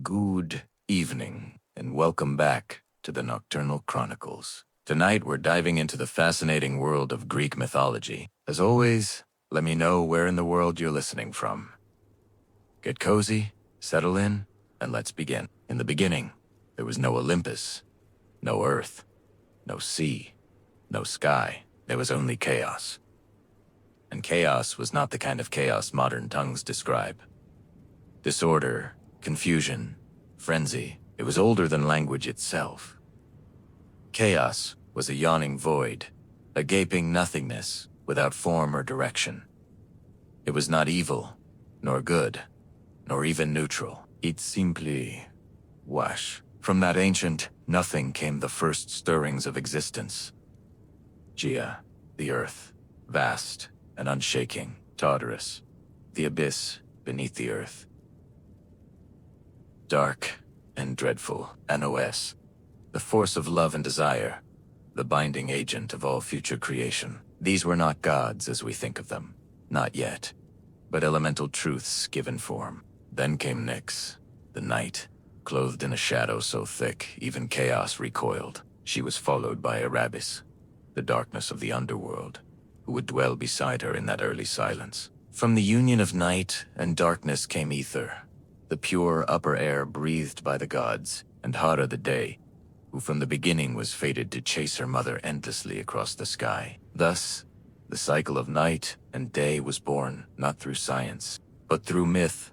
Good evening, and welcome back to the Nocturnal Chronicles. Tonight we're diving into the fascinating world of Greek mythology. As always, let me know where in the world you're listening from. Get cozy, settle in, and let's begin. In the beginning, there was no Olympus, no earth, no sea, no sky. There was only chaos. And chaos was not the kind of chaos modern tongues describe. Disorder, confusion, frenzy. It was older than language itself. Chaos was a yawning void, a gaping nothingness without form or direction. It was not evil, nor good, nor even neutral. It simply was. From that ancient nothing came the first stirrings of existence. Gaia, the earth, vast and unshaking, Tartarus, the abyss beneath the earth. Dark and dreadful, Nos, the force of love and desire, the binding agent of all future creation. These were not gods as we think of them, not yet, but elemental truths given form. Then came Nyx, the night, clothed in a shadow so thick even chaos recoiled. She was followed by Erebus, the darkness of the underworld, who would dwell beside her in that early silence. From the union of night and darkness came ether, the pure upper air breathed by the gods, and Hara the day, who from the beginning was fated to chase her mother endlessly across the sky. Thus, the cycle of night and day was born, not through science, but through myth,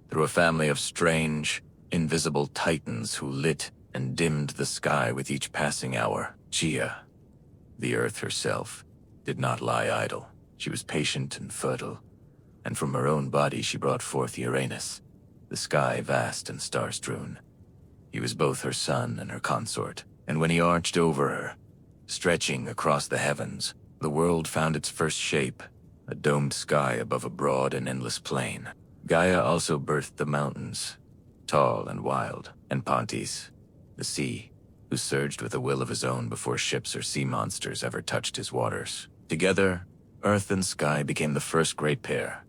through a family of strange, invisible titans who lit and dimmed the sky with each passing hour. Gaia, the earth herself, did not lie idle. She was patient and fertile, and from her own body she brought forth Uranus, the sky vast and star-strewn. He was both her son and her consort, and when he arched over her, stretching across the heavens, the world found its first shape, a domed sky above a broad and endless plain. Gaia also birthed the mountains, tall and wild, and Pontes, the sea, who surged with a will of his own before ships or sea monsters ever touched his waters. Together, earth and sky became the first great pair,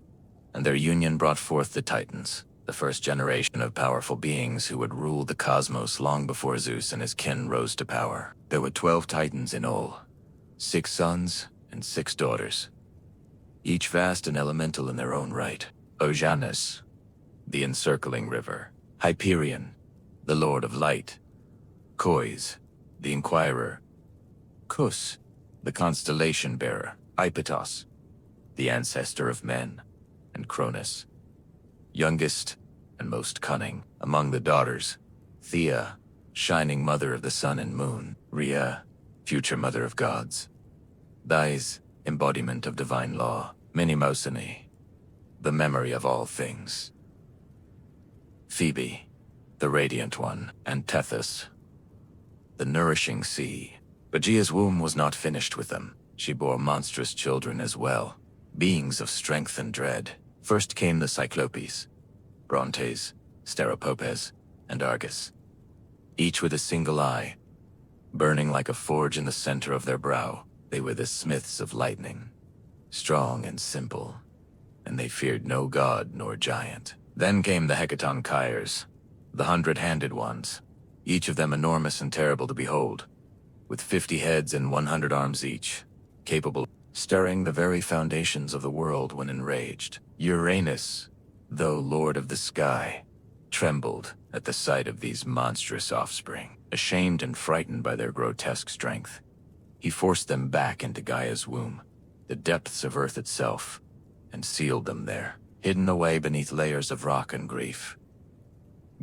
and their union brought forth the Titans, the first generation of powerful beings who would rule the cosmos long before Zeus and his kin rose to power. There were 12 Titans in all, 6 sons and 6 daughters, each vast and elemental in their own right. Oceanus, the encircling river; Hyperion, the lord of light; Kois, the inquirer; Kus, the constellation bearer; Ipetos, the ancestor of men; and Cronus, youngest and most cunning. Among the daughters, Thea, shining mother of the sun and moon; Rhea, future mother of gods; Thais, embodiment of divine law; Minimosine, the memory of all things; Phoebe, the radiant one; and Tethys, the nourishing sea. But Gaia's womb was not finished with them. She bore monstrous children as well, beings of strength and dread. First came the Cyclopes, Brontes, Steropopes, and Argus, each with a single eye, burning like a forge in the center of their brow. They were the smiths of lightning, strong and simple, and they feared no god nor giant. Then came the Hecatonchires, the 100-handed ones, each of them enormous and terrible to behold, with 50 heads and 100 arms each, capable of stirring the very foundations of the world when enraged. Uranus, though lord of the sky, trembled at the sight of these monstrous offspring. Ashamed and frightened by their grotesque strength, he forced them back into Gaia's womb, the depths of earth itself, and sealed them there, hidden away beneath layers of rock and grief.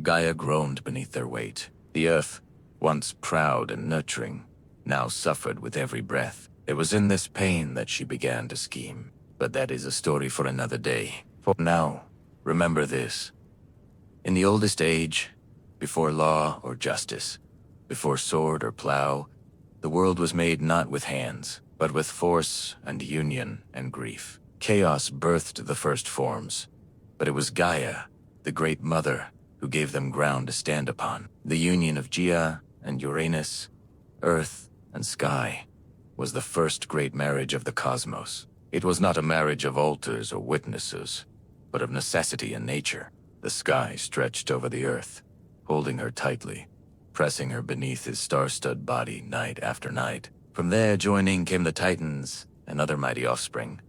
Gaia groaned beneath their weight. The earth, once proud and nurturing, now suffered with every breath. It was in this pain that she began to scheme. But that is a story for another day. For now, remember this. In the oldest age, before law or justice, before sword or plow, the world was made not with hands, but with force and union and grief. Chaos birthed the first forms, but it was Gaia, the great mother, who gave them ground to stand upon. The union of Gaia and Uranus, earth and sky, was the first great marriage of the cosmos. It was not a marriage of altars or witnesses, but of necessity and nature. The sky stretched over the earth, holding her tightly, pressing her beneath his star-studded body night after night. From there joining came the Titans and other mighty offspring,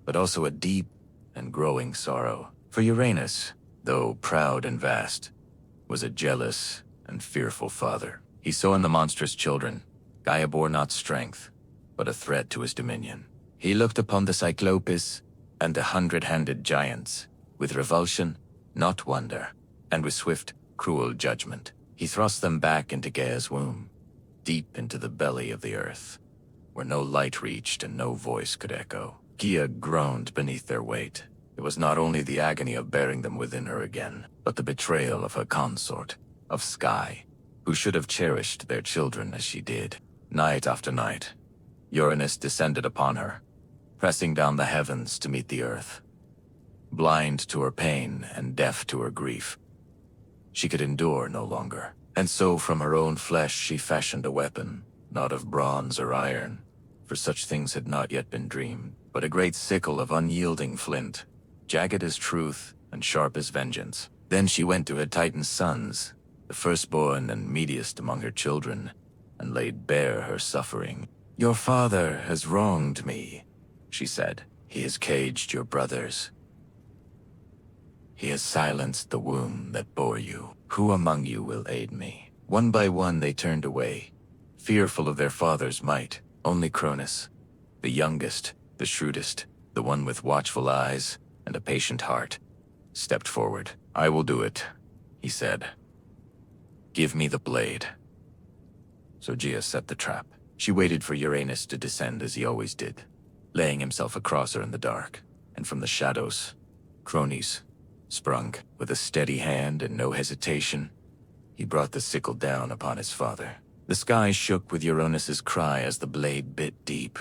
but also a deep and growing sorrow. For Uranus, though proud and vast, was a jealous and fearful father. He saw in the monstrous children, Gaia bore not strength, but a threat to his dominion. He looked upon the Cyclopes and the 100-handed giants with revulsion, not wonder, and with swift, cruel judgment. He thrust them back into Gaia's womb, deep into the belly of the earth, where no light reached and no voice could echo. Gaia groaned beneath their weight. It was not only the agony of bearing them within her again, but the betrayal of her consort, of Sky, who should have cherished their children as she did. Night after night, Uranus descended upon her, pressing down the heavens to meet the earth. Blind to her pain and deaf to her grief, she could endure no longer. And so from her own flesh she fashioned a weapon, not of bronze or iron, for such things had not yet been dreamed, but a great sickle of unyielding flint, jagged as truth and sharp as vengeance. Then she went to her Titan's sons, the firstborn and meatiest among her children, and laid bare her suffering. "Your father has wronged me," she said. "He has caged your brothers. He has silenced the womb that bore you. Who among you will aid me?" One by one they turned away, fearful of their father's might. Only Cronus, the youngest, the shrewdest, the one with watchful eyes and a patient heart, stepped forward. "I will do it," he said. "Give me the blade." So Gaia set the trap. She waited for Uranus to descend as he always did, laying himself across her in the dark, and from the shadows, Cronus sprung. With a steady hand and no hesitation, he brought the sickle down upon his father. The sky shook with Uranus's cry as the blade bit deep,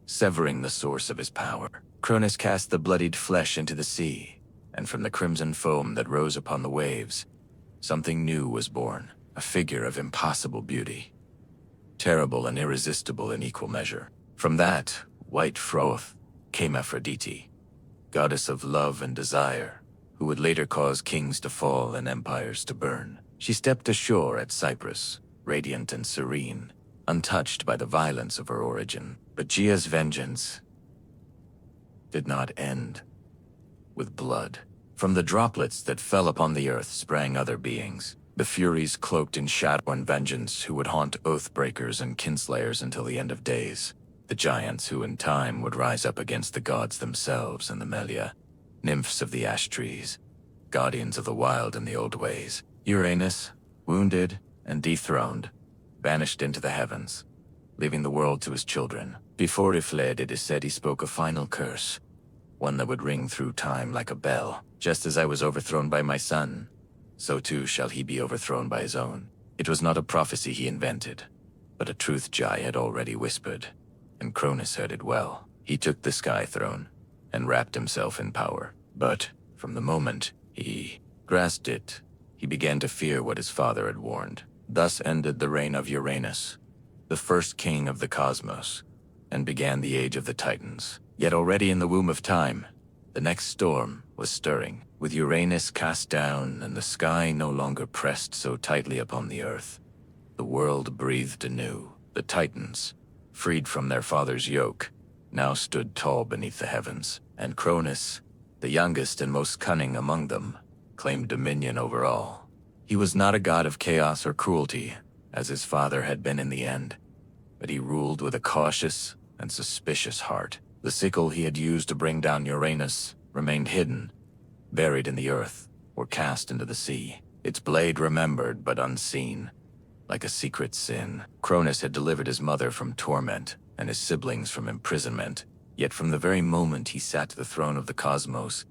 severing the source of his power. Cronus cast the bloodied flesh into the sea, and from the crimson foam that rose upon the waves, something new was born, a figure of impossible beauty, terrible and irresistible in equal measure. From that white froth came Aphrodite, goddess of love and desire, who would later cause kings to fall and empires to burn. She stepped ashore at Cyprus, radiant and serene, untouched by the violence of her origin. But Gaia's vengeance did not end with blood. From the droplets that fell upon the earth sprang other beings, the Furies cloaked in shadow and vengeance who would haunt oath-breakers and kinslayers until the end of days. The giants who in time would rise up against the gods themselves and the Melia, nymphs of the ash trees, guardians of the wild and the old ways. Uranus, wounded and dethroned, vanished into the heavens, leaving the world to his children. Before he fled, it is said he spoke a final curse, one that would ring through time like a bell. "Just as I was overthrown by my son, so too shall he be overthrown by his own." It was not a prophecy he invented, but a truth Jai had already whispered, and Cronus heard it well. He took the sky throne and wrapped himself in power. But from the moment he grasped it, he began to fear what his father had warned. Thus ended the reign of Uranus, the first king of the cosmos, and began the age of the Titans. Yet already in the womb of time, the next storm was stirring. With Uranus cast down and the sky no longer pressed so tightly upon the earth, the world breathed anew. The Titans, freed from their father's yoke, now stood tall beneath the heavens, and Cronus, the youngest and most cunning among them, claimed dominion over all. He was not a god of chaos or cruelty, as his father had been in the end, but he ruled with a cautious and suspicious heart. The sickle he had used to bring down Uranus remained hidden, buried in the earth, or cast into the sea, its blade remembered but unseen, like a secret sin. Cronus had delivered his mother from torment and his siblings from imprisonment, yet from the very moment he sat to the throne of the cosmos,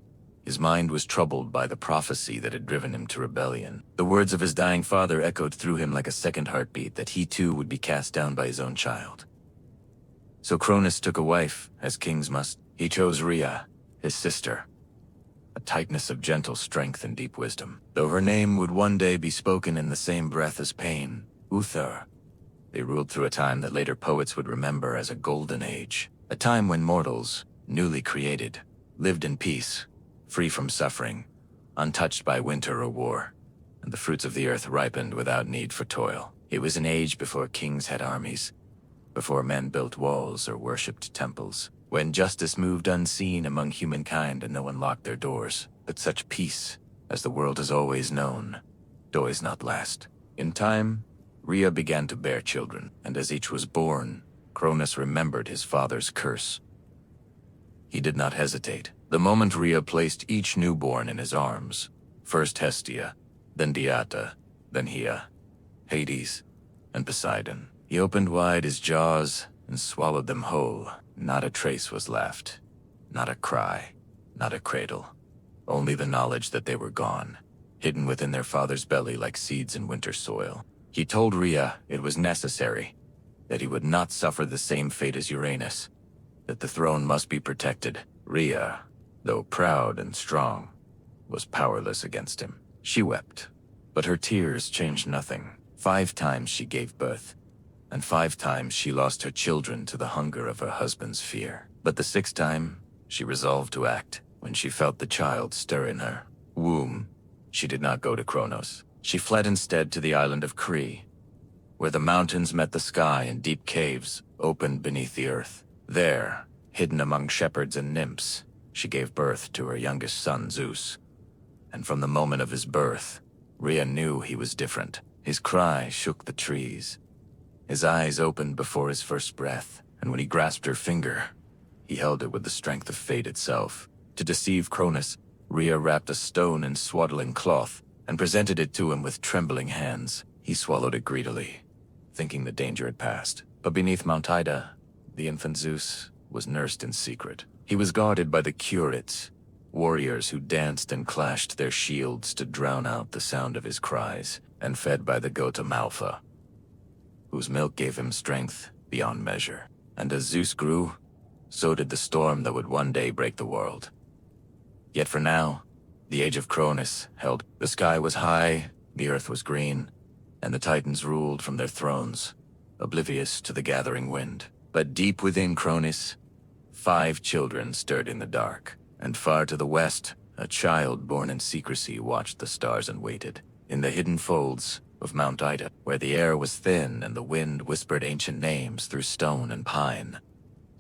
his mind was troubled by the prophecy that had driven him to rebellion. The words of his dying father echoed through him like a second heartbeat, that he too would be cast down by his own child. So Cronus took a wife, as kings must. He chose Rhea, his sister, a Titaness of gentle strength and deep wisdom. Though her name would one day be spoken in the same breath as pain, Uther, they ruled through a time that later poets would remember as a golden age. A time when mortals, newly created, lived in peace, free from suffering, untouched by winter or war. and the fruits of the earth ripened without need for toil. It was an age before kings had armies, before men built walls or worshipped temples, when justice moved unseen among humankind and no one locked their doors. But such peace, as the world has always known, does not last. In time, Rhea began to bear children, and as each was born, Cronus remembered his father's curse. He did not hesitate. The moment Rhea placed each newborn in his arms, first Hestia, then Diata, then Hea, Hades, and Poseidon, he opened wide his jaws and swallowed them whole. Not a trace was left, not a cry, not a cradle. Only the knowledge that they were gone, hidden within their father's belly like seeds in winter soil. He told Rhea it was necessary, that he would not suffer the same fate as Uranus, that the throne must be protected. Rhea, though proud and strong, was powerless against him. She wept, but her tears changed nothing. 5 times she gave birth, and 5 times she lost her children to the hunger of her husband's fear. But the 6th time, she resolved to act. When she felt the child stir in her womb, she did not go to Kronos. She fled instead to the island of Crete, where the mountains met the sky and deep caves opened beneath the earth. There, hidden among shepherds and nymphs, she gave birth to her youngest son, Zeus. And from the moment of his birth, Rhea knew he was different. His cry shook the trees. His eyes opened before his first breath, and when he grasped her finger, he held it with the strength of fate itself. To deceive Cronus, Rhea wrapped a stone in swaddling cloth and presented it to him with trembling hands. He swallowed it greedily, thinking the danger had passed. But beneath Mount Ida, the infant Zeus was nursed in secret. He was guarded by the curates, warriors who danced and clashed their shields to drown out the sound of his cries, and fed by the goat Amalpha, whose milk gave him strength beyond measure. And as Zeus grew, so did the storm that would one day break the world. Yet for now, the age of Cronus held. The sky was high, the earth was green, and the Titans ruled from their thrones, oblivious to the gathering wind. But deep within Cronus, 5 children stirred in the dark, and far to the west, a child born in secrecy watched the stars and waited. In the hidden folds of Mount Ida, where the air was thin and the wind whispered ancient names through stone and pine,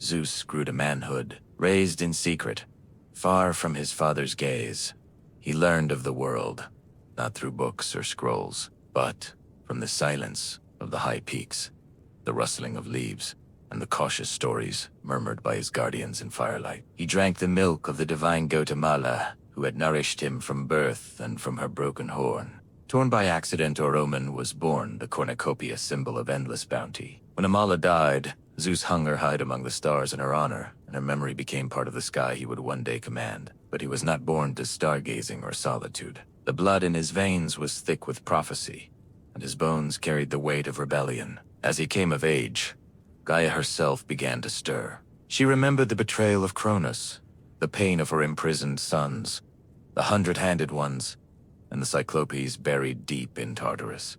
Zeus grew to manhood, raised in secret, far from his father's gaze. He learned of the world, not through books or scrolls, but from the silence of the high peaks, the rustling of leaves, and the cautious stories murmured by his guardians in firelight. He drank the milk of the divine goat Mala, who had nourished him from birth and from her broken horn. Torn by accident or omen was born the cornucopia, symbol of endless bounty. When Amala died, Zeus hung her hide among the stars in her honor, and her memory became part of the sky he would one day command. But he was not born to stargazing or solitude. The blood in his veins was thick with prophecy, and his bones carried the weight of rebellion. As he came of age, Gaia herself began to stir. She remembered the betrayal of Cronus, the pain of her imprisoned sons, the 100-handed ones, and the Cyclopes buried deep in Tartarus.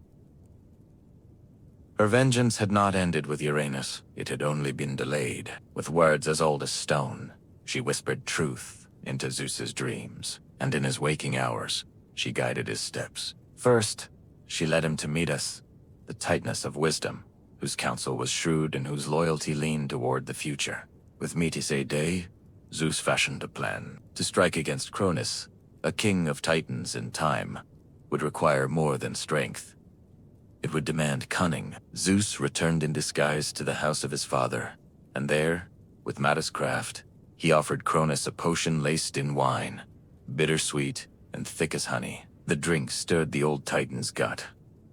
Her vengeance had not ended with Uranus. It had only been delayed. With words as old as stone, she whispered truth into Zeus's dreams, and in his waking hours, she guided his steps. First, she led him to Midas, the Titaness of wisdom, whose counsel was shrewd and whose loyalty leaned toward the future. With Metis Day, Zeus fashioned a plan. To strike against Cronus, a king of Titans in time, would require more than strength. It would demand cunning. Zeus returned in disguise to the house of his father, and there, with Midas' craft, he offered Cronus a potion laced in wine, bittersweet and thick as honey. The drink stirred the old Titan's gut,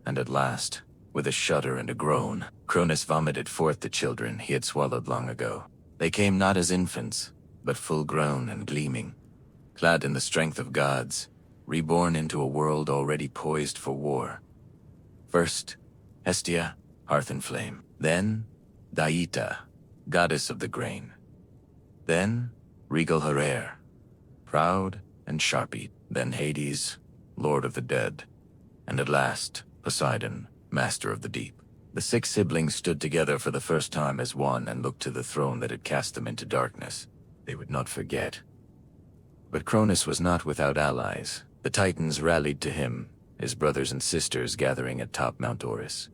and at last, with a shudder and a groan, Cronus vomited forth the children he had swallowed long ago. They came not as infants, but full-grown and gleaming, clad in the strength of gods, reborn into a world already poised for war. First, Hestia, hearth and flame. Then, Dieta, goddess of the grain. Then, regal Herae, proud and sharp-eat. Then Hades, lord of the dead. And at last, Poseidon, master of the deep. The 6 siblings stood together for the first time as one and looked to the throne that had cast them into darkness. They would not forget. But Cronus was not without allies. The Titans rallied to him, his brothers and sisters gathering atop Mount Orus,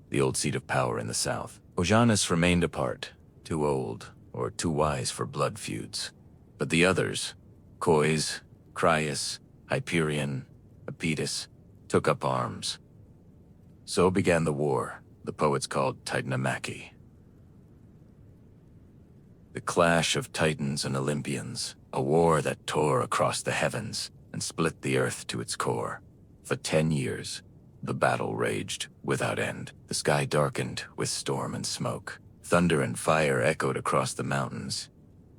the old seat of power in the south. Ojanus remained apart, too old or too wise for blood feuds. But the others, Cois, Crius, Hyperion, Apetus, took up arms. So began the war the poets called Titanomachy. The clash of Titans and Olympians, a war that tore across the heavens and split the earth to its core. For 10 years, the battle raged without end. The sky darkened with storm and smoke. Thunder and fire echoed across the mountains,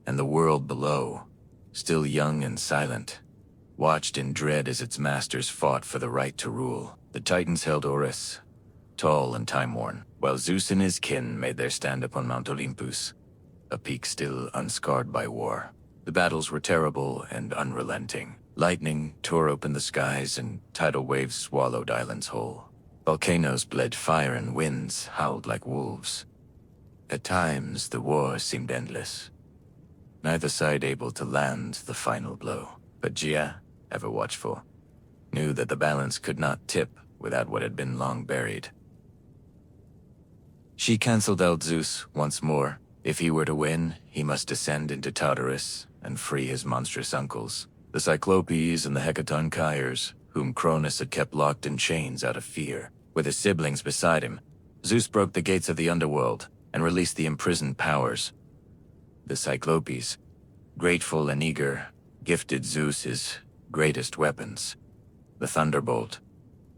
and the world below, still young and silent, watched in dread as its masters fought for the right to rule. The Titans held Orus, tall and time-worn, while Zeus and his kin made their stand upon Mount Olympus, a peak still unscarred by war. The battles were terrible and unrelenting. Lightning tore open the skies and tidal waves swallowed islands whole. Volcanoes bled fire and winds howled like wolves. At times, the war seemed endless, neither side able to land the final blow. But Gia, ever watchful, knew that the balance could not tip without what had been long buried. She canceled out Zeus once more. If he were to win, he must descend into Tartarus and free his monstrous uncles, the Cyclopes and the Hecatonchires, whom Cronus had kept locked in chains out of fear. With his siblings beside him, Zeus broke the gates of the underworld and released the imprisoned powers. The Cyclopes, grateful and eager, gifted Zeus his greatest weapons, the thunderbolt,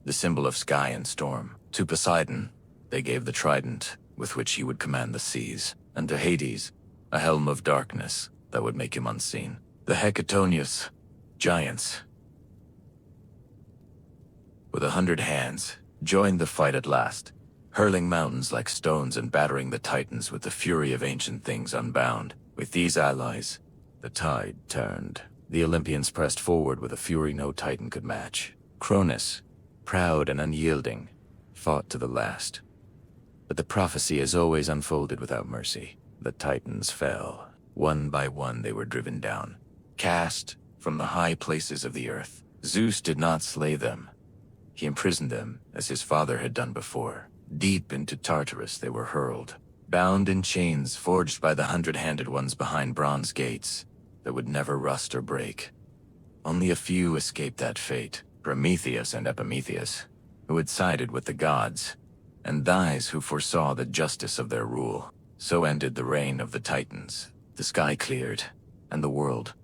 the symbol of sky and storm. To Poseidon, they gave the trident with which he would command the seas, and to Hades, a helm of darkness that would make him unseen. The Hecatonius, giants, with 100 hands, joined the fight at last, hurling mountains like stones and battering the Titans with the fury of ancient things unbound. With these allies, the tide turned. The Olympians pressed forward with a fury no Titan could match. Cronus, proud and unyielding, fought to the last. But the prophecy has always unfolded without mercy. The Titans fell. One by one they were driven down, cast from the high places of the earth. Zeus did not slay them. He imprisoned them as his father had done before. Deep into Tartarus they were hurled, bound in chains forged by the 100-handed ones behind bronze gates that would never rust or break. Only a few escaped that fate, Prometheus and Epimetheus, who had sided with the gods, and those who foresaw the justice of their rule. So ended the reign of the Titans. The sky cleared, and the world,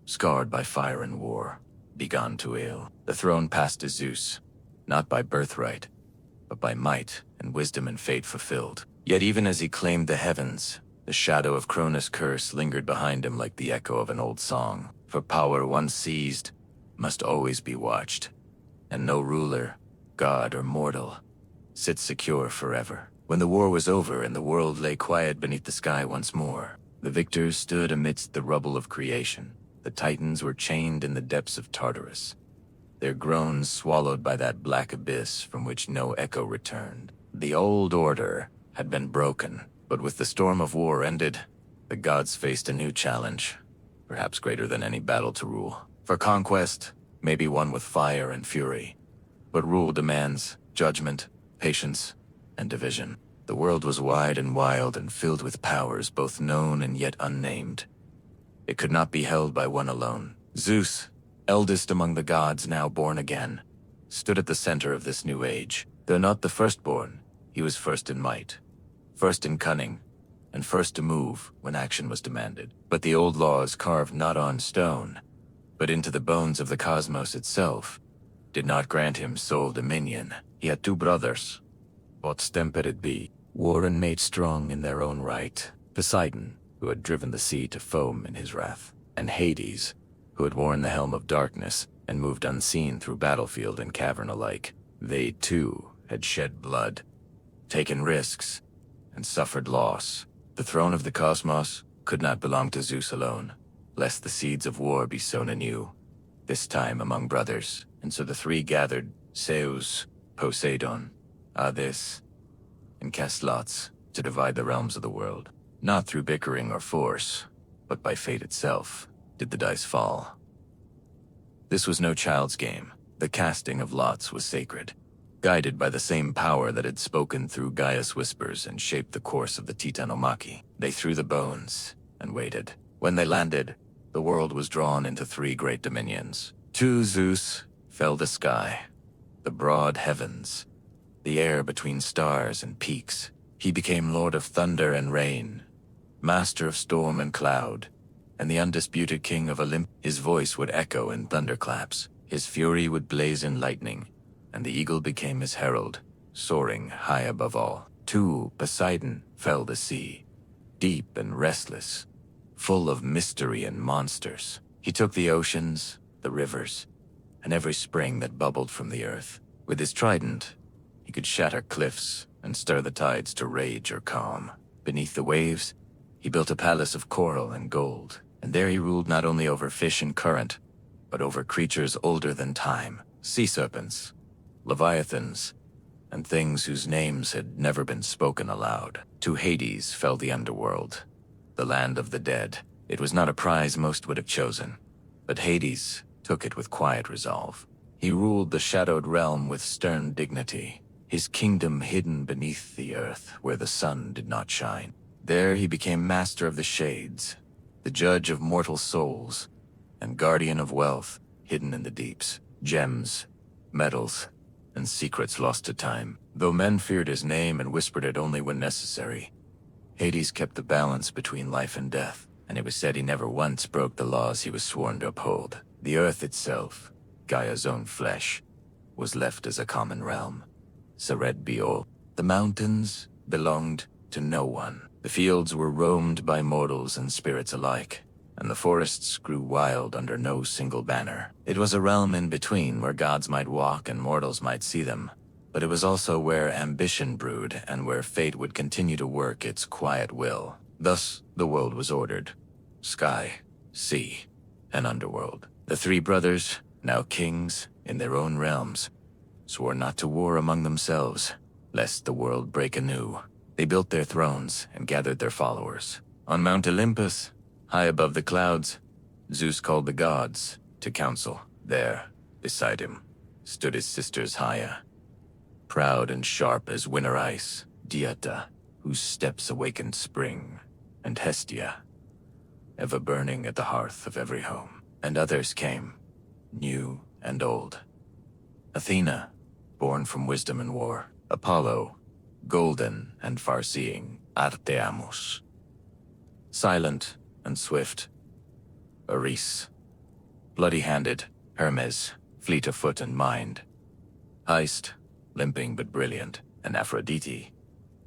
scarred by fire and war, began to ail. The throne passed to Zeus, not by birthright, but by might and wisdom and fate fulfilled. Yet even as he claimed the heavens, the shadow of Cronus' curse lingered behind him like the echo of an old song. For power once seized must always be watched, and no ruler, god or mortal, sits secure forever. When the war was over and the world lay quiet beneath the sky once more, the victors stood amidst the rubble of creation. The Titans were chained in the depths of Tartarus, their groans swallowed by that black abyss from which no echo returned. The old order had been broken, but with the storm of war ended, the gods faced a new challenge, perhaps greater than any battle to rule. For conquest may be won with fire and fury, but rule demands judgment, patience, and division. The world was wide and wild and filled with powers both known and yet unnamed. It could not be held by one alone. Zeus, eldest among the gods now born again, stood at the center of this new age. Though not the firstborn, he was first in might, first in cunning, and first to move when action was demanded. But the old laws carved not on stone, but into the bones of the cosmos itself, did not grant him sole dominion. He had two brothers, what stempered it be, war and made strong in their own right. Poseidon, who had driven the sea to foam in his wrath, and Hades, who had worn the helm of darkness and moved unseen through battlefield and cavern alike. They, too, had shed blood, taken risks, and suffered loss. The throne of the cosmos could not belong to Zeus alone, lest the seeds of war be sown anew, this time among brothers. And so the three gathered, Zeus, Poseidon, Hades, and cast lots to divide the realms of the world. Not through bickering or force, but by fate itself did the dice fall. This was no child's game. The casting of lots was sacred. Guided by the same power that had spoken through Gaia's whispers and shaped the course of the Titanomachy, they threw the bones and waited. When they landed, the world was drawn into three great dominions. To Zeus fell the sky, the broad heavens, the air between stars and peaks. He became lord of thunder and rain, master of storm and cloud, and the undisputed king of Olympus. His voice would echo in thunderclaps, his fury would blaze in lightning, and the eagle became his herald, soaring high above all. To Poseidon fell the sea, deep and restless, full of mystery and monsters. He took the oceans, the rivers, and every spring that bubbled from the earth. With his trident, he could shatter cliffs and stir the tides to rage or calm. Beneath the waves, he built a palace of coral and gold, and there he ruled not only over fish and current, but over creatures older than time, sea serpents, leviathans, and things whose names had never been spoken aloud. To Hades fell the underworld, the land of the dead. It was not a prize most would have chosen, but Hades took it with quiet resolve. He ruled the shadowed realm with stern dignity, his kingdom hidden beneath the earth where the sun did not shine. There he became master of the shades, the judge of mortal souls, and guardian of wealth hidden in the deeps, gems, metals, and secrets lost to time. Though men feared his name and whispered it only when necessary, Hades kept the balance between life and death, and it was said he never once broke the laws he was sworn to uphold. The earth itself, Gaia's own flesh, was left as a common realm. Sered Beol. The mountains belonged to no one. The fields were roamed by mortals and spirits alike, and the forests grew wild under no single banner. It was a realm in between where gods might walk and mortals might see them, but it was also where ambition brewed and where fate would continue to work its quiet will. Thus, the world was ordered: sky, sea, and underworld. The three brothers, now kings in their own realms, swore not to war among themselves, lest the world break anew. They built their thrones and gathered their followers. On Mount Olympus, high above the clouds, Zeus called the gods to council. There, beside him, stood his sisters Haia, proud and sharp as winter ice, Dieta, whose steps awakened spring, and Hestia, ever burning at the hearth of every home. And others came, new and old. Athena, born from wisdom and war. Apollo, golden and far-seeing, Arteamus. Silent and swift, Ares. Bloody-handed, Hermes, fleet of foot and mind. Iced, limping but brilliant, and Aphrodite,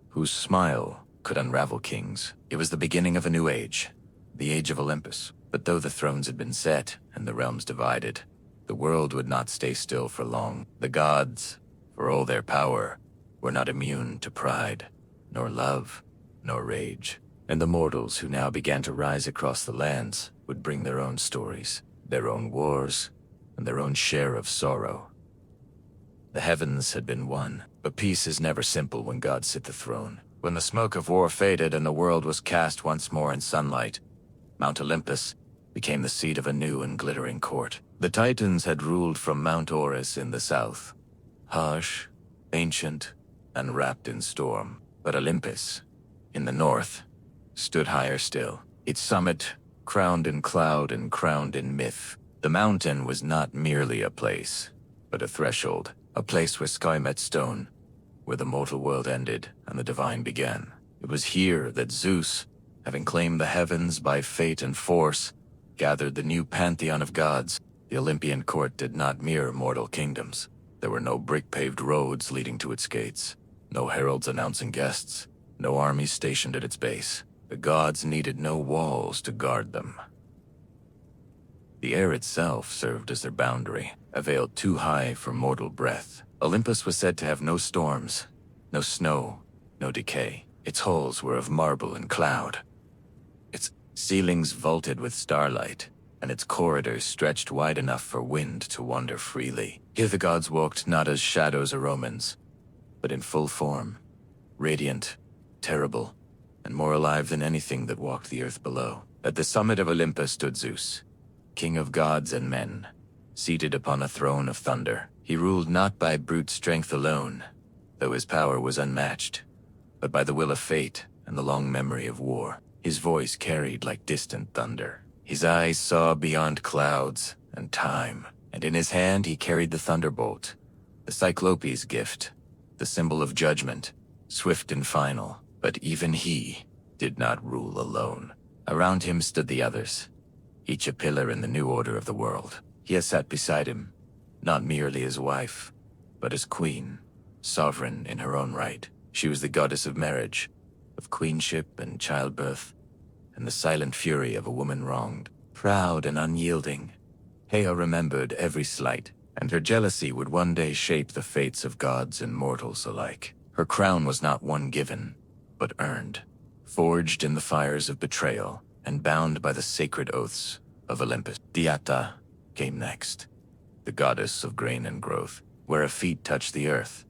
whose smile could unravel kings. It was the beginning of a new age, the age of Olympus. But though the thrones had been set and the realms divided, the world would not stay still for long. The gods, for all their power, were not immune to pride, nor love, nor rage. And the mortals who now began to rise across the lands would bring their own stories, their own wars, and their own share of sorrow. The heavens had been won, but peace is never simple when gods sit the throne. When the smoke of war faded and the world was cast once more in sunlight, Mount Olympus became the seat of a new and glittering court. The Titans had ruled from Mount Orus in the south, harsh, ancient, and wrapped in storm. But Olympus, in the north, stood higher still, its summit crowned in cloud and crowned in myth. The mountain was not merely a place, but a threshold, a place where sky met stone, where the mortal world ended and the divine began. It was here that Zeus, having claimed the heavens by fate and force, gathered the new pantheon of gods. The Olympian court did not mirror mortal kingdoms. There were no brick-paved roads leading to its gates, no heralds announcing guests, no armies stationed at its base. The gods needed no walls to guard them. The air itself served as their boundary, a veil too high for mortal breath. Olympus was said to have no storms, no snow, no decay. Its halls were of marble and cloud, its ceilings vaulted with starlight, and its corridors stretched wide enough for wind to wander freely. Here the gods walked not as shadows or omens, but in full form, radiant, terrible, and more alive than anything that walked the earth below. At the summit of Olympus stood Zeus, king of gods and men, seated upon a throne of thunder. He ruled not by brute strength alone, though his power was unmatched, but by the will of fate and the long memory of war. His voice carried like distant thunder. His eyes saw beyond clouds and time, and in his hand he carried the thunderbolt, the Cyclopes' gift, the symbol of judgment, swift and final. But even he did not rule alone. Around him stood the others, each a pillar in the new order of the world. He sat beside him, not merely as wife, but as queen, sovereign in her own right. She was the goddess of marriage, of queenship and childbirth, and the silent fury of a woman wronged. Proud and unyielding, Hea remembered every slight, and her jealousy would one day shape the fates of gods and mortals alike. Her crown was not one given, but earned, forged in the fires of betrayal, and bound by the sacred oaths of Olympus. Diata came next, the goddess of grain and growth. Where her feet touched the earth,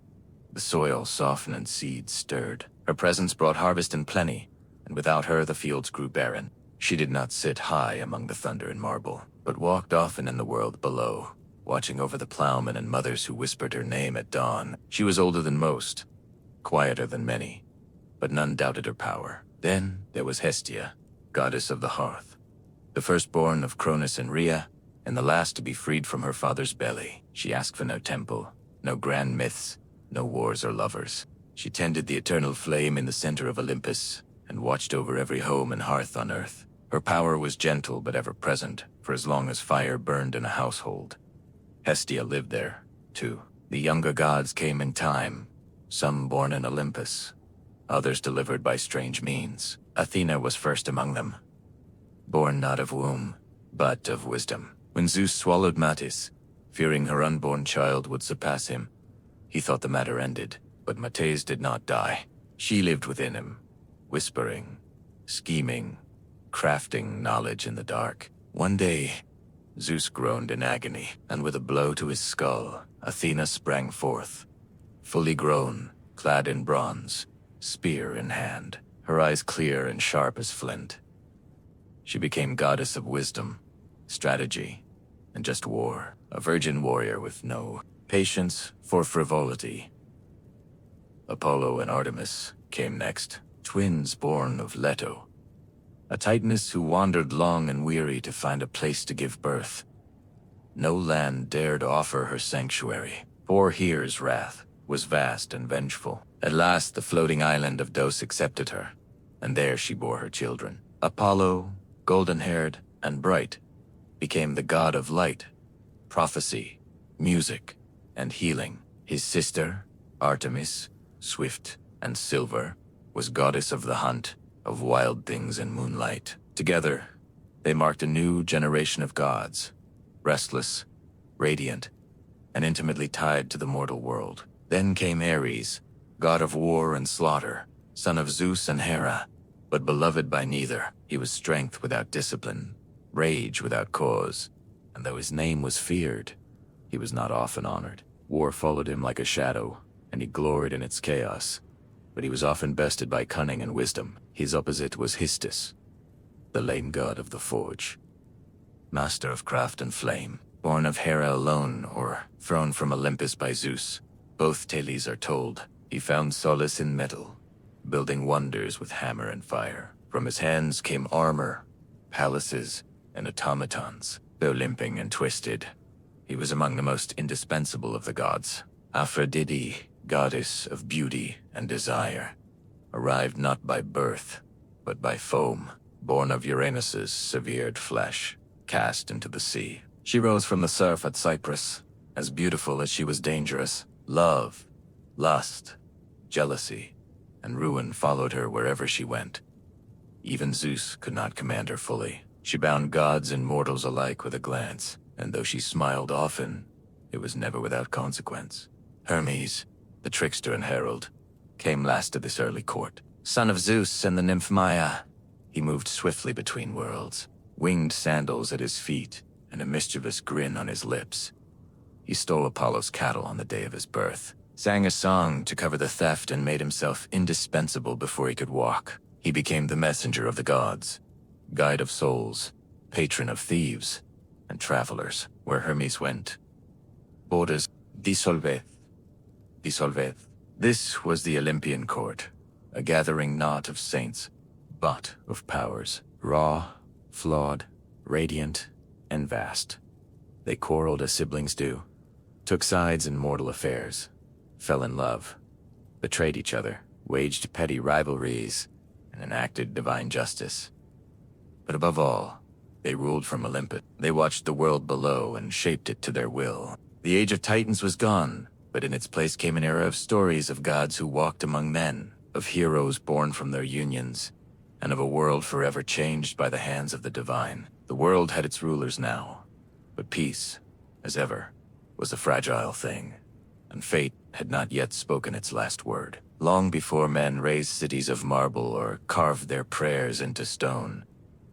the soil softened and seeds stirred. Her presence brought harvest in plenty, and without her the fields grew barren. She did not sit high among the thunder and marble, but walked often in the world below, watching over the plowmen and mothers who whispered her name at dawn. She was older than most, quieter than many, but none doubted her power. Then there was Hestia, goddess of the hearth, the firstborn of Cronus and Rhea, and the last to be freed from her father's belly. She asked for no temple, no grand myths, no wars or lovers. She tended the eternal flame in the center of Olympus, and watched over every home and hearth on earth. Her power was gentle but ever present, for as long as fire burned in a household. Hestia lived there, too. The younger gods came in time, some born in Olympus, others delivered by strange means. Athena was first among them, born not of womb, but of wisdom. When Zeus swallowed Metis, fearing her unborn child would surpass him, he thought the matter ended. But Metis did not die. She lived within him, whispering, scheming, crafting knowledge in the dark. One day, Zeus groaned in agony, and with a blow to his skull, Athena sprang forth, fully grown, clad in bronze, spear in hand, her eyes clear and sharp as flint. She became goddess of wisdom, strategy, and just war, a virgin warrior with no patience for frivolity. Apollo and Artemis came next, twins born of Leto, a Titaness who wandered long and weary to find a place to give birth. No land dared offer her sanctuary. Poor Here's wrath was vast and vengeful. At last the floating island of Dos accepted her, and there she bore her children. Apollo, golden-haired and bright, became the god of light, prophecy, music, and healing. His sister, Artemis, swift and silver, was goddess of the hunt, of wild things and moonlight. Together, they marked a new generation of gods, restless, radiant, and intimately tied to the mortal world. Then came Ares, god of war and slaughter, son of Zeus and Hera, but beloved by neither. He was strength without discipline, rage without cause, and though his name was feared, he was not often honored. War followed him like a shadow, and he gloried in its chaos, but he was often bested by cunning and wisdom. His opposite was Histus, the lame god of the forge, master of craft and flame, born of Hera alone or thrown from Olympus by Zeus. Both tales are told. He found solace in metal, building wonders with hammer and fire. From his hands came armor, palaces, and automatons. Though limping and twisted, he was among the most indispensable of the gods. Aphrodite, goddess of beauty and desire, arrived not by birth, but by foam, born of Uranus's severed flesh, cast into the sea. She rose from the surf at Cyprus, as beautiful as she was dangerous. Love, lust, jealousy, and ruin followed her wherever she went. Even Zeus could not command her fully. She bound gods and mortals alike with a glance, and though she smiled often, it was never without consequence. Hermes, the trickster and herald, came last to this early court. Son of Zeus and the nymph Maia, he moved swiftly between worlds, winged sandals at his feet and a mischievous grin on his lips. He stole Apollo's cattle on the day of his birth, sang a song to cover the theft, and made himself indispensable before he could walk. He became the messenger of the gods, guide of souls, patron of thieves and travelers. where Hermes went. Borders dissolved. Dissolved. This was the Olympian court, a gathering not of saints, but of powers, raw, flawed, radiant, and vast. They quarreled as siblings do, took sides in mortal affairs, fell in love, betrayed each other, waged petty rivalries, and enacted divine justice. But above all, they ruled from Olympus. They watched the world below and shaped it to their will. The age of Titans was gone, but in its place came an era of stories of gods who walked among men, of heroes born from their unions, and of a world forever changed by the hands of the divine. The world had its rulers now, but peace, as ever, was a fragile thing, and fate had not yet spoken its last word. Long before men raised cities of marble or carved their prayers into stone,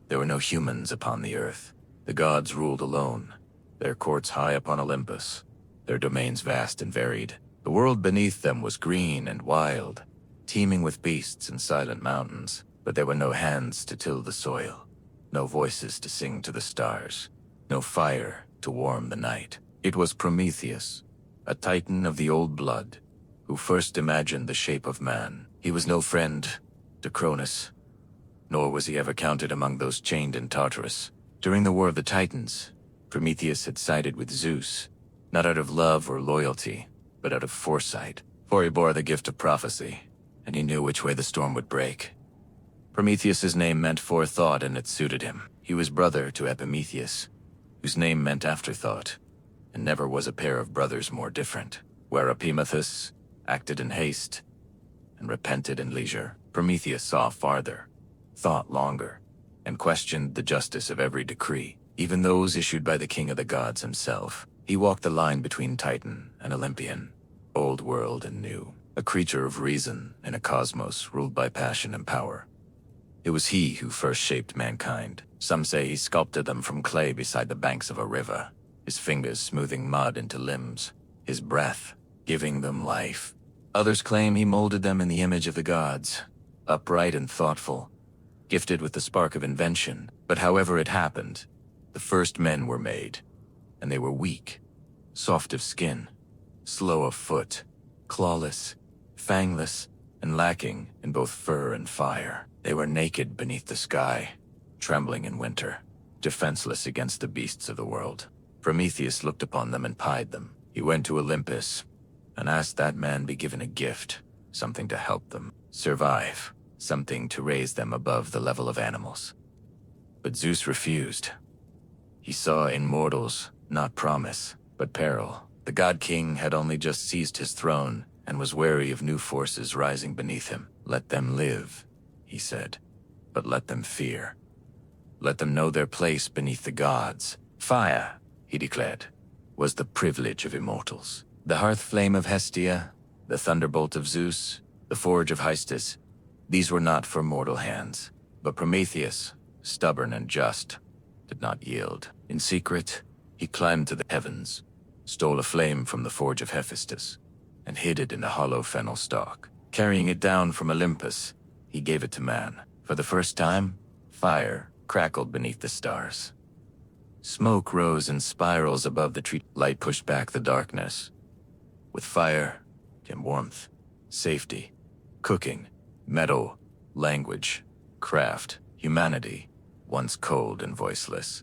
there were no humans upon the earth. The gods ruled alone, their courts high upon Olympus, their domains vast and varied. The world beneath them was green and wild, teeming with beasts and silent mountains, but there were no hands to till the soil, no voices to sing to the stars, no fire to warm the night. It was Prometheus, a titan of the old blood, who first imagined the shape of man. He was no friend to Cronus, nor was he ever counted among those chained in Tartarus. During the War of the Titans, Prometheus had sided with Zeus, not out of love or loyalty, but out of foresight, for he bore the gift of prophecy, and he knew which way the storm would break. Prometheus's name meant forethought, and it suited him. He was brother to Epimetheus, whose name meant afterthought, and never was a pair of brothers more different. Where Epimetheus acted in haste and repented in leisure, Prometheus saw farther, thought longer, and questioned the justice of every decree, even those issued by the king of the gods himself. He walked the line between Titan and Olympian, old world and new, a creature of reason in a cosmos ruled by passion and power. It was he who first shaped mankind. Some say he sculpted them from clay beside the banks of a river, his fingers smoothing mud into limbs, his breath giving them life. Others claim he molded them in the image of the gods, upright and thoughtful, gifted with the spark of invention. But however it happened, the first men were made, and they were weak, soft of skin, slow of foot, clawless, fangless, and lacking in both fur and fire. They were naked beneath the sky, trembling in winter, defenseless against the beasts of the world. Prometheus looked upon them and pied them. He went to Olympus and asked that man be given a gift, something to help them survive, something to raise them above the level of animals. But Zeus refused. He saw in mortals not promise, but peril. The god-king had only just seized his throne and was wary of new forces rising beneath him. Let them live, he said, but let them fear. Let them know their place beneath the gods. Fire, he declared, was the privilege of immortals. The hearth flame of Hestia, the thunderbolt of Zeus, the forge of Hystus, these were not for mortal hands. But Prometheus, stubborn and just, did not yield. In secret, he climbed to the heavens, stole a flame from the forge of Hephaestus, and hid it in a hollow fennel stalk. Carrying it down from Olympus, he gave it to man. For the first time, fire crackled beneath the stars. Smoke rose in spirals above the tree. Light pushed back the darkness. With fire came warmth, safety, cooking, metal, language, craft. Humanity, once cold and voiceless,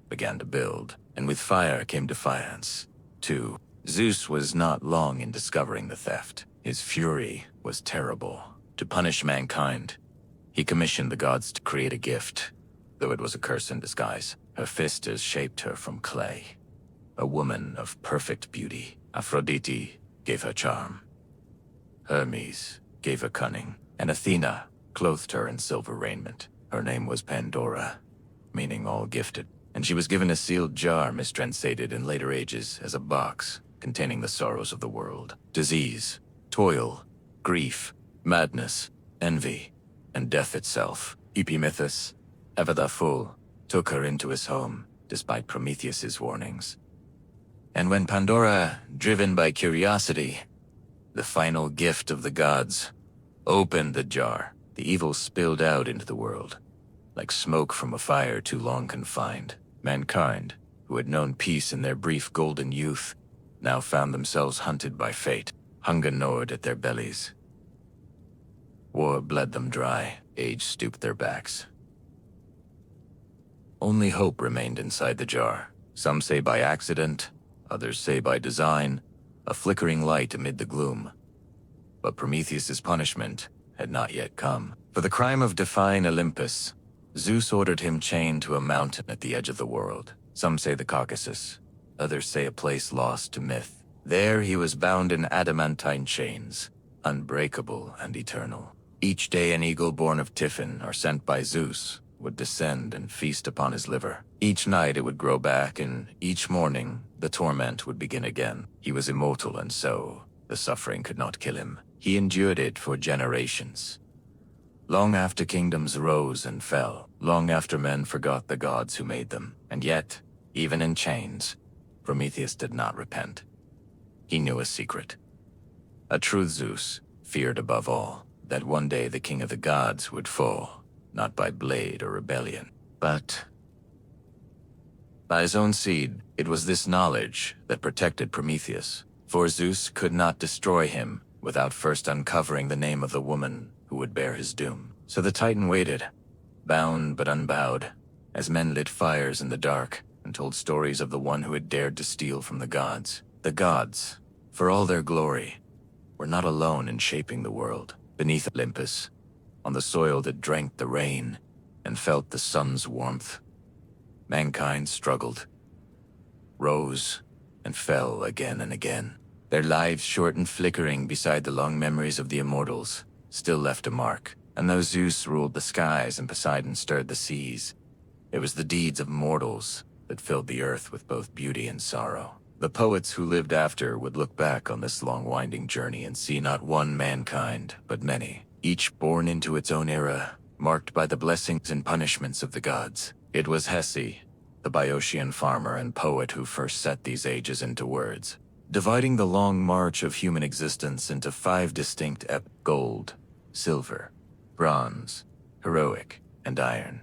began to build. And with fire came defiance, too. Zeus was not long in discovering the theft. His fury was terrible. To punish mankind, he commissioned the gods to create a gift, though it was a curse in disguise. Hephaestus shaped her from clay, a woman of perfect beauty. Aphrodite gave her charm. Hermes gave her cunning, and Athena clothed her in silver raiment. Her name was Pandora, meaning all gifted, and she was given a sealed jar mistranslated in later ages as a box containing the sorrows of the world. Disease, toil, grief, madness, envy, and death itself. Epimetheus, ever the fool, took her into his home, despite Prometheus's warnings. And when Pandora, driven by curiosity, the final gift of the gods, opened the jar, the evil spilled out into the world, like smoke from a fire too long confined. Mankind, who who had known peace in their brief golden youth, now found themselves hunted by fate. Hunger gnawed at their bellies. War bled them dry, age stooped their backs. Only hope remained inside the jar. Some say by accident, others say by design, a flickering light amid the gloom. But Prometheus's punishment had not yet come. For the crime of defying Olympus, Zeus ordered him chained to a mountain at the edge of the world. Some say the Caucasus, others say a place lost to myth. There he was bound in adamantine chains, unbreakable and eternal. Each day an eagle born of Typhon, or sent by Zeus, would descend and feast upon his liver. Each night it would grow back, and each morning the torment would begin again. He was immortal, and so the suffering could not kill him. He endured it for generations. Long after kingdoms rose and fell, long after men forgot the gods who made them. And yet, even in chains, Prometheus did not repent. He knew a secret. A truth Zeus feared above all, that one day the king of the gods would fall, not by blade or rebellion, but by his own seed. It was this knowledge that protected Prometheus, for Zeus could not destroy him without first uncovering the name of the woman who would bear his doom. So the Titan waited, bound but unbowed, as men lit fires in the dark and told stories of the one who had dared to steal from the gods. The gods, for all their glory, were not alone in shaping the world. Beneath Olympus, on the soil that drank the rain and felt the sun's warmth, mankind struggled, rose, and fell again and again. Their lives, short and flickering beside the long memories of the immortals, still left a mark. And though Zeus ruled the skies and Poseidon stirred the seas, it was the deeds of mortals that filled the earth with both beauty and sorrow. The poets who lived after would look back on this long winding journey and see not one mankind, but many, each born into its own era, marked by the blessings and punishments of the gods. It was Hesi, the Boeotian farmer and poet, who first set these ages into words, dividing the long march of human existence into 5 distinct gold, silver, bronze, heroic, and iron.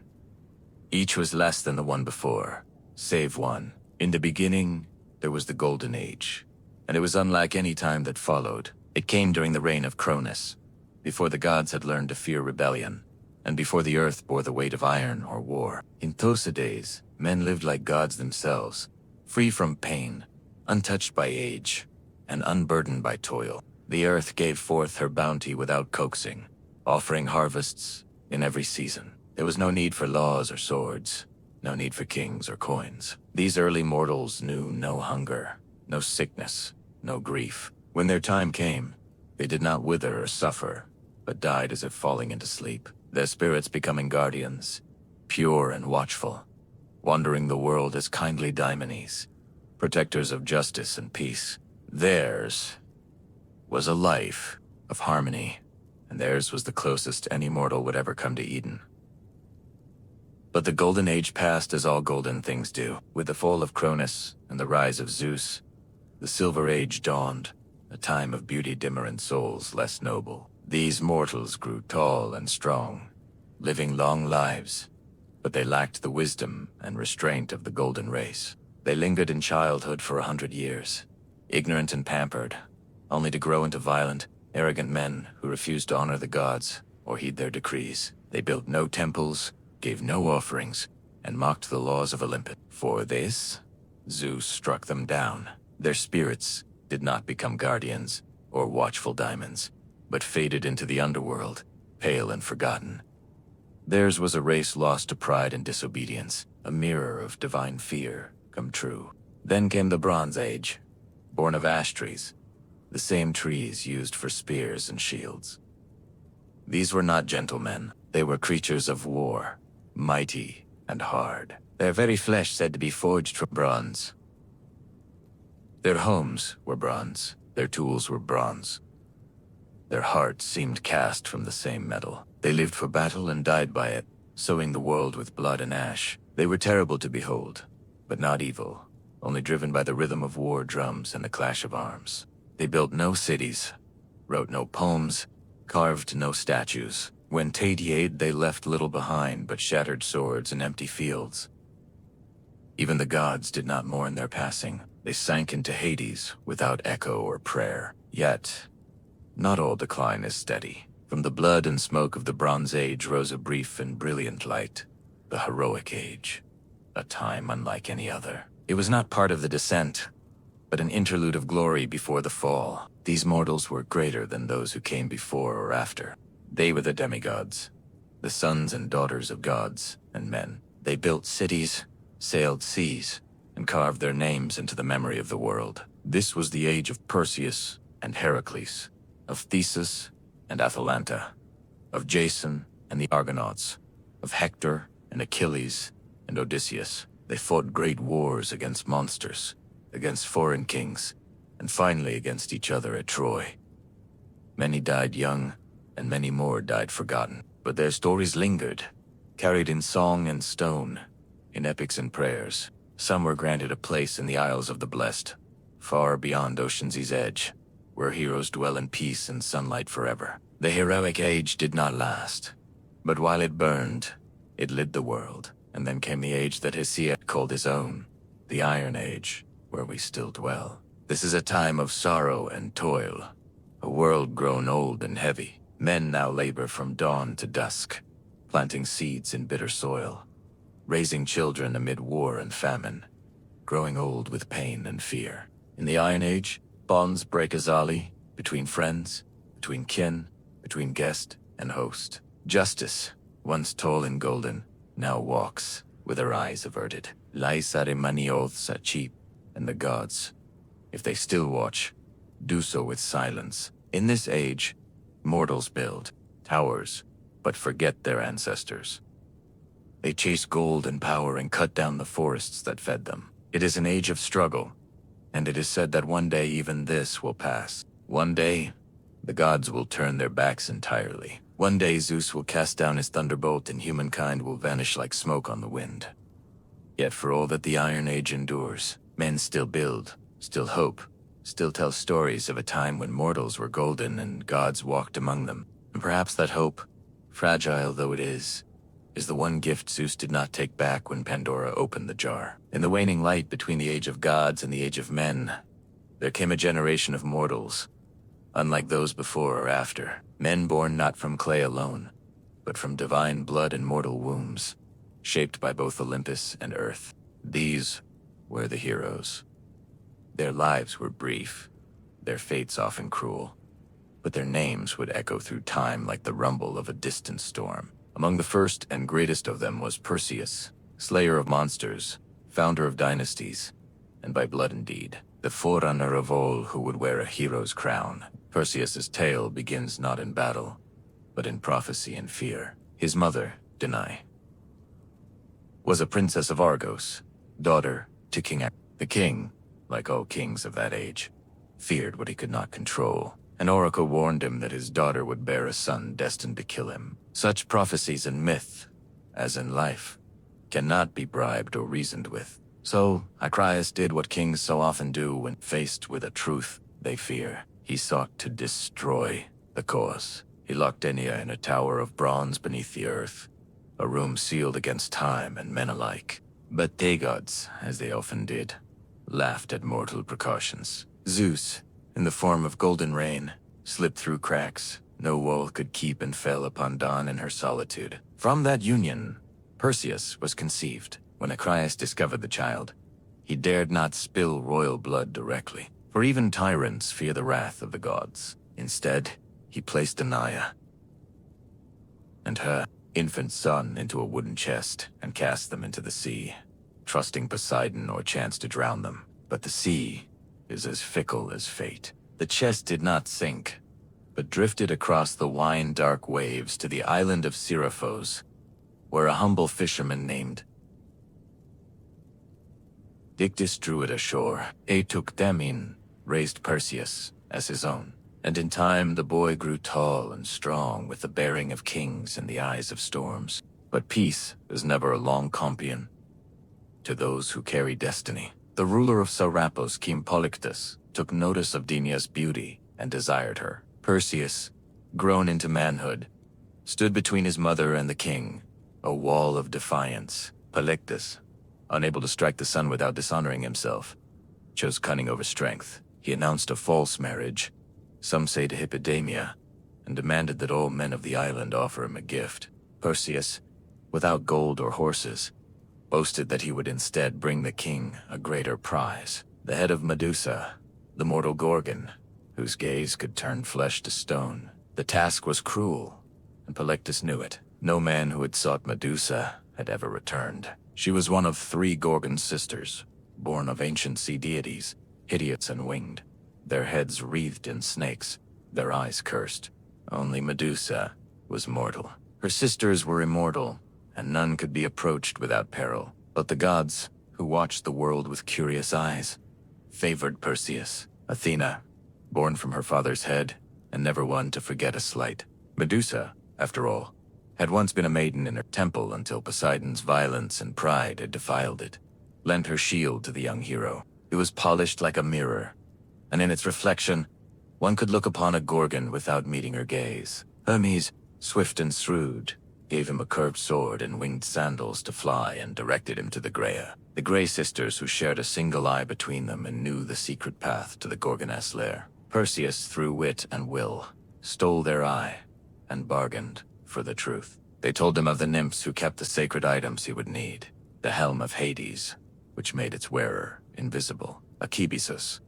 Each was less than the one before, save one. In the beginning, there was the Golden Age, and it was unlike any time that followed. It came during the reign of Cronus, before the gods had learned to fear rebellion, and before the earth bore the weight of iron or war. In those days, men lived like gods themselves, free from pain, untouched by age, and unburdened by toil. The earth gave forth her bounty without coaxing, offering harvests in every season. There was no need for laws or swords, no need for kings or coins. These early mortals knew no hunger, no sickness, no grief. When their time came, they did not wither or suffer, but died as if falling into sleep, their spirits becoming guardians, pure and watchful, wandering the world as kindly daimones, protectors of justice and peace. Theirs was a life of harmony, and theirs was the closest any mortal would ever come to Eden. But the Golden Age passed as all golden things do. With the fall of Cronus and the rise of Zeus, the Silver Age dawned, a time of beauty dimmer and souls less noble. These mortals grew tall and strong, living long lives, but they lacked the wisdom and restraint of the golden race. They lingered in childhood for 100 years, ignorant and pampered, only to grow into violent, arrogant men who refused to honor the gods or heed their decrees. They built no temples, gave no offerings, and mocked the laws of Olympus. For this, Zeus struck them down. Their spirits did not become guardians or watchful daimons, but faded into the underworld, pale and forgotten. Theirs was a race lost to pride and disobedience, a mirror of divine fear come true. Then came the Bronze Age, born of ash trees, the same trees used for spears and shields. These were not gentlemen. They were creatures of war, mighty and hard, their very flesh said to be forged from bronze. Their homes were bronze, their tools were bronze. Their hearts seemed cast from the same metal. They lived for battle and died by it, sowing the world with blood and ash. They were terrible to behold, but not evil, only driven by the rhythm of war drums and the clash of arms. They built no cities, wrote no poems, carved no statues. When Tadiaid, they left little behind but shattered swords and empty fields. Even the gods did not mourn their passing. They sank into Hades without echo or prayer. Yet, not all decline is steady. From the blood and smoke of the Bronze Age rose a brief and brilliant light, the heroic age, a time unlike any other. It was not part of the descent, but an interlude of glory before the fall. These mortals were greater than those who came before or after. They were the demigods, the sons and daughters of gods and men. They built cities, sailed seas, and carved their names into the memory of the world. This was the age of Perseus and Hercules, of Theseus and Atalanta, of Jason and the Argonauts, of Hector and Achilles and Odysseus. They fought great wars against monsters, against foreign kings, and finally against each other at Troy. Many died young, and many more died forgotten, but their stories lingered, carried in song and stone, in epics and prayers. Some were granted a place in the Isles of the Blessed, far beyond Ocean's edge, where heroes dwell in peace and sunlight forever. The heroic age did not last, but while it burned, it lit the world. And then came the age that Hesiod called his own, the Iron Age, where we still dwell. This is a time of sorrow and toil, a world grown old and heavy. Men now labor from dawn to dusk, planting seeds in bitter soil, raising children amid war and famine, growing old with pain and fear. In the Iron Age, bonds break azali, between friends, between kin, between guest and host. Justice, once tall and golden, now walks with her eyes averted. Laisare many oaths are cheap, and the gods, if they still watch, do so with silence. In this age, mortals build towers, but forget their ancestors. They chase gold and power and cut down the forests that fed them. It is an age of struggle, and it is said that one day even this will pass. One day, the gods will turn their backs entirely. One day Zeus will cast down his thunderbolt and humankind will vanish like smoke on the wind. Yet for all that the Iron Age endures, men still build, still hope, still tell stories of a time when mortals were golden and gods walked among them. And perhaps that hope, fragile though it is the one gift Zeus did not take back when Pandora opened the jar. In the waning light between the age of gods and the age of men, there came a generation of mortals, unlike those before or after. Men born not from clay alone, but from divine blood and mortal wombs, shaped by both Olympus and earth. These were the heroes. Their lives were brief, their fates often cruel, but their names would echo through time like the rumble of a distant storm. Among the first and greatest of them was Perseus, slayer of monsters, founder of dynasties, and by blood and deed, the forerunner of all who would wear a hero's crown. Perseus's tale begins not in battle, but in prophecy and fear. His mother, Danae, was a princess of Argos, daughter to King Hercules. The king, like all kings of that age, feared what he could not control. An oracle warned him that his daughter would bear a son destined to kill him. Such prophecies in myth, as in life, cannot be bribed or reasoned with. So, Acraeus did what kings so often do when faced with a truth they fear. He sought to destroy the cause. He locked Enya in a tower of bronze beneath the earth, a room sealed against time and men alike. But they gods, as they often did, laughed at mortal precautions. Zeus, in the form of golden rain, slipped through cracks no wall could keep and fell upon Dawn in her solitude. From that union, Perseus was conceived. When Acraeus discovered the child, he dared not spill royal blood directly, for even tyrants fear the wrath of the gods. Instead, he placed Danae and her infant son into a wooden chest and cast them into the sea, trusting Poseidon or chance to drown them. But the sea is as fickle as fate. The chest did not sink, but drifted across the wine-dark waves to the island of Seriphos, where a humble fisherman named Dictys drew it ashore. He took them in, raised Perseus as his own, and in time the boy grew tall and strong with the bearing of kings and the eyes of storms. But peace is never a long compion to those who carry destiny. The ruler of Serapos, King Polyctus, took notice of Dinia's beauty and desired her. Perseus, grown into manhood, stood between his mother and the king, a wall of defiance. Polyctus, unable to strike the sun without dishonoring himself, chose cunning over strength. He announced a false marriage, some say to Hippodamia, and demanded that all men of the island offer him a gift. Perseus, without gold or horses, boasted that he would instead bring the king a greater prize, the head of Medusa, the mortal Gorgon, whose gaze could turn flesh to stone. The task was cruel, and Polyctus knew it. No man who had sought Medusa had ever returned. She was one of 3 Gorgon sisters, born of ancient sea deities, hideous and winged, their heads wreathed in snakes, their eyes cursed. Only Medusa was mortal. Her sisters were immortal, and none could be approached without peril. But the gods, who watched the world with curious eyes, favored Perseus. Athena, born from her father's head, and never one to forget a slight. Medusa, after all, had once been a maiden in her temple until Poseidon's violence and pride had defiled it, lent her shield to the young hero. It was polished like a mirror, and in its reflection, one could look upon a Gorgon without meeting her gaze. Hermes, swift and shrewd, gave him a curved sword and winged sandals to fly and directed him to the Graea, the Grey sisters who shared a single eye between them and knew the secret path to the Gorgoness lair. Perseus, through wit and will, stole their eye and bargained for the truth. They told him of the nymphs who kept the sacred items he would need, the helm of Hades, which made its wearer invisible, a kibisus,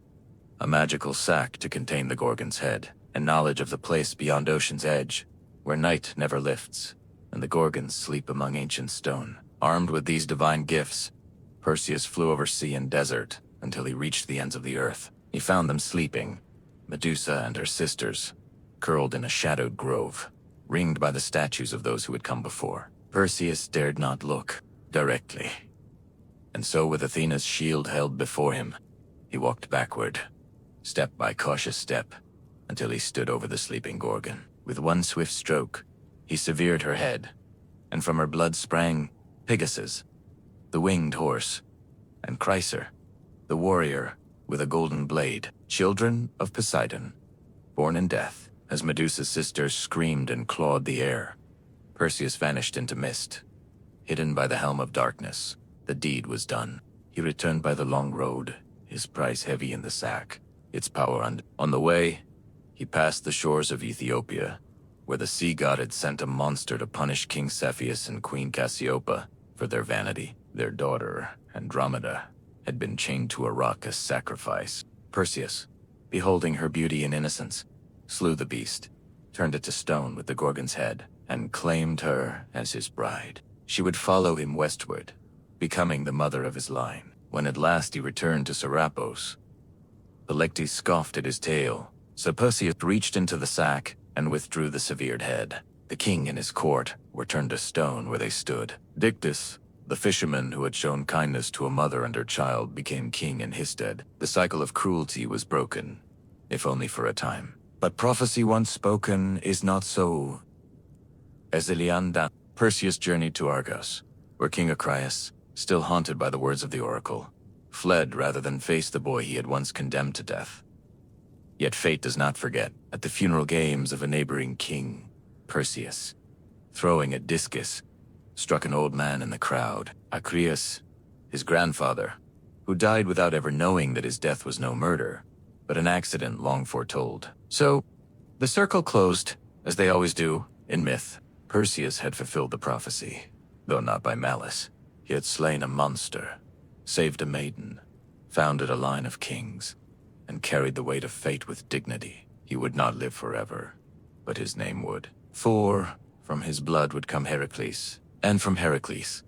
a magical sack to contain the Gorgon's head, and knowledge of the place beyond ocean's edge, where night never lifts, and the Gorgons sleep among ancient stone. Armed with these divine gifts, Perseus flew over sea and desert until he reached the ends of the earth. He found them sleeping, Medusa and her sisters, curled in a shadowed grove, ringed by the statues of those who had come before. Perseus dared not look directly, and so with Athena's shield held before him, he walked backward, step by cautious step, until he stood over the sleeping Gorgon. With one swift stroke, he severed her head, and from her blood sprang Pegasus, the winged horse, and Chryser, the warrior with a golden blade, children of Poseidon, born in death. As Medusa's sisters screamed and clawed the air, Perseus vanished into mist, hidden by the helm of darkness. The deed was done. He returned by the long road, his prize heavy in the sack, its power on the way, he passed the shores of Ethiopia, where the sea god had sent a monster to punish King Cepheus and Queen Cassiopeia for their vanity. Their daughter, Andromeda, had been chained to a rock as sacrifice. Perseus, beholding her beauty and innocence, slew the beast, turned it to stone with the Gorgon's head, and claimed her as his bride. She would follow him westward, becoming the mother of his line. When at last he returned to Serapos, Polyctus scoffed at his tale, so Perseus reached into the sack and withdrew the severed head. The king and his court were turned to stone where they stood. Dictys, the fisherman who had shown kindness to a mother and her child, became king in his stead. The cycle of cruelty was broken, if only for a time. But prophecy once spoken is not so. As Ilianda, Perseus journeyed to Argos, where King Acraeus, still haunted by the words of the oracle, fled rather than face the boy he had once condemned to death. Yet fate does not forget. At the funeral games of a neighboring king, Perseus, throwing a discus, struck an old man in the crowd. Acraeus, his grandfather, who died without ever knowing that his death was no murder, but an accident long foretold. So, the circle closed, as they always do, in myth. Perseus had fulfilled the prophecy, though not by malice. He had slain a monster, saved a maiden, founded a line of kings, and carried the weight of fate with dignity. He would not live forever, but his name would. For from his blood would come Hercules, and from Hercules,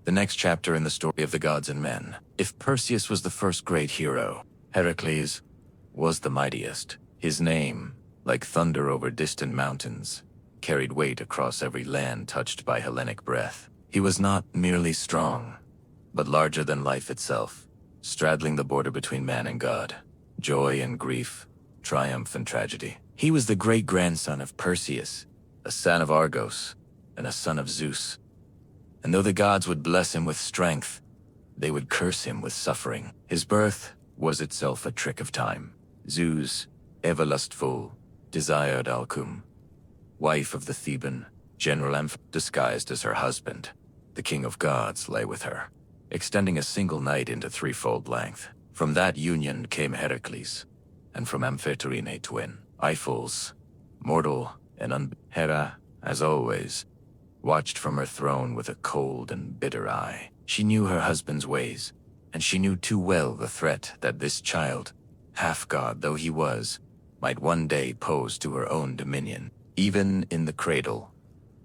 the next chapter in the story of the gods and men. If Perseus was the first great hero, Hercules was the mightiest. His name, like thunder over distant mountains, carried weight across every land touched by Hellenic breath. He was not merely strong, but larger than life itself, straddling the border between man and god, joy and grief, triumph and tragedy. He was the great-grandson of Perseus, a son of Argos, and a son of Zeus. And though the gods would bless him with strength, they would curse him with suffering. His birth was itself a trick of time. Zeus, ever lustful, desired Alcum, wife of the Theban general disguised as her husband. The king of gods lay with her. extending a single night into threefold length. From that union came Hercules, and from Amphitryon a twin, Eiffels, mortal and Hera, as always, watched from her throne with a cold and bitter eye. She knew her husband's ways, and she knew too well the threat that this child, half-god though he was, might one day pose to her own dominion. Even in the cradle,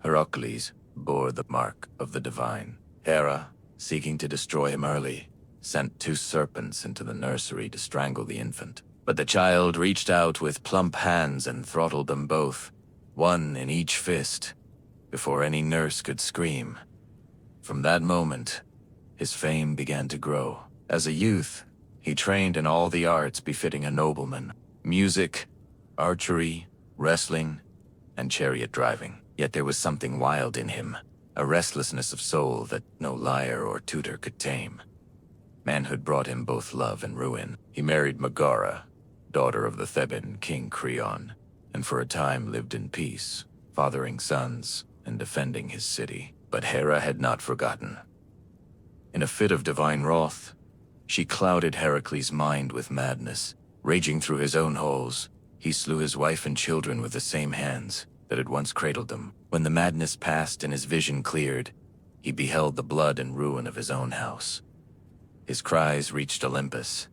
Hercules bore the mark of the divine. Hera, seeking to destroy him early, sent 2 serpents into the nursery to strangle the infant. But the child reached out with plump hands and throttled them both, one in each fist, before any nurse could scream. From that moment, his fame began to grow. As a youth, he trained in all the arts befitting a nobleman: music, archery, wrestling, and chariot driving. Yet there was something wild in him, a restlessness of soul that no lyre or tutor could tame. Manhood brought him both love and ruin. He married Megara, daughter of the Theban king Creon, and for a time lived in peace, fathering sons and defending his city. But Hera had not forgotten. In a fit of divine wrath, she clouded Heracles' mind with madness. Raging through his own halls, he slew his wife and children with the same hands that had once cradled them. When the madness passed and his vision cleared, he beheld the blood and ruin of his own house. His cries reached Olympus,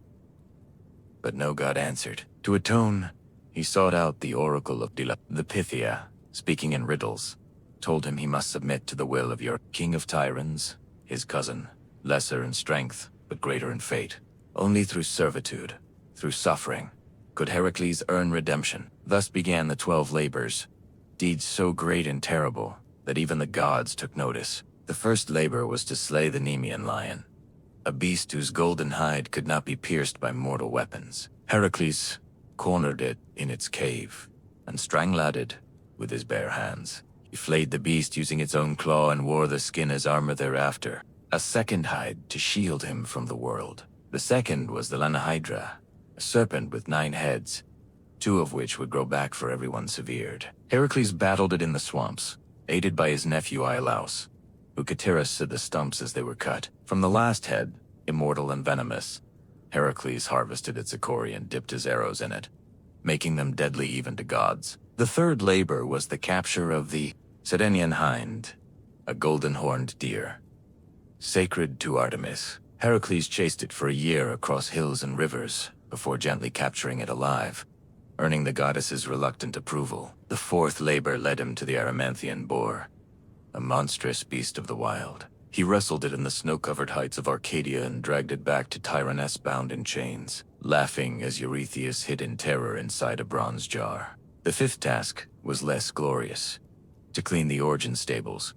but no god answered. To atone, he sought out the oracle of the Pythia, speaking in riddles, told him he must submit to the will of your king of Tyrans, his cousin, lesser in strength, but greater in fate. Only through servitude, through suffering, could Heracles earn redemption. Thus began the 12 labors, deeds so great and terrible that even the gods took notice. The first labor was to slay the Nemean lion, a beast whose golden hide could not be pierced by mortal weapons. Heracles cornered it in its cave and strangled it with his bare hands. He flayed the beast using its own claw and wore the skin as armor thereafter, a second hide to shield him from the world. The second was the Lanahydra, a serpent with 9 heads, 2 of which would grow back for everyone severed. Heracles battled it in the swamps, aided by his nephew Iolaus, who could tear us to the stumps as they were cut. From the last head, immortal and venomous, Heracles harvested its ichor and dipped his arrows in it, making them deadly even to gods. The third labor was the capture of the Sedenian hind, a golden-horned deer, sacred to Artemis. Heracles chased it for a year across hills and rivers before gently capturing it alive, earning the goddess's reluctant approval. The fourth labor led him to the Erymanthian boar, a monstrous beast of the wild. He wrestled it in the snow-covered heights of Arcadia and dragged it back to Tyrannus bound in chains, laughing as Eurystheus hid in terror inside a bronze jar. The fifth task was less glorious: to clean the Origin stables,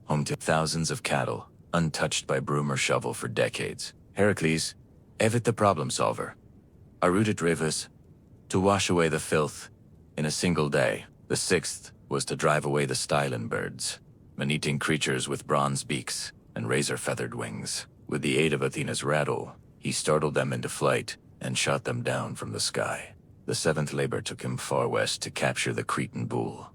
home to thousands of cattle, untouched by broom or shovel for decades. Heracles, Evit the problem solver, Arutit rivers, to wash away the filth in a single day. The sixth was to drive away the Stylian birds, man-eating creatures with bronze beaks and razor-feathered wings. With the aid of Athena's rattle, he startled them into flight and shot them down from the sky. The seventh labor took him far west to capture the Cretan bull,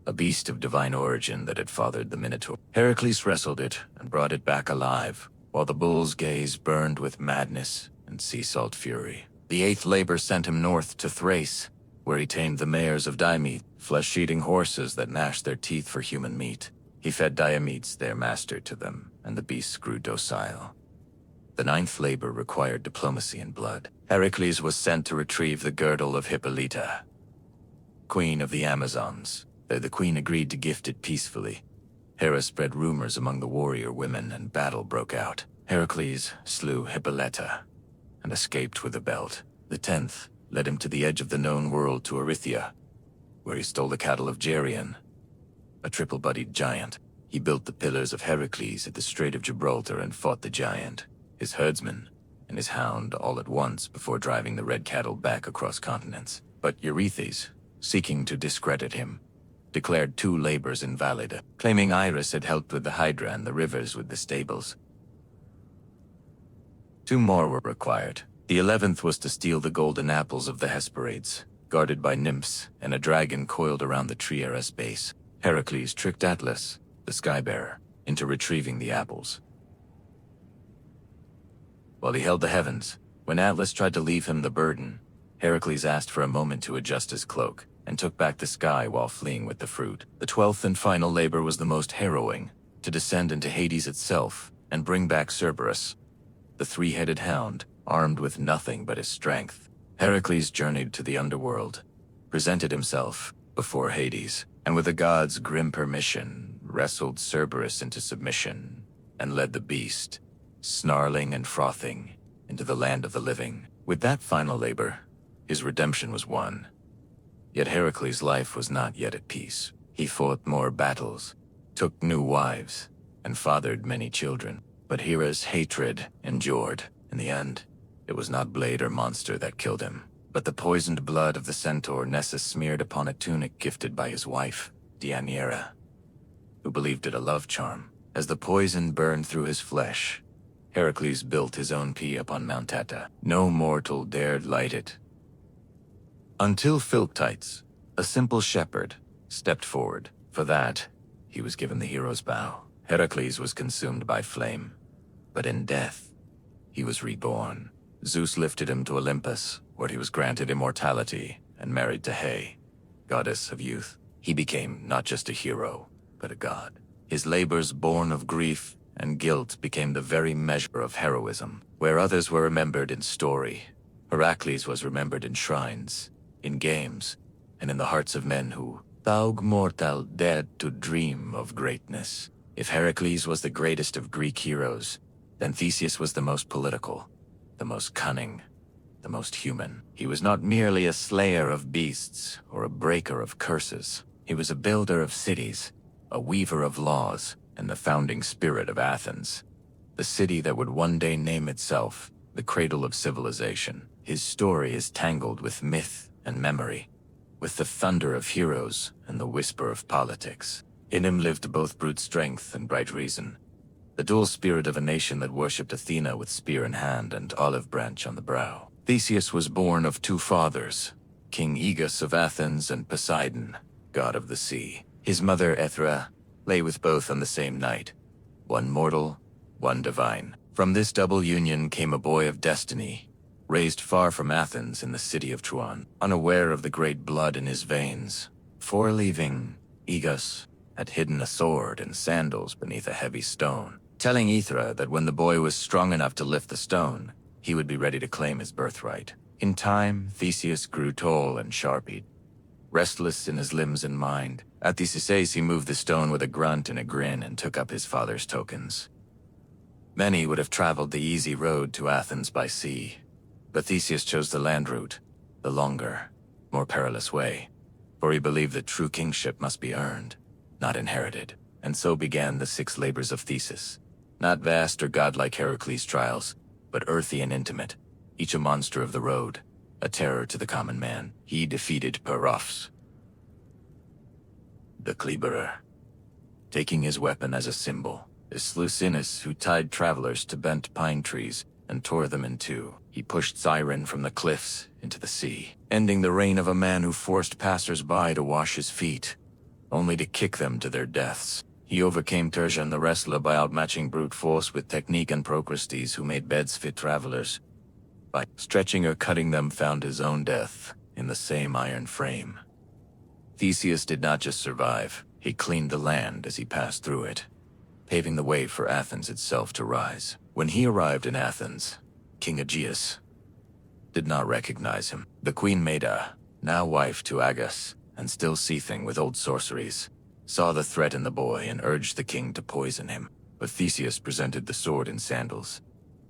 a beast of divine origin that had fathered the Minotaur. Heracles wrestled it and brought it back alive, while the bull's gaze burned with madness and sea-salt fury. The eighth labor sent him north to Thrace, where he tamed the mares of Diomed, flesh-eating horses that gnashed their teeth for human meat. He fed Diomedes, their master, to them, and the beasts grew docile. The ninth labor required diplomacy and blood. Heracles was sent to retrieve the girdle of Hippolyta, queen of the Amazons. Though the queen agreed to gift it peacefully, Hera spread rumors among the warrior women and battle broke out. Heracles slew Hippolyta and escaped with the belt. The 10th led him to the edge of the known world to Erythia, where he stole the cattle of Geryon, a triple-bodied giant. He built the Pillars of Heracles at the Strait of Gibraltar and fought the giant, his herdsman, and his hound all at once before driving the red cattle back across continents. But Eurystheus, seeking to discredit him, declared 2 labors invalid, claiming Iris had helped with the Hydra and the rivers with the stables. 2 more were required. The 11th was to steal the golden apples of the Hesperides, guarded by nymphs and a dragon coiled around the Triaris base. Heracles tricked Atlas, the skybearer, into retrieving the apples. while he held the heavens. When Atlas tried to leave him the burden, Hercules asked for a moment to adjust his cloak, and took back the sky while fleeing with the fruit. The 12th and final labor was the most harrowing, to descend into Hades itself and bring back Cerberus, the three-headed hound, armed with nothing but his strength. Heracles journeyed to the underworld, presented himself before Hades, and with the gods' grim permission, wrestled Cerberus into submission, and led the beast, snarling and frothing, into the land of the living. With that final labor, his redemption was won. Yet Heracles' life was not yet at peace. He fought more battles, took new wives, and fathered many children. But Hera's hatred endured. In the end, it was not blade or monster that killed him, but the poisoned blood of the centaur Nessus smeared upon a tunic gifted by his wife, Deianira, who believed it a love charm. As the poison burned through his flesh, Heracles built his own pea upon Mount Atta. No mortal dared light it. Until Philoctetes, a simple shepherd, stepped forward. For that, he was given the hero's bow. Heracles was consumed by flame, but in death, he was reborn. Zeus lifted him to Olympus, where he was granted immortality and married to Hea, goddess of youth. He became not just a hero, but a god. His labors born of grief and guilt became the very measure of heroism. Where others were remembered in story, Heracles was remembered in shrines, in games, and in the hearts of men who, thou mortal, dared to dream of greatness. If Heracles was the greatest of Greek heroes, then Theseus was the most political, the most cunning, the most human. He was not merely a slayer of beasts or a breaker of curses. He was a builder of cities, a weaver of laws, and the founding spirit of Athens, the city that would one day name itself the cradle of civilization. His story is tangled with myth and memory, with the thunder of heroes and the whisper of politics. In him lived both brute strength and bright reason, the dual spirit of a nation that worshipped Athena with spear in hand and olive branch on the brow. Theseus was born of two fathers, King Aegus of Athens and Poseidon, god of the sea. His mother, Aethra, lay with both on the same night, one mortal, one divine. From this double union came a boy of destiny, raised far from Athens in the city of Troon, unaware of the great blood in his veins. Before leaving, Aegus had hidden a sword and sandals beneath a heavy stone, telling Aethra that when the boy was strong enough to lift the stone, he would be ready to claim his birthright. In time, Theseus grew tall and sharpied, restless in his limbs and mind. At the Theseus, he moved the stone with a grunt and a grin and took up his father's tokens. Many would have traveled the easy road to Athens by sea, but Theseus chose the land route, the longer, more perilous way, for he believed that true kingship must be earned, not inherited. And so began the 6 labors of Theseus. Not vast or godlike Heracles' trials, but earthy and intimate, each a monster of the road, a terror to the common man. He defeated Perophs, the cleaverer, taking his weapon as a symbol. Is Lucinus, who tied travelers to bent pine trees and tore them in two. He pushed Siren from the cliffs into the sea, ending the reign of a man who forced passers-by to wash his feet, only to kick them to their deaths. He overcame Tertian the wrestler by outmatching brute force with technique, and Procrustes, who made beds fit travelers, by stretching or cutting them, found his own death in the same iron frame. Theseus did not just survive, he cleaned the land as he passed through it, paving the way for Athens itself to rise. When he arrived in Athens, King Aegeus did not recognize him. The Queen Medea, now wife to Agus, and still seething with old sorceries, saw the threat in the boy and urged the king to poison him. But Theseus presented the sword and sandals,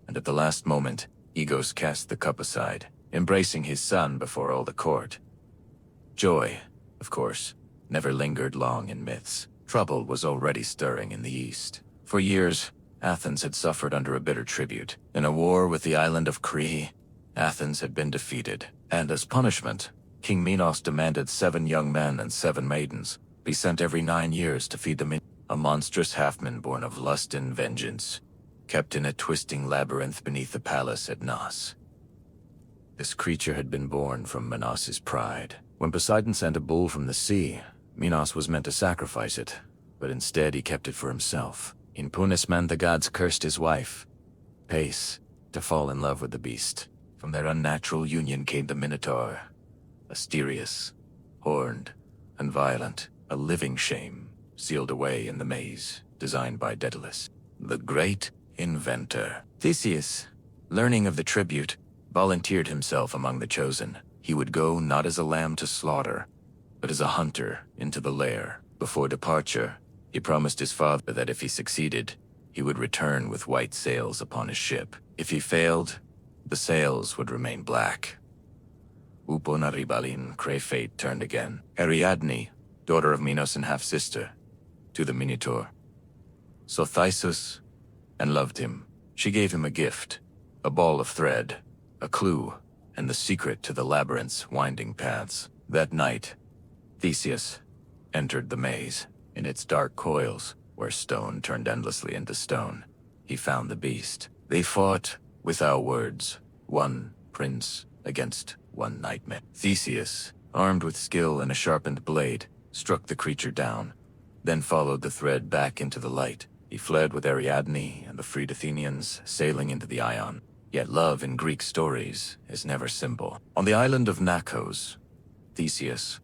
and at the last moment, Aegeus cast the cup aside, embracing his son before all the court. Joy, of course, never lingered long in myths. Trouble was already stirring in the east. For years, Athens had suffered under a bitter tribute. In a war with the island of Crete, Athens had been defeated, and as punishment, King Minos demanded 7 young men and 7 maidens be sent every 9 years to feed them. A monstrous halfman born of lust and vengeance, kept in a twisting labyrinth beneath the palace at Knos. This creature had been born from Minos' pride. When Poseidon sent a bull from the sea, Minos was meant to sacrifice it, but instead he kept it for himself. In punishment, the gods cursed his wife, Pace, to fall in love with the beast. From their unnatural union came the Minotaur, mysterious, horned, and violent, a living shame sealed away in the maze designed by Daedalus, the great inventor. Theseus, learning of the tribute, volunteered himself among the chosen. He would go not as a lamb to slaughter, but as a hunter into the lair. Before departure, he promised his father that if he succeeded, he would return with white sails upon his ship. If he failed, the sails would remain black. Uponaribalin, cray fate turned again. Ariadne, daughter of Minos and half-sister, to the Minotaur, saw Theseus and loved him. She gave him a gift, a ball of thread, a clue, and the secret to the labyrinth's winding paths. That night, Theseus entered the maze. In its dark coils, where stone turned endlessly into stone, he found the beast. They fought without words, one prince against one nightmare. Theseus, armed with skill and a sharpened blade, struck the creature down, then followed the thread back into the light. He fled with Ariadne and the freed Athenians, sailing into the Ion. Yet love in Greek stories is never simple. On the island of Naxos, Theseus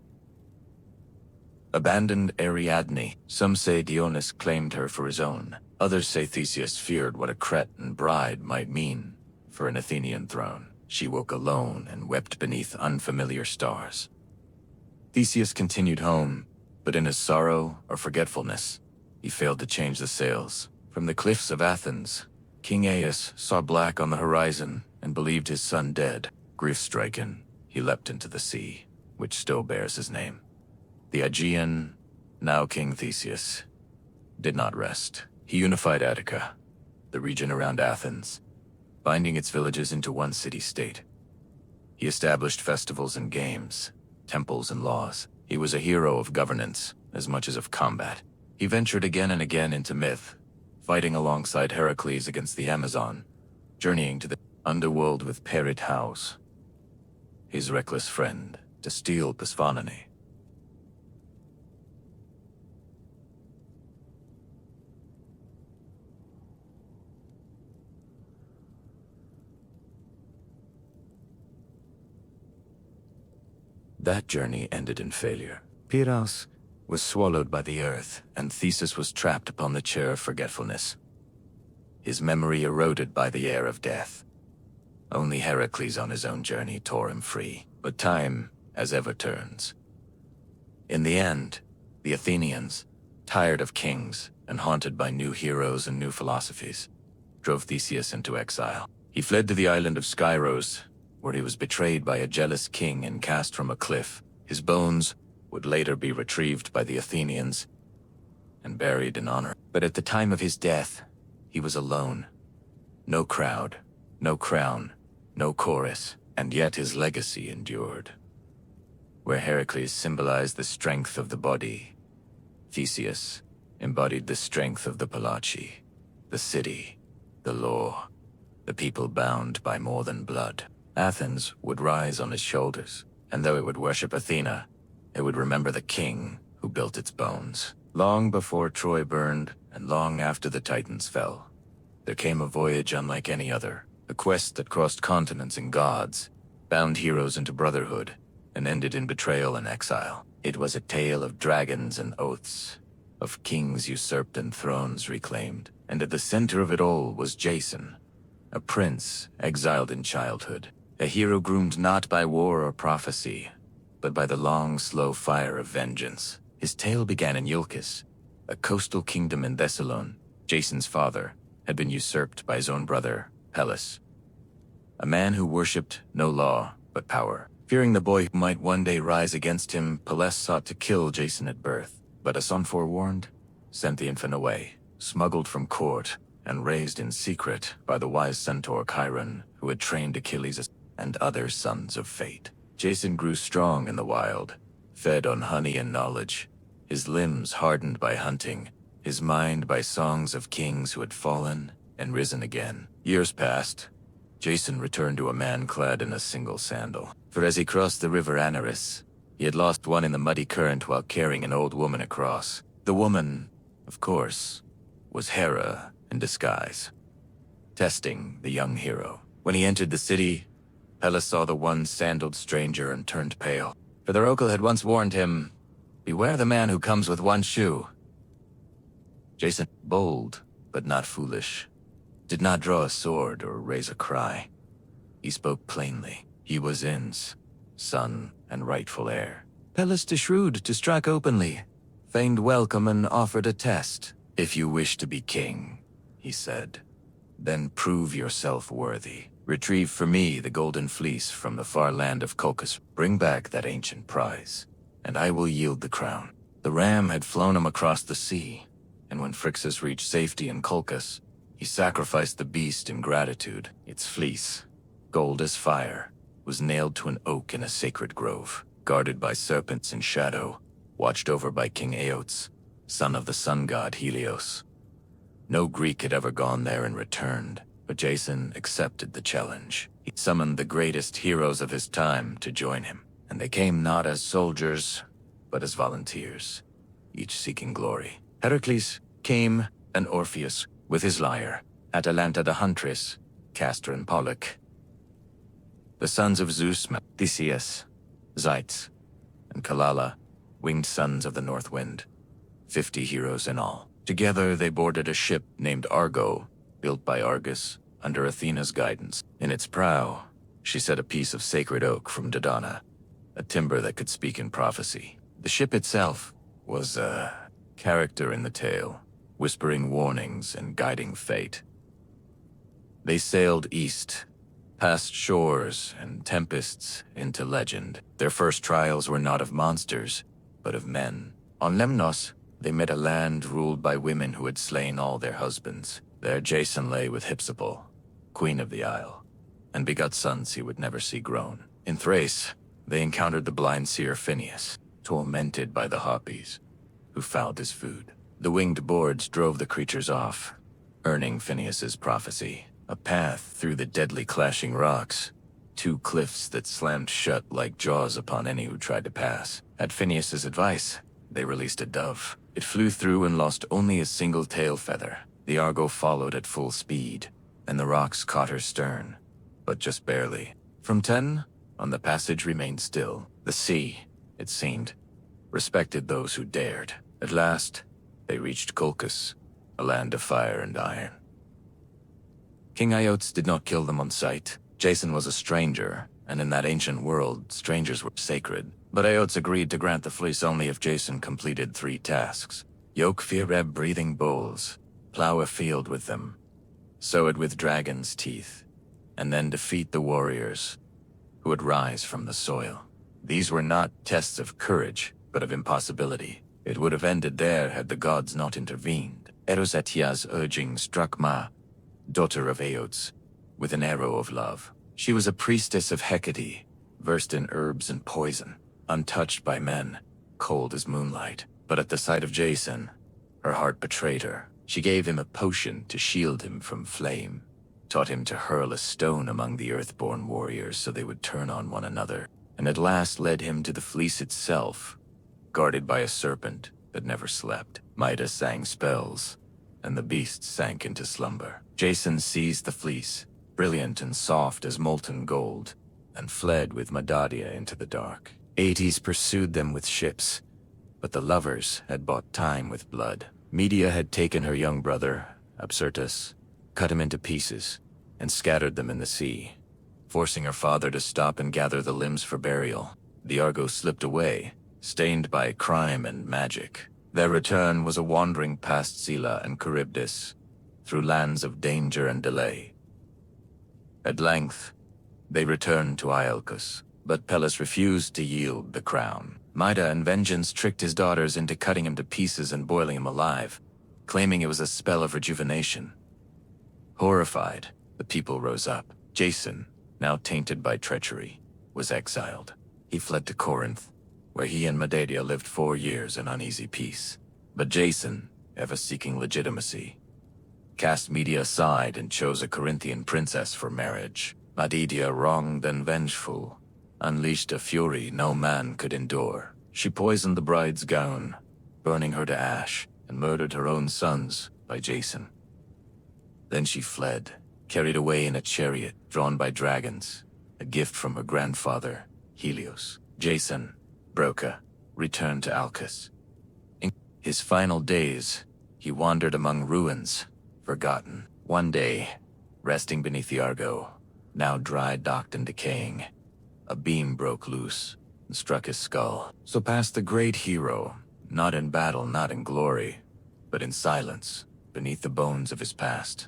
abandoned Ariadne. Some say Dionys claimed her for his own. Others say Theseus feared what a Cretan bride might mean for an Athenian throne. She woke alone and wept beneath unfamiliar stars. Theseus continued home, but in his sorrow or forgetfulness, he failed to change the sails. From the cliffs of Athens, King Aias saw black on the horizon and believed his son dead. Grief-stricken, he leapt into the sea, which still bears his name. The Aegean, now King Theseus, did not rest. He unified Attica, the region around Athens, binding its villages into one city-state. He established festivals and games, temples and laws. He was a hero of governance as much as of combat. He ventured again and again into myth, fighting alongside Hercules against the Amazon, journeying to the underworld with Perithous, his reckless friend, to steal Persephone. That journey ended in failure. Pyrrhus was swallowed by the earth, and Theseus was trapped upon the chair of forgetfulness, his memory eroded by the air of death. Only Heracles on his own journey tore him free, but time, as ever, turns. In the end, the Athenians, tired of kings and haunted by new heroes and new philosophies, drove Theseus into exile. He fled to the island of Skyros, where he was betrayed by a jealous king and cast from a cliff. His bones would later be retrieved by the Athenians and buried in honor. But at the time of his death, he was alone. No crowd, no crown, no chorus, and yet his legacy endured. Where Heracles symbolized the strength of the body, Theseus embodied the strength of the Palachi, the city, the law, the people bound by more than blood. Athens would rise on his shoulders, and though it would worship Athena, it would remember the king who built its bones. Long before Troy burned, and long after the Titans fell, there came a voyage unlike any other, a quest that crossed continents and gods, bound heroes into brotherhood, and ended in betrayal and exile. It was a tale of dragons and oaths, of kings usurped and thrones reclaimed, and at the center of it all was Jason, a prince exiled in childhood, a hero groomed not by war or prophecy, but by the long, slow fire of vengeance. His tale began in Iolcus, a coastal kingdom in Thessalon. Jason's father had been usurped by his own brother, Peleus, a man who worshipped no law but power. Fearing the boy might one day rise against him, Peleus sought to kill Jason at birth, but as unforewarned, sent the infant away, smuggled from court, and raised in secret by the wise centaur Chiron, who had trained Achilles and other sons of fate. Jason grew strong in the wild, fed on honey and knowledge, his limbs hardened by hunting, his mind by songs of kings who had fallen and risen again. Years passed. Jason returned to a man clad in a single sandal. For as he crossed the river Anaris, he had lost one in the muddy current while carrying an old woman across. The woman, of course, was Hera in disguise. testing the young hero. When he entered the city, Pelles saw the one-sandaled stranger and turned pale. For their uncle had once warned him, "Beware the man who comes with one shoe." Jason, bold but not foolish, did not draw a sword or raise a cry. He spoke plainly. He was In's son and rightful heir. Pelles, too shrewd to strike openly, feigned welcome and offered a test. "If you wish to be king," he said, "then prove yourself worthy. Retrieve for me the golden fleece from the far land of Colchis. Bring back that ancient prize, and I will yield the crown." The ram had flown him across the sea, and when Phrixus reached safety in Colchis, he sacrificed the beast in gratitude. Its fleece, gold as fire, was nailed to an oak in a sacred grove, guarded by serpents in shadow, watched over by King Aotes, son of the sun god Helios. No Greek had ever gone there and returned, but Jason accepted the challenge. He summoned the greatest heroes of his time to join him, and they came not as soldiers, but as volunteers, each seeking glory. Hercules came, and Orpheus with his lyre, Atalanta the huntress, Castor and Pollux. The sons of Zeus, Theseus, Zeus, and Kalala, winged sons of the north wind. 50 heroes in all. Together they boarded a ship named Argo, built by Argus under Athena's guidance. In its prow, she set a piece of sacred oak from Dodona, a timber that could speak in prophecy. The ship itself was a character in the tale, whispering warnings and guiding fate. They sailed east, past shores and tempests into legend. Their first trials were not of monsters, but of men. On Lemnos, they met a land ruled by women who had slain all their husbands. There Jason lay with Hypsipyle, queen of the isle, and begot sons he would never see grown. In Thrace, they encountered the blind seer Phineus, tormented by the Harpies, who fouled his food. The winged boards drove the creatures off, earning Phineus's prophecy, a path through the deadly clashing rocks, 2 cliffs that slammed shut like jaws upon any who tried to pass. At Phineus's advice, they released a dove. It flew through and lost only a single tail feather. The Argo followed at full speed, and the rocks caught her stern, but just barely. From 10 on, the passage remained still. The sea, it seemed, respected those who dared. At last, they reached Colchis, a land of fire and iron. King Aotes did not kill them on sight. Jason was a stranger, and in that ancient world, strangers were sacred. But Aotes agreed to grant the fleece only if Jason completed 3 tasks. Yoke Fireb breathing bulls, plow a field with them, sow it with dragon's teeth, and then defeat the warriors who would rise from the soil. These were not tests of courage, but of impossibility. It would have ended there had the gods not intervened. Erosetia's urging struck Ma, daughter of Aotes, with an arrow of love. She was a priestess of Hecate, versed in herbs and poison, untouched by men, cold as moonlight. But at the sight of Jason, her heart betrayed her. She gave him a potion to shield him from flame, taught him to hurl a stone among the earthborn warriors so they would turn on one another, and at last led him to the fleece itself, guarded by a serpent that never slept. Midas sang spells, and the beast sank into slumber. Jason seized the fleece, brilliant and soft as molten gold, and fled with Medea into the dark. Aetes pursued them with ships, but the lovers had bought time with blood. Medea had taken her young brother, Absyrtus, cut him into pieces, and scattered them in the sea, forcing her father to stop and gather the limbs for burial. The Argo slipped away, stained by crime and magic. Their return was a wandering past Scylla and Charybdis, through lands of danger and delay. At length, they returned to Iolcus, but Pelles refused to yield the crown. Mida in vengeance tricked his daughters into cutting him to pieces and boiling him alive, claiming it was a spell of rejuvenation. Horrified, the people rose up. Jason, now tainted by treachery, was exiled. He fled to Corinth, where he and Medea lived 4 years in uneasy peace. But Jason, ever seeking legitimacy, cast Medea aside and chose a Corinthian princess for marriage. Medea, wronged and vengeful, unleashed a fury no man could endure. She poisoned the bride's gown, burning her to ash, and murdered her own sons by Jason. Then she fled, carried away in a chariot drawn by dragons, a gift from her grandfather, Helios. Jason, Broca, returned to Alcus. In his final days, he wandered among ruins, forgotten. One day, resting beneath the Argo, now dry-docked and decaying, a beam broke loose and struck his skull. So passed the great hero, not in battle, not in glory, but in silence, beneath the bones of his past.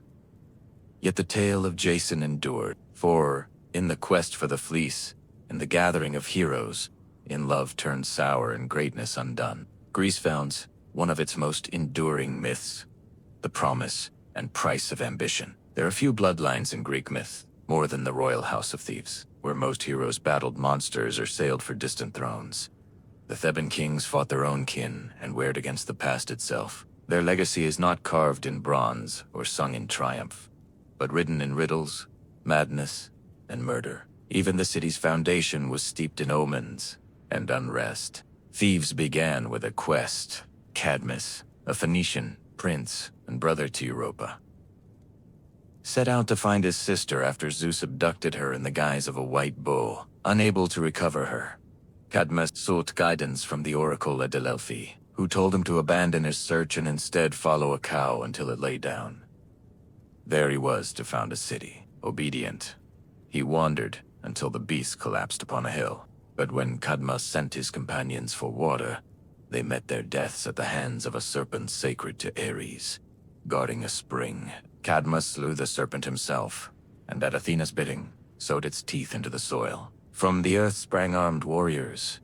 Yet the tale of Jason endured, for, in the quest for the fleece, in the gathering of heroes, in love turned sour and greatness undone, Greece founds one of its most enduring myths, the promise and price of ambition. There are few bloodlines in Greek myth, more than the royal house of Thebes, where most heroes battled monsters or sailed for distant thrones. The Theban kings fought their own kin and warred against the past itself. Their legacy is not carved in bronze or sung in triumph, but written in riddles, madness, and murder. Even the city's foundation was steeped in omens and unrest. Thebes began with a quest. Cadmus, a Phoenician prince and brother to Europa, set out to find his sister after Zeus abducted her in the guise of a white bull. Unable to recover her, Cadmus sought guidance from the oracle at Delphi, who told him to abandon his search and instead follow a cow until it lay down. There he was to found a city. Obedient, he wandered until the beast collapsed upon a hill. But when Cadmus sent his companions for water, they met their deaths at the hands of a serpent sacred to Ares, guarding a spring. Cadmus slew the serpent himself, and at Athena's bidding, sowed its teeth into the soil. From the earth sprang armed warriors,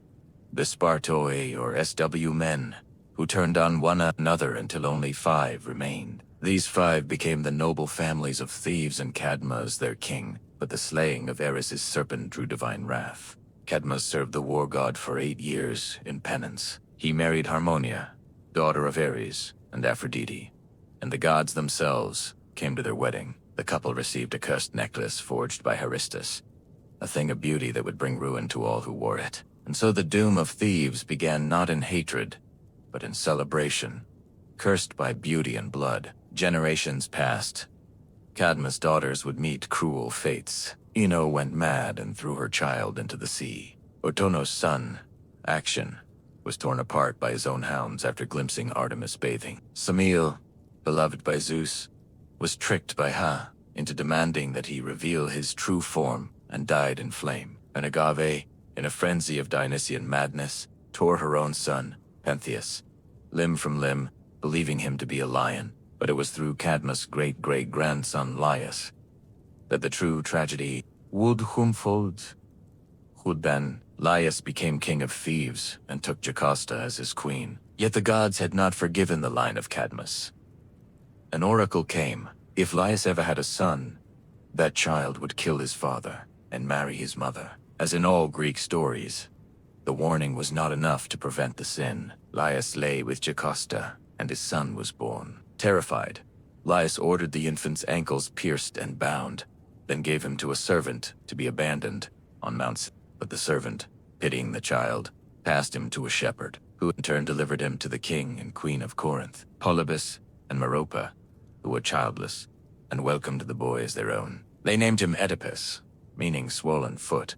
the Spartoi or SW men, who turned on one another until only 5 remained. These 5 became the noble families of Thebes and Cadmus their king, but the slaying of Ares' serpent drew divine wrath. Cadmus served the war god for 8 years in penance. He married Harmonia, daughter of Ares and Aphrodite, and the gods themselves came to their wedding. The couple received a cursed necklace forged by Haristus, a thing of beauty that would bring ruin to all who wore it. And so the doom of Thebes began not in hatred, but in celebration, cursed by beauty and blood. Generations passed. Cadmus' daughters would meet cruel fates. Ino went mad and threw her child into the sea. Otono's son, Action, was torn apart by his own hounds after glimpsing Artemis bathing. Semele, beloved by Zeus, was tricked by Ha into demanding that he reveal his true form and died in flame. And Agave, in a frenzy of Dionysian madness, tore her own son, Pentheus, limb from limb, believing him to be a lion. But it was through Cadmus' great-great-grandson Laius that the true tragedy would unfold. Then Laius became king of Thebes and took Jocasta as his queen. Yet the gods had not forgiven the line of Cadmus. An oracle came. If Laius ever had a son, that child would kill his father and marry his mother. As in all Greek stories, the warning was not enough to prevent the sin. Laius lay with Jocasta, and his son was born. Terrified, Laius ordered the infant's ankles pierced and bound, then gave him to a servant to be abandoned on Mount Sinai. But the servant, pitying the child, passed him to a shepherd, who in turn delivered him to the king and queen of Corinth, Polybus and Merope, who were childless, and welcomed the boy as their own. They named him Oedipus, meaning swollen foot,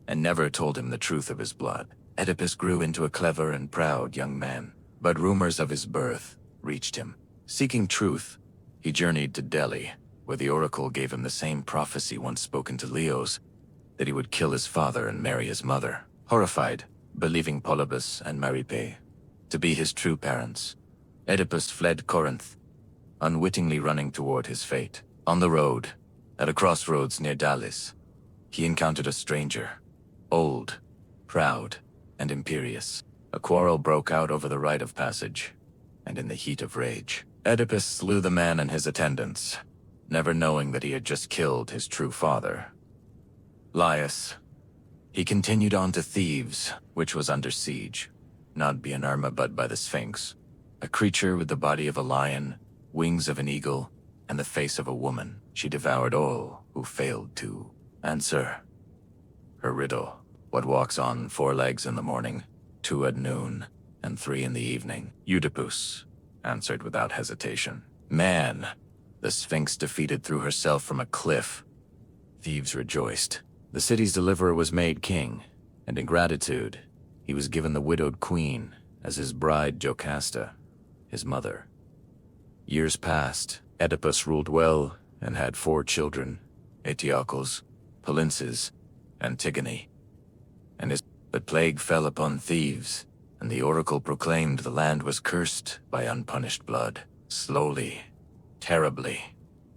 and never told him the truth of his blood. Oedipus grew into a clever and proud young man, but rumors of his birth reached him. Seeking truth, he journeyed to Delhi, where the oracle gave him the same prophecy once spoken to Leos, that he would kill his father and marry his mother. Horrified, believing Polybus and Merope to be his true parents, Oedipus fled Corinth, unwittingly running toward his fate. On the road, at a crossroads near Dalis, he encountered a stranger, old, proud, and imperious. A quarrel broke out over the right of passage, and in the heat of rage, Oedipus slew the man and his attendants, never knowing that he had just killed his true father. Laius. He continued on to Thebes, which was under siege, not by an arma but by the Sphinx, a creature with the body of a lion, wings of an eagle, and the face of a woman. She devoured all who failed to answer her riddle. What walks on 4 legs in the morning, 2 at noon, and 3 in the evening? Oedipus answered without hesitation. Man, the Sphinx defeated threw herself from a cliff. Thebes rejoiced. The city's deliverer was made king, and in gratitude, he was given the widowed queen as his bride Jocasta, his mother. Years passed. Oedipus ruled well and had 4 children, Eteocles, Polynces, Antigone. But plague fell upon Thebes, and the oracle proclaimed the land was cursed by unpunished blood. Slowly, terribly,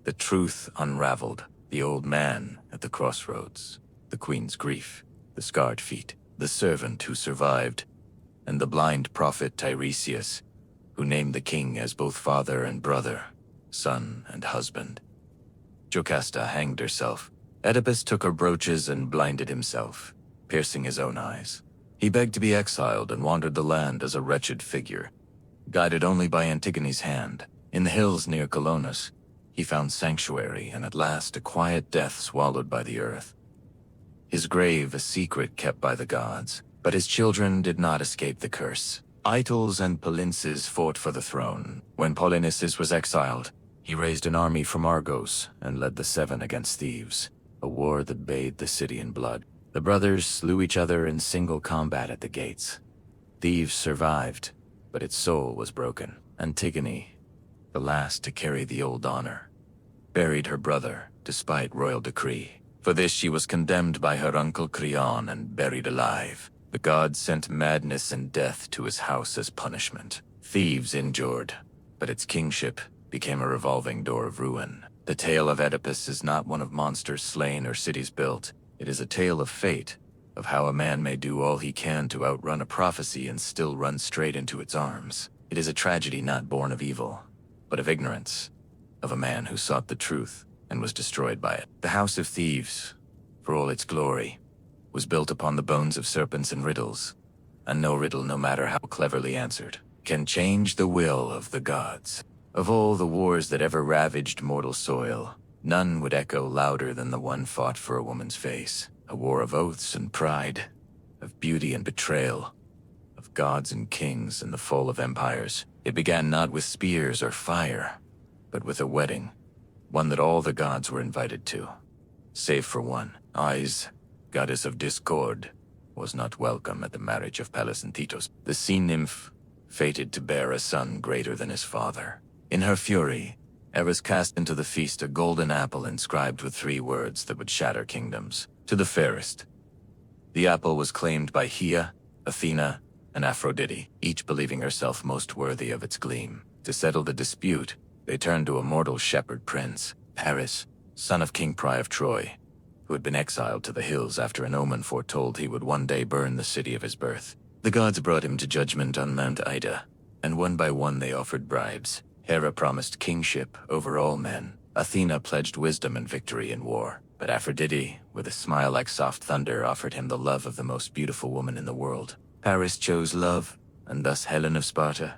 the truth unraveled. The old man at the crossroads, the queen's grief, the scarred feet, the servant who survived, and the blind prophet Tiresias, who named the king as both father and brother, son and husband. Jocasta hanged herself. Oedipus took her brooches and blinded himself, piercing his own eyes. He begged to be exiled and wandered the land as a wretched figure. Guided only by Antigone's hand, in the hills near Colonus, he found sanctuary and at last a quiet death swallowed by the earth. His grave a secret kept by the gods, but his children did not escape the curse. Aetals and Polynces fought for the throne. When Polynices was exiled, he raised an army from Argos and led the 7 against Thebes, a war that bathed the city in blood. The brothers slew each other in single combat at the gates. Thebes survived, but its soul was broken. Antigone, the last to carry the old honor, buried her brother despite royal decree. For this she was condemned by her uncle Creon and buried alive. The gods sent madness and death to his house as punishment. Thebes endured, but its kingship became a revolving door of ruin. The tale of Oedipus is not one of monsters slain or cities built. It is a tale of fate, of how a man may do all he can to outrun a prophecy and still run straight into its arms. It is a tragedy not born of evil, but of ignorance, of a man who sought the truth and was destroyed by it. The house of Thebes, for all its glory, was built upon the bones of serpents and riddles, and no riddle, no matter how cleverly answered, can change the will of the gods. Of all the wars that ever ravaged mortal soil, none would echo louder than the one fought for a woman's face. A war of oaths and pride, of beauty and betrayal, of gods and kings and the fall of empires. It began not with spears or fire, but with a wedding, one that all the gods were invited to, save for one. Is, goddess of discord, was not welcome at the marriage of Pallas and Thetos, the sea nymph, fated to bear a son greater than his father. In her fury, Eris cast into the feast a golden apple inscribed with 3 words that would shatter kingdoms. To the fairest. The apple was claimed by Hea, Athena, and Aphrodite, each believing herself most worthy of its gleam. To settle the dispute, they turned to a mortal shepherd prince, Paris, son of King Priam of Troy, who had been exiled to the hills after an omen foretold he would one day burn the city of his birth. The gods brought him to judgment on Mount Ida, and one by one they offered bribes. Hera promised kingship over all men. Athena pledged wisdom and victory in war. But Aphrodite, with a smile like soft thunder, offered him the love of the most beautiful woman in the world. Paris chose love, and thus Helen of Sparta,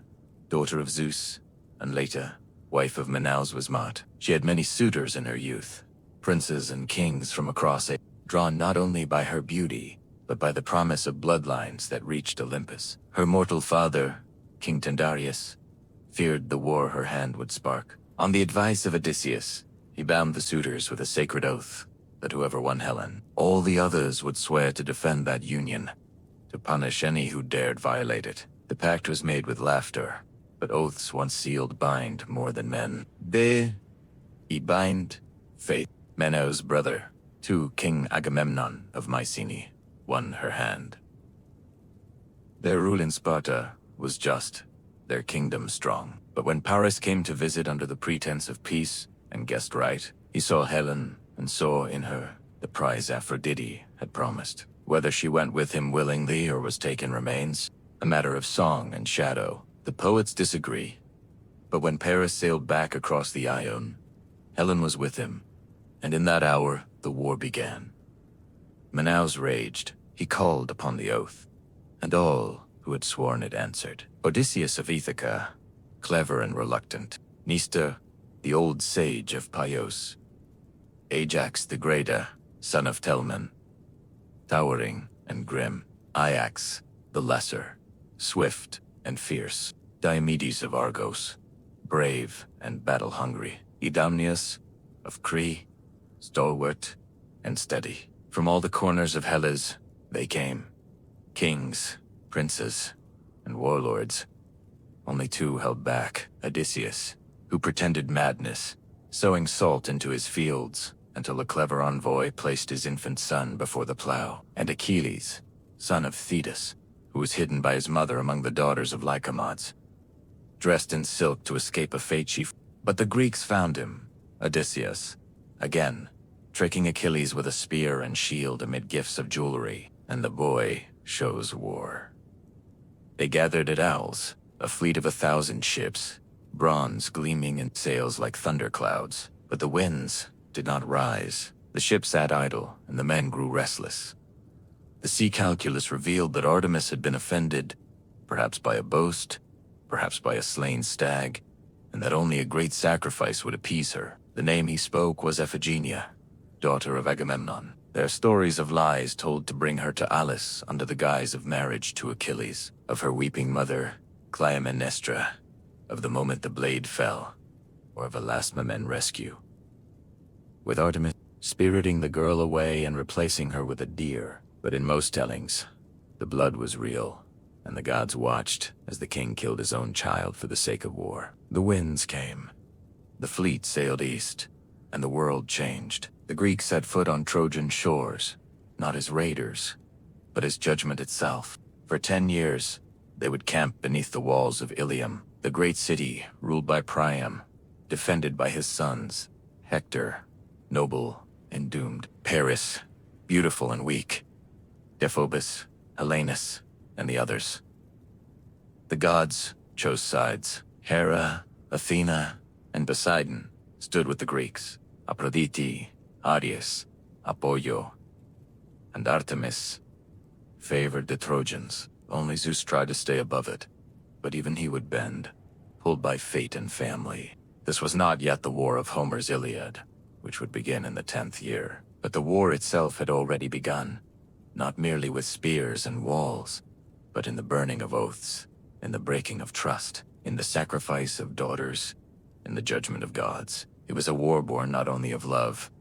daughter of Zeus, and later, wife of Manaus was Mat. She had many suitors in her youth, princes and kings from across it, drawn not only by her beauty, but by the promise of bloodlines that reached Olympus. Her mortal father, King Tyndareus, feared the war her hand would spark. On the advice of Odysseus, he bound the suitors with a sacred oath that whoever won Helen, all the others would swear to defend that union, to punish any who dared violate it. The pact was made with laughter, but oaths once sealed bind more than men. He bind faith. Menau's brother, to King Agamemnon of Mycenae, won her hand. Their rule in Sparta was just, their kingdom strong. But when Paris came to visit under the pretense of peace and guessed right, he saw Helen and saw in her the prize Aphrodite had promised. Whether she went with him willingly or was taken remains a matter of song and shadow. The poets disagree, but when Paris sailed back across the Ione, Helen was with him, and in that hour the war began. Manaus raged. He called upon the oath, and all who had sworn it answered. Odysseus of Ithaca, clever and reluctant. Nista, the old sage of Pyos. Ajax the Greater, son of Telman, towering and grim. Ajax, the lesser, swift and fierce. Diomedes of Argos, brave and battle-hungry. Idamnius of Cree, stalwart and steady. From all the corners of Hellas, they came. Kings, princes, and warlords. Only two held back: Odysseus, who pretended madness, sowing salt into his fields until a clever envoy placed his infant son before the plow, and Achilles, son of Thetis, who was hidden by his mother among the daughters of Lycomods, dressed in silk to escape a fate But the Greeks found him, Odysseus, again, tricking Achilles with a spear and shield amid gifts of jewelry, and the boy chose war. They gathered at Owls, a fleet of 1,000 ships, bronze gleaming in sails like thunderclouds, but the winds did not rise. The ship sat idle, and the men grew restless. The sea calculus revealed that Artemis had been offended, perhaps by a boast, perhaps by a slain stag, and that only a great sacrifice would appease her. The name he spoke was Iphigenia, daughter of Agamemnon. There are stories of lies told to bring her to Alice under the guise of marriage to Achilles, of her weeping mother, Clytemnestra, of the moment the blade fell, or of a last-moment rescue. With Artemis spiriting the girl away and replacing her with a deer, but in most tellings, the blood was real, and the gods watched as the king killed his own child for the sake of war. The winds came, the fleet sailed east, and the world changed. The Greeks set foot on Trojan shores, not as raiders, but as judgment itself. For 10 years, they would camp beneath the walls of Ilium, the great city ruled by Priam, defended by his sons, Hector, noble and doomed, Paris, beautiful and weak, Deiphobus, Helenus, and the others. The gods chose sides. Hera, Athena, and Poseidon stood with the Greeks. Aphrodite, Ares, Apollo, and Artemis favored the Trojans. Only Zeus tried to stay above it, but even he would bend, pulled by fate and family. This was not yet the war of Homer's Iliad, which would begin in the 10th year, but the war itself had already begun, not merely with spears and walls, but in the burning of oaths, in the breaking of trust, in the sacrifice of daughters, in the judgment of gods. It was a war born not only of love,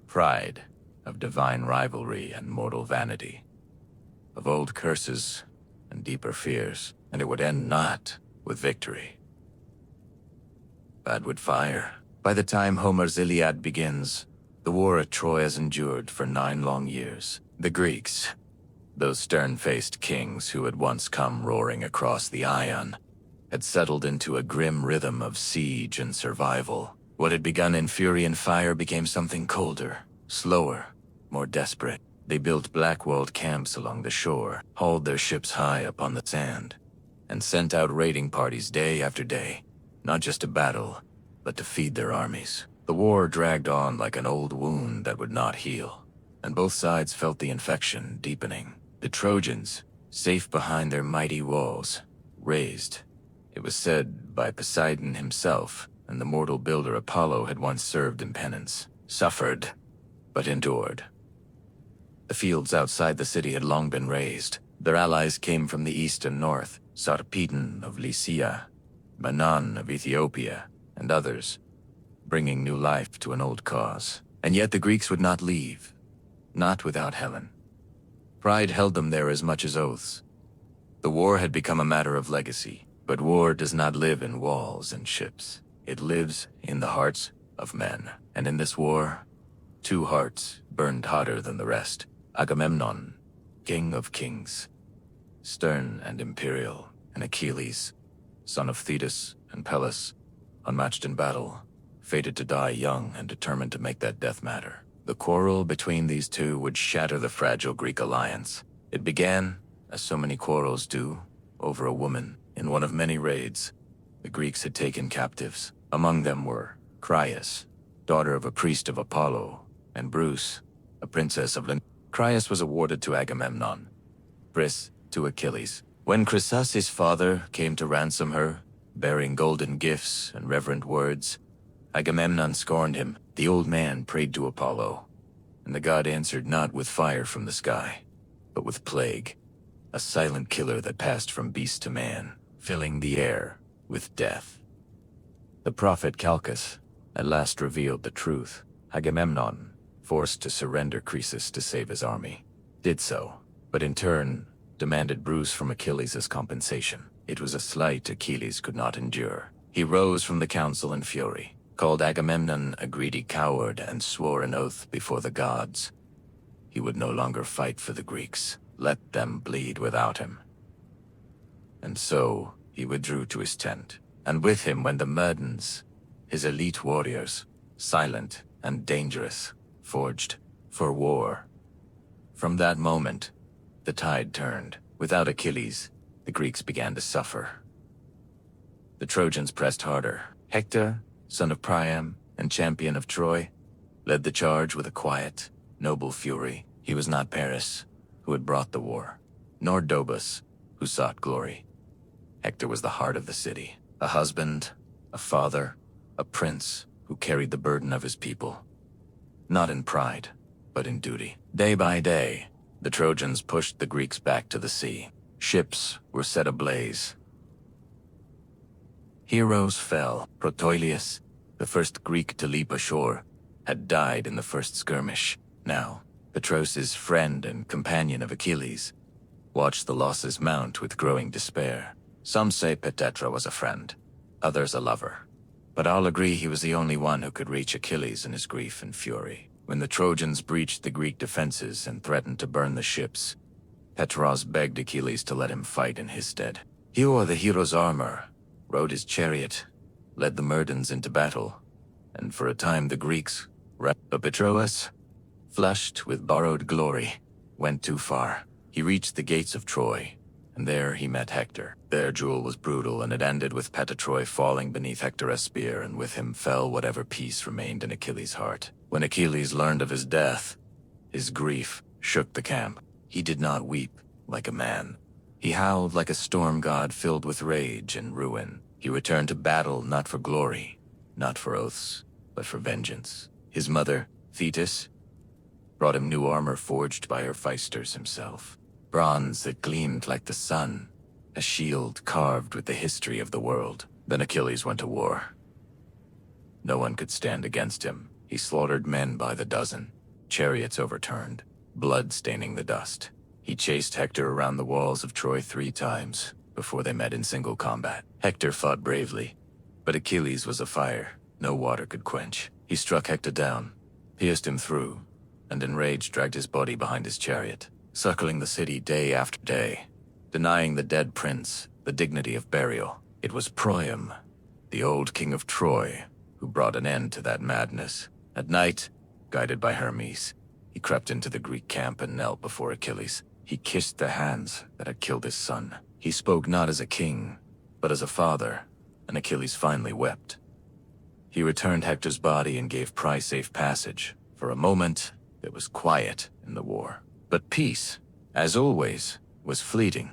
pride, of divine rivalry and mortal vanity, of old curses and deeper fears, and it would end not with victory, but with fire. By the time Homer's Iliad begins, the war at Troy has endured for 9 long years. The Greeks, those stern-faced kings who had once come roaring across the Ion, had settled into a grim rhythm of siege and survival. What had begun in fury and fire became something colder, slower, more desperate. They built black-walled camps along the shore, hauled their ships high upon the sand, and sent out raiding parties day after day, not just to battle, but to feed their armies. The war dragged on like an old wound that would not heal, and both sides felt the infection deepening. The Trojans, safe behind their mighty walls, raised, it was said by Poseidon himself, and the mortal builder Apollo had once served in penance, suffered, but endured. The fields outside the city had long been razed. Their allies came from the east and north, Sarpedon of Lycia, Manon of Ethiopia, and others, bringing new life to an old cause. And yet the Greeks would not leave, not without Helen. Pride held them there as much as oaths. The war had become a matter of legacy, but war does not live in walls and ships. It lives in the hearts of men. And in this war, 2 hearts burned hotter than the rest. Agamemnon, king of kings, stern and imperial, and Achilles, son of Thetis and Pallas, unmatched in battle, fated to die young and determined to make that death matter. The quarrel between these two would shatter the fragile Greek alliance. It began, as so many quarrels do, over a woman. In one of many raids, the Greeks had taken captives. Among them were Crius, daughter of a priest of Apollo, and Bruce, a princess of Crius was awarded to Agamemnon, Pris to Achilles. When Chryses, his father, came to ransom her, bearing golden gifts and reverent words, Agamemnon scorned him. The old man prayed to Apollo, and the god answered not with fire from the sky, but with plague, a silent killer that passed from beast to man, filling the air with death. The prophet Calchas, at last revealed the truth. Agamemnon, forced to surrender Croesus to save his army, did so, but in turn demanded Bruce from Achilles as compensation. It was a slight Achilles could not endure. He rose from the council in fury, called Agamemnon a greedy coward, and swore an oath before the gods. He would no longer fight for the Greeks. Let them bleed without him. And so he withdrew to his tent, and with him went the Myrmidons, his elite warriors, silent and dangerous, forged for war. From that moment, the tide turned. Without Achilles, the Greeks began to suffer. The Trojans pressed harder. Hector, son of Priam and champion of Troy, led the charge with a quiet, noble fury. He was not Paris, who had brought the war, nor Dobus, who sought glory. Hector was the heart of the city, a husband, a father, a prince who carried the burden of his people. Not in pride, but in duty. Day by day, the Trojans pushed the Greeks back to the sea. Ships were set ablaze. Heroes fell. Protoileus, the first Greek to leap ashore, had died in the first skirmish. Now, Patroclus, friend and companion of Achilles, watched the losses mount with growing despair. Some say Petetra was a friend, others a lover, but all agree he was the only one who could reach Achilles in his grief and fury. When the Trojans breached the Greek defenses and threatened to burn the ships, Petros begged Achilles to let him fight in his stead. He wore the hero's armor, rode his chariot, led the Myrmidons into battle, and for a time the Greeks, but Patroclus, flushed with borrowed glory, went too far. He reached the gates of Troy, and there he met Hector. Their duel was brutal, and it ended with Patroclus falling beneath Hector's spear, and with him fell whatever peace remained in Achilles' heart. When Achilles learned of his death, his grief shook the camp. He did not weep like a man. He howled like a storm god filled with rage and ruin. He returned to battle not for glory, not for oaths, but for vengeance. His mother, Thetis, brought him new armor forged by Hephaestus himself. Bronze that gleamed like the sun, a shield carved with the history of the world. Then Achilles went to war. No one could stand against him. He slaughtered men by the dozen, chariots overturned, blood staining the dust. He chased Hector around the walls of Troy 3 times before they met in single combat. Hector fought bravely, but Achilles was a fire no water could quench. He struck Hector down, pierced him through, and enraged dragged his body behind his chariot, circling the city day after day, denying the dead prince the dignity of burial. It was Priam, the old king of Troy, who brought an end to that madness. At night, guided by Hermes, he crept into the Greek camp and knelt before Achilles. He kissed the hands that had killed his son. He spoke not as a king, but as a father, and Achilles finally wept. He returned Hector's body and gave Priam safe passage. For a moment, it was quiet in the war. But peace, as always, was fleeting.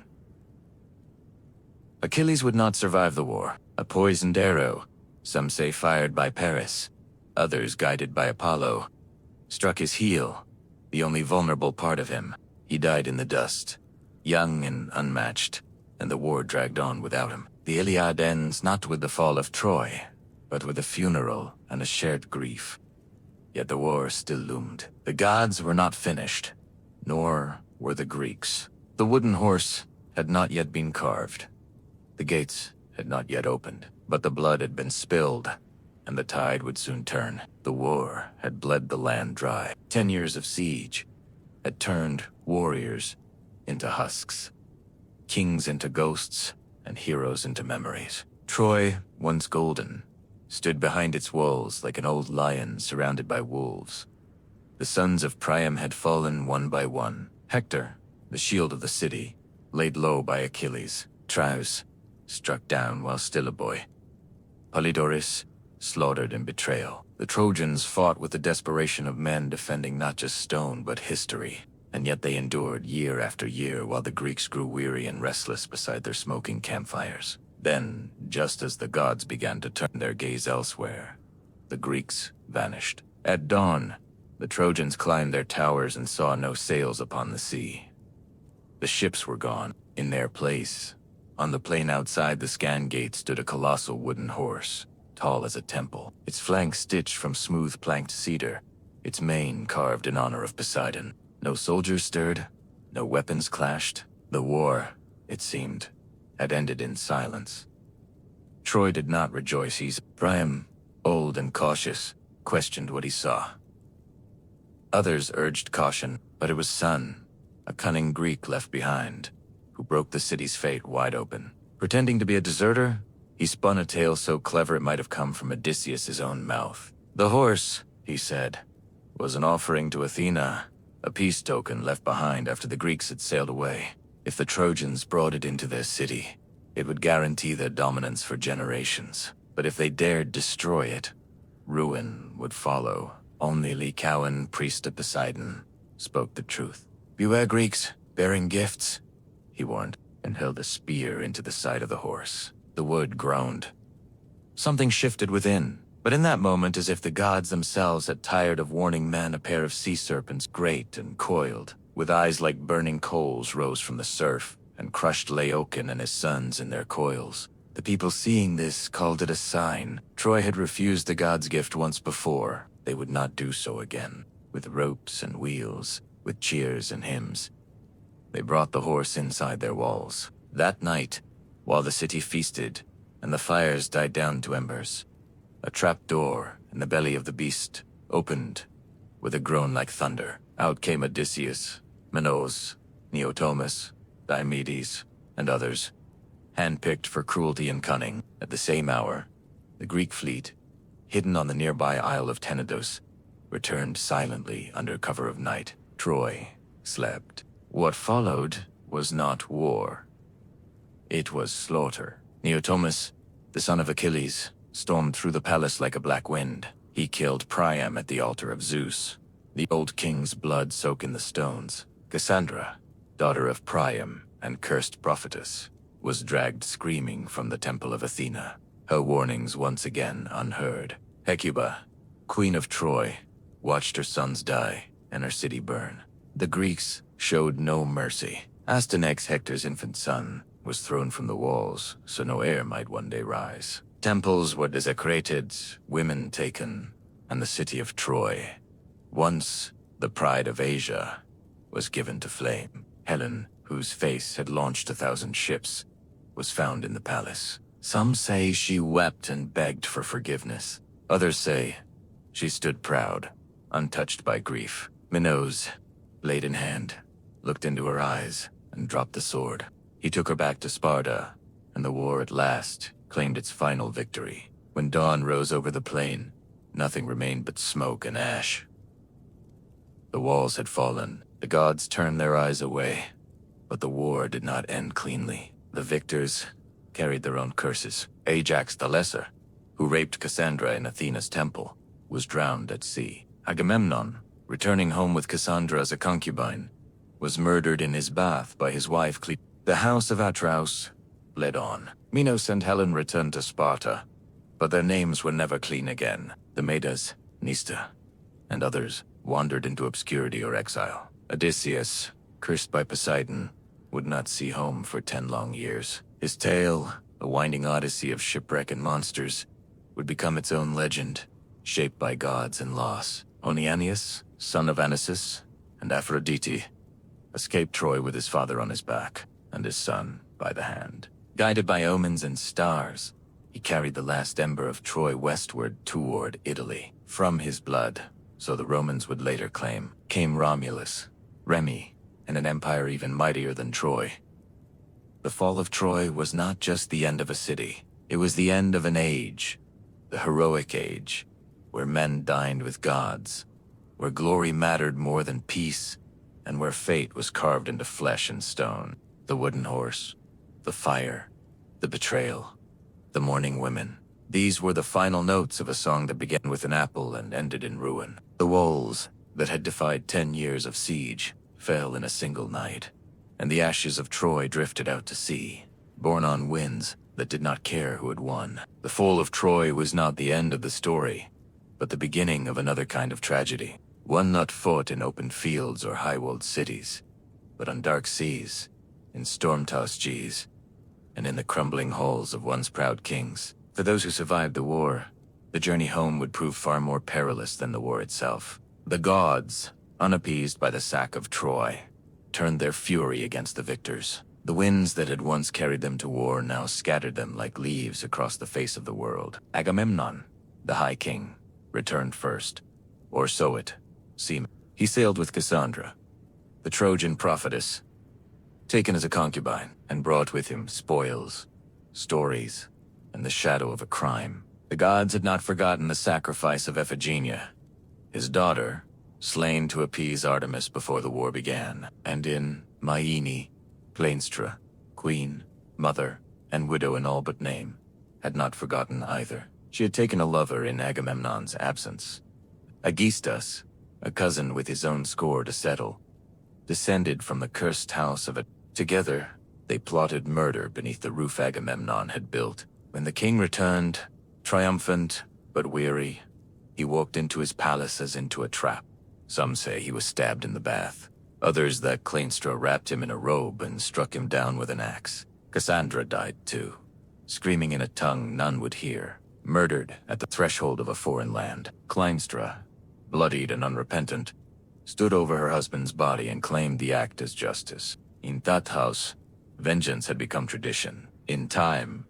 Achilles would not survive the war. A poisoned arrow, some say fired by Paris, others guided by Apollo, struck his heel, the only vulnerable part of him. He died in the dust, young and unmatched, and the war dragged on without him. The Iliad ends not with the fall of Troy, but with a funeral and a shared grief. Yet the war still loomed. The gods were not finished, nor were the Greeks. The wooden horse had not yet been carved. The gates had not yet opened, but the blood had been spilled, and the tide would soon turn. The war had bled the land dry. 10 years of siege had turned warriors into husks, kings into ghosts, and heroes into memories. Troy, once golden, stood behind its walls like an old lion surrounded by wolves. The sons of Priam had fallen one by one. Hector, the shield of the city, laid low by Achilles. Traus, struck down while still a boy. Polydorus, slaughtered in betrayal. The Trojans fought with the desperation of men defending not just stone but history, and yet they endured year after year while the Greeks grew weary and restless beside their smoking campfires. Then, just as the gods began to turn their gaze elsewhere, the Greeks vanished. At dawn, the Trojans climbed their towers and saw no sails upon the sea. The ships were gone. In their place, on the plain outside the Scan Gate stood a colossal wooden horse, tall as a temple, its flanks stitched from smooth planked cedar, its mane carved in honor of Poseidon. No soldiers stirred, no weapons clashed. The war, it seemed, had ended in silence. Troy did not rejoice easily. Priam, old and cautious, questioned what he saw. Others urged caution, but it was Sun, a cunning Greek left behind, who broke the city's fate wide open. Pretending to be a deserter, he spun a tale so clever it might have come from Odysseus' own mouth. The horse, he said, was an offering to Athena, a peace token left behind after the Greeks had sailed away. If the Trojans brought it into their city, it would guarantee their dominance for generations. But if they dared destroy it, ruin would follow. Only Lycaon, priest of Poseidon, spoke the truth. "Beware Greeks, bearing gifts," he warned, and held a spear into the side of the horse. The wood groaned. Something shifted within, but in that moment, as if the gods themselves had tired of warning men, a pair of sea serpents, great and coiled, with eyes like burning coals, rose from the surf and crushed Laocoon and his sons in their coils. The people seeing this called it a sign. Troy had refused the gods' gift once before. They would not do so again. With ropes and wheels, with cheers and hymns, they brought the horse inside their walls. That night, while the city feasted and the fires died down to embers, a trap door in the belly of the beast opened with a groan like thunder. Out came Odysseus, Minos, Neoptomus, Diomedes, and others, handpicked for cruelty and cunning. At the same hour, the Greek fleet, hidden on the nearby Isle of Tenedos, returned silently under cover of night. Troy slept. What followed was not war. It was slaughter. Neoptomus, the son of Achilles, stormed through the palace like a black wind. He killed Priam at the altar of Zeus. The old king's blood soaked in the stones. Cassandra, daughter of Priam and cursed prophetess, was dragged screaming from the temple of Athena, her warnings once again unheard. Hecuba, queen of Troy, watched her sons die and her city burn. The Greeks showed no mercy. Astyanax, Hector's infant son, was thrown from the walls so no heir might one day rise. Temples were desecrated, women taken, and the city of Troy, once the pride of Asia, was given to flame. Helen, whose face had launched 1,000 ships, was found in the palace. Some say she wept and begged for forgiveness. Others say she stood proud, untouched by grief. Minos, blade in hand, looked into her eyes and dropped the sword. He took her back to Sparta, and the war at last claimed its final victory. When dawn rose over the plain, nothing remained but smoke and ash. The walls had fallen. The gods turned their eyes away, but the war did not end cleanly. The victors carried their own curses. Ajax the Lesser, who raped Cassandra in Athena's temple, was drowned at sea. Agamemnon, returning home with Cassandra as a concubine, was murdered in his bath by his wife Cleopatra. The house of Atreus bled on. Minos and Helen returned to Sparta, but their names were never clean again. The Medas, Nista, and others wandered into obscurity or exile. Odysseus, cursed by Poseidon, would not see home for 10 long years. His tale, a winding odyssey of shipwreck and monsters, would become its own legend, shaped by gods and loss. Oeneus, son of Anisus, and Aphrodite, escaped Troy with his father on his back, and his son by the hand. Guided by omens and stars, he carried the last ember of Troy westward toward Italy. From his blood, so the Romans would later claim, came Romulus, Remy, and an empire even mightier than Troy. The fall of Troy was not just the end of a city. It was the end of an age, the heroic age, where men dined with gods, where glory mattered more than peace, and where fate was carved into flesh and stone. The wooden horse, the fire, the betrayal, the mourning women. These were the final notes of a song that began with an apple and ended in ruin. The walls that had defied 10 years of siege fell in a single night, and the ashes of Troy drifted out to sea, borne on winds that did not care who had won. The fall of Troy was not the end of the story, but the beginning of another kind of tragedy, one not fought in open fields or high-walled cities, but on dark seas, in storm-tossed seas, and in the crumbling halls of once proud kings. For those who survived the war, the journey home would prove far more perilous than the war itself. The gods, unappeased by the sack of Troy, turned their fury against the victors. The winds that had once carried them to war now scattered them like leaves across the face of the world. Agamemnon, the High King, returned first. Or so it seemed. He sailed with Cassandra, the Trojan prophetess, taken as a concubine, and brought with him spoils, stories, and the shadow of a crime. The gods had not forgotten the sacrifice of Iphigenia, his daughter, slain to appease Artemis before the war began, and in Myene, Planestra, queen, mother, and widow in all but name, had not forgotten either. She had taken a lover in Agamemnon's absence. Aegisthus, a cousin with his own score to settle, descended from the cursed house of a... Together, they plotted murder beneath the roof Agamemnon had built. When the king returned, triumphant but weary, he walked into his palace as into a trap. Some say he was stabbed in the bath. Others that Cleenstra wrapped him in a robe and struck him down with an axe. Cassandra died too, screaming in a tongue none would hear, murdered at the threshold of a foreign land. Cleenstra, bloodied and unrepentant, stood over her husband's body and claimed the act as justice. In that house, vengeance had become tradition. In time,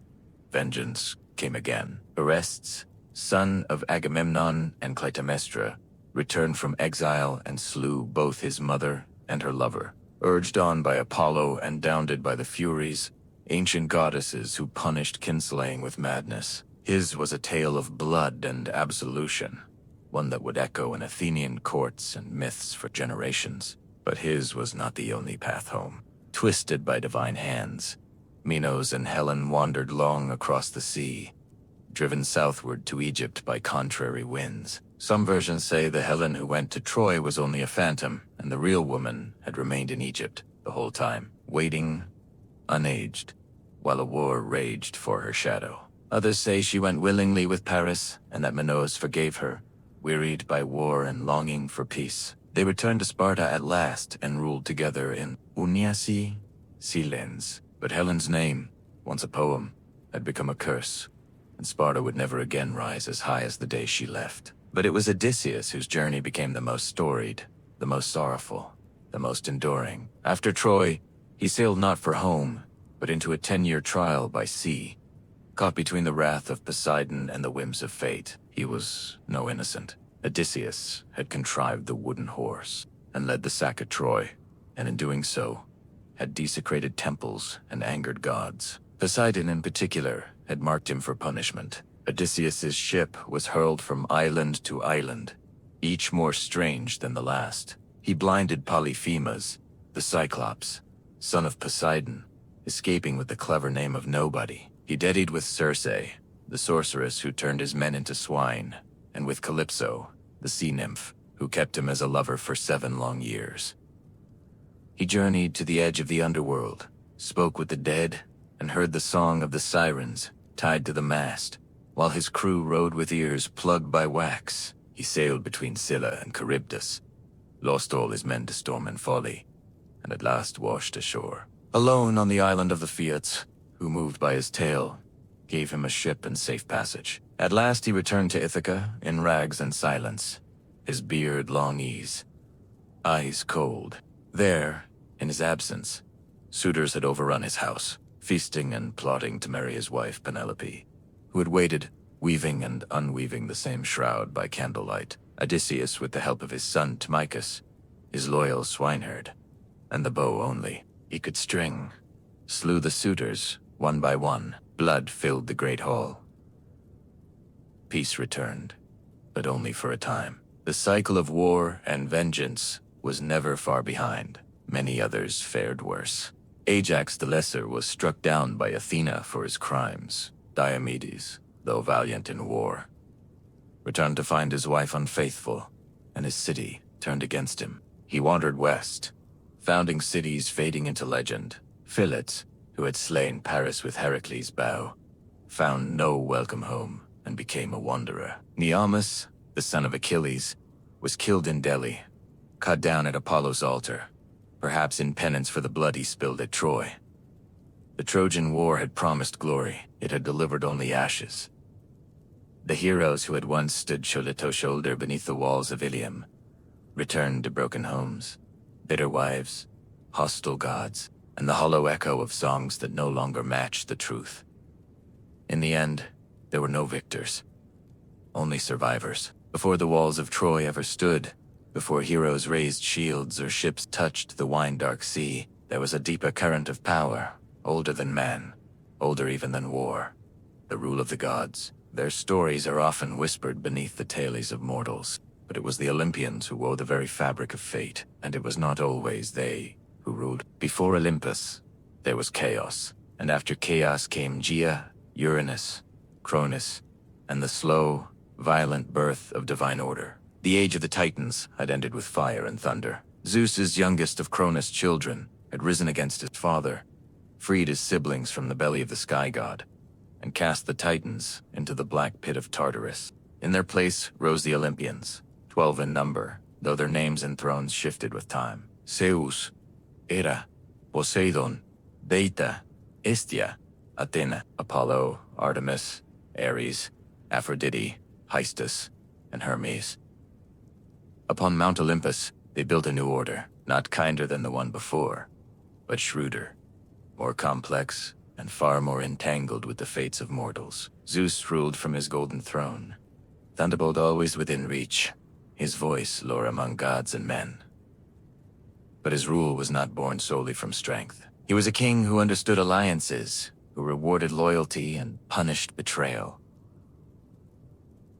vengeance came again. Orestes, son of Agamemnon and Clytemnestra, returned from exile and slew both his mother and her lover. Urged on by Apollo and downed by the Furies, ancient goddesses who punished kinslaying with madness, his was a tale of blood and absolution, one that would echo in Athenian courts and myths for generations. But his was not the only path home. Twisted by divine hands, Minos and Helen wandered long across the sea, driven southward to Egypt by contrary winds. Some versions say the Helen who went to Troy was only a phantom, and the real woman had remained in Egypt the whole time, waiting, unaged, while a war raged for her shadow. Others say she went willingly with Paris, and that Minos forgave her, wearied by war and longing for peace. They returned to Sparta at last and ruled together in Uniaci Silens. But Helen's name, once a poem, had become a curse, and Sparta would never again rise as high as the day she left. But it was Odysseus whose journey became the most storied, the most sorrowful, the most enduring. After Troy, he sailed not for home, but into a 10-year trial by sea. Caught between the wrath of Poseidon and the whims of fate, he was no innocent. Odysseus had contrived the wooden horse and led the sack of Troy, and in doing so, had desecrated temples and angered gods. Poseidon in particular had marked him for punishment. Odysseus's ship was hurled from island to island, each more strange than the last. He blinded Polyphemus, the Cyclops, son of Poseidon, escaping with the clever name of Nobody. He deadied with Circe, the sorceress who turned his men into swine, and with Calypso, the sea nymph, who kept him as a lover for 7 long years. He journeyed to the edge of the underworld, spoke with the dead, and heard the song of the sirens tied to the mast. While his crew rode with ears plugged by wax, he sailed between Scylla and Charybdis, lost all his men to storm and folly, and at last washed ashore. Alone on the island of the Fiats, who moved by his tail, gave him a ship and safe passage. At last he returned to Ithaca in rags and silence, his beard long ease, eyes cold. There, in his absence, suitors had overrun his house, feasting and plotting to marry his wife Penelope, who had waited, weaving and unweaving the same shroud by candlelight. Odysseus, with the help of his son Timachus, his loyal swineherd, and the bow only he could string, slew the suitors one by one. Blood filled the great hall. Peace returned, but only for a time. The cycle of war and vengeance was never far behind. Many others fared worse. Ajax the Lesser was struck down by Athena for his crimes. Diomedes, though valiant in war, returned to find his wife unfaithful, and his city turned against him. He wandered west, founding cities fading into legend. Philip, who had slain Paris with Hercules' bow, found no welcome home and became a wanderer. Neamas, the son of Achilles, was killed in Delhi, cut down at Apollo's altar, perhaps in penance for the blood he spilled at Troy. The Trojan War had promised glory. It had delivered only ashes. The heroes who had once stood shoulder to shoulder beneath the walls of Ilium returned to broken homes, bitter wives, hostile gods, and the hollow echo of songs that no longer matched the truth. In the end, there were no victors, only survivors. Before the walls of Troy ever stood, before heroes raised shields or ships touched the wine-dark sea, there was a deeper current of power, older than man, older even than war. The rule of the gods. Their stories are often whispered beneath the tales of mortals, but it was the Olympians who wove the very fabric of fate, and it was not always they who ruled. Before Olympus, there was chaos, and after chaos came Gaia, Uranus, Cronus, and the slow, violent birth of divine order. The age of the Titans had ended with fire and thunder. Zeus's youngest of Cronus' children had risen against his father, freed his siblings from the belly of the sky god, and cast the Titans into the black pit of Tartarus. In their place rose the Olympians, 12 in number, though their names and thrones shifted with time. Zeus, Hera, Poseidon, Deita, Hestia, Athena, Apollo, Artemis, Ares, Aphrodite, Hystus, and Hermes. Upon Mount Olympus, they built a new order, not kinder than the one before, but shrewder, more complex, and far more entangled with the fates of mortals. Zeus ruled from his golden throne, thunderbolt always within reach, his voice lore among gods and men. But his rule was not born solely from strength. He was a king who understood alliances, who rewarded loyalty and punished betrayal.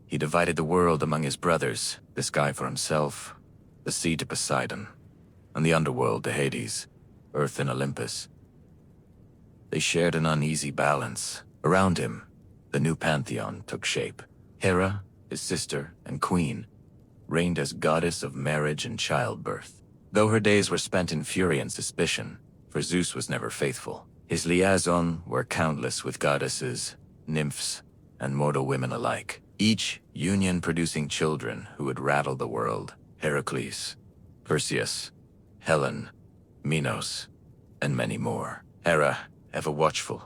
He divided the world among his brothers, the sky for himself, the sea to Poseidon, and the underworld to Hades, earth and Olympus. They shared an uneasy balance. Around him, the new pantheon took shape. Hera, his sister and queen, reigned as goddess of marriage and childbirth. Though her days were spent in fury and suspicion, for Zeus was never faithful. His liaison were countless with goddesses, nymphs, and mortal women alike, each union producing children who would rattle the world. Hercules, Perseus, Helen, Minos, and many more. Hera, ever watchful,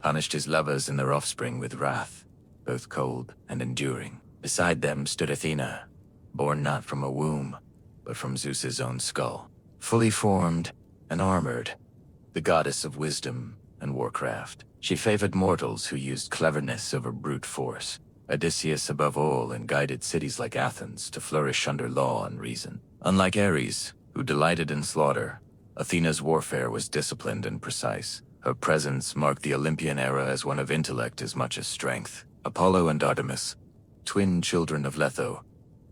punished his lovers and their offspring with wrath, both cold and enduring. Beside them stood Athena, born not from a womb, but from Zeus's own skull. Fully formed and armored, the goddess of wisdom and warcraft. She favored mortals who used cleverness over brute force, Odysseus above all, and guided cities like Athens to flourish under law and reason. Unlike Ares, who delighted in slaughter, Athena's warfare was disciplined and precise. Her presence marked the Olympian era as one of intellect as much as strength. Apollo and Artemis, twin children of Leto,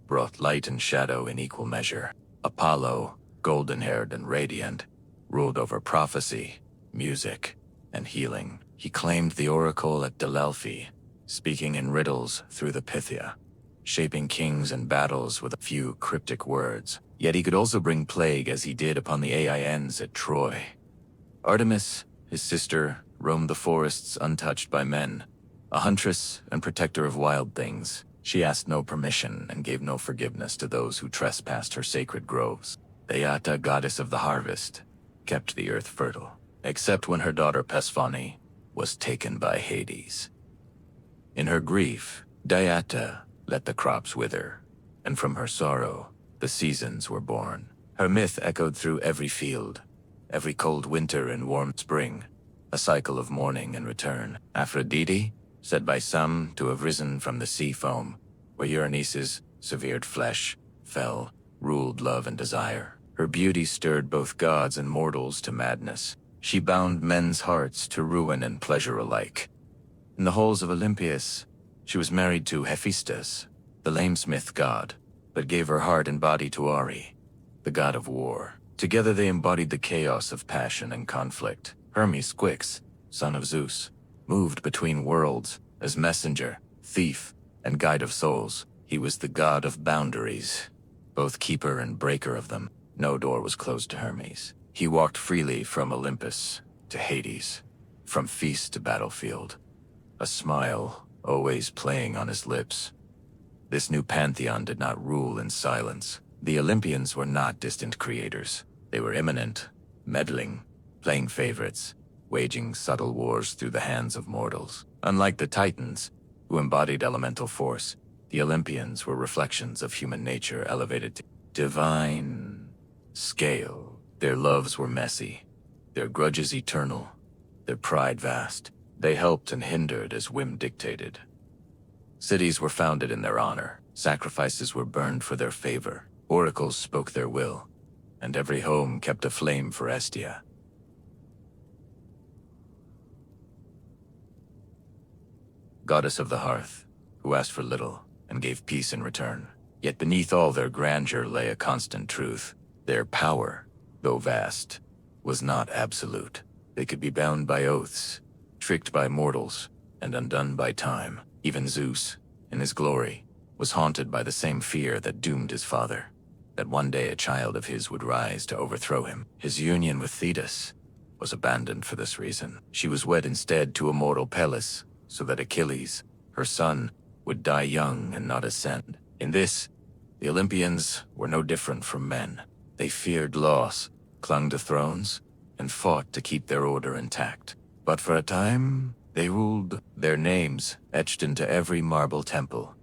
brought light and shadow in equal measure. Apollo, golden-haired and radiant, ruled over prophecy, music, and healing. He claimed the oracle at Delphi, speaking in riddles through the Pythia, shaping kings and battles with a few cryptic words. Yet he could also bring plague as he did upon the Aeaeans at Troy. Artemis, his sister, roamed the forests untouched by men, a huntress and protector of wild things. She asked no permission and gave no forgiveness to those who trespassed her sacred groves. Deiata, goddess of the harvest, kept the earth fertile, except when her daughter Persephone was taken by Hades. In her grief, Deiata let the crops wither, and from her sorrow, the seasons were born. Her myth echoed through every field, every cold winter and warm spring, a cycle of mourning and return. Aphrodite, said by some to have risen from the sea foam, where Uranus's severed flesh fell, ruled love and desire. Her beauty stirred both gods and mortals to madness. She bound men's hearts to ruin and pleasure alike. In the halls of Olympus, she was married to Hephaestus, the lamesmith god, but gave her heart and body to Ari, the god of war. Together they embodied the chaos of passion and conflict. Hermes Quix, son of Zeus, moved between worlds as messenger, thief, and guide of souls. He was the god of boundaries, both keeper and breaker of them. No door was closed to Hermes. He walked freely from Olympus to Hades, from feast to battlefield, a smile always playing on his lips. This new pantheon did not rule in silence. The Olympians were not distant creators. They were immanent, meddling, playing favorites, waging subtle wars through the hands of mortals. Unlike the Titans, who embodied elemental force. The Olympians were reflections of human nature elevated to divine scale. Their loves were messy, their grudges eternal, their pride vast. They helped and hindered as whim dictated. Cities were founded in their honor, sacrifices were burned for their favor, oracles spoke their will, and every home kept a flame for Estia. Goddess of the hearth, who asked for little and gave peace in return. Yet beneath all their grandeur lay a constant truth. Their power, though vast, was not absolute. They could be bound by oaths, tricked by mortals, and undone by time. Even Zeus, in his glory, was haunted by the same fear that doomed his father, that one day a child of his would rise to overthrow him. His union with Thetis was abandoned for this reason. She was wed instead to immortal Peleus, so that Achilles, her son, would die young and not ascend. In this, the Olympians were no different from men. They feared loss, clung to thrones, and fought to keep their order intact. But for a time, they ruled, their names etched into every marble temple,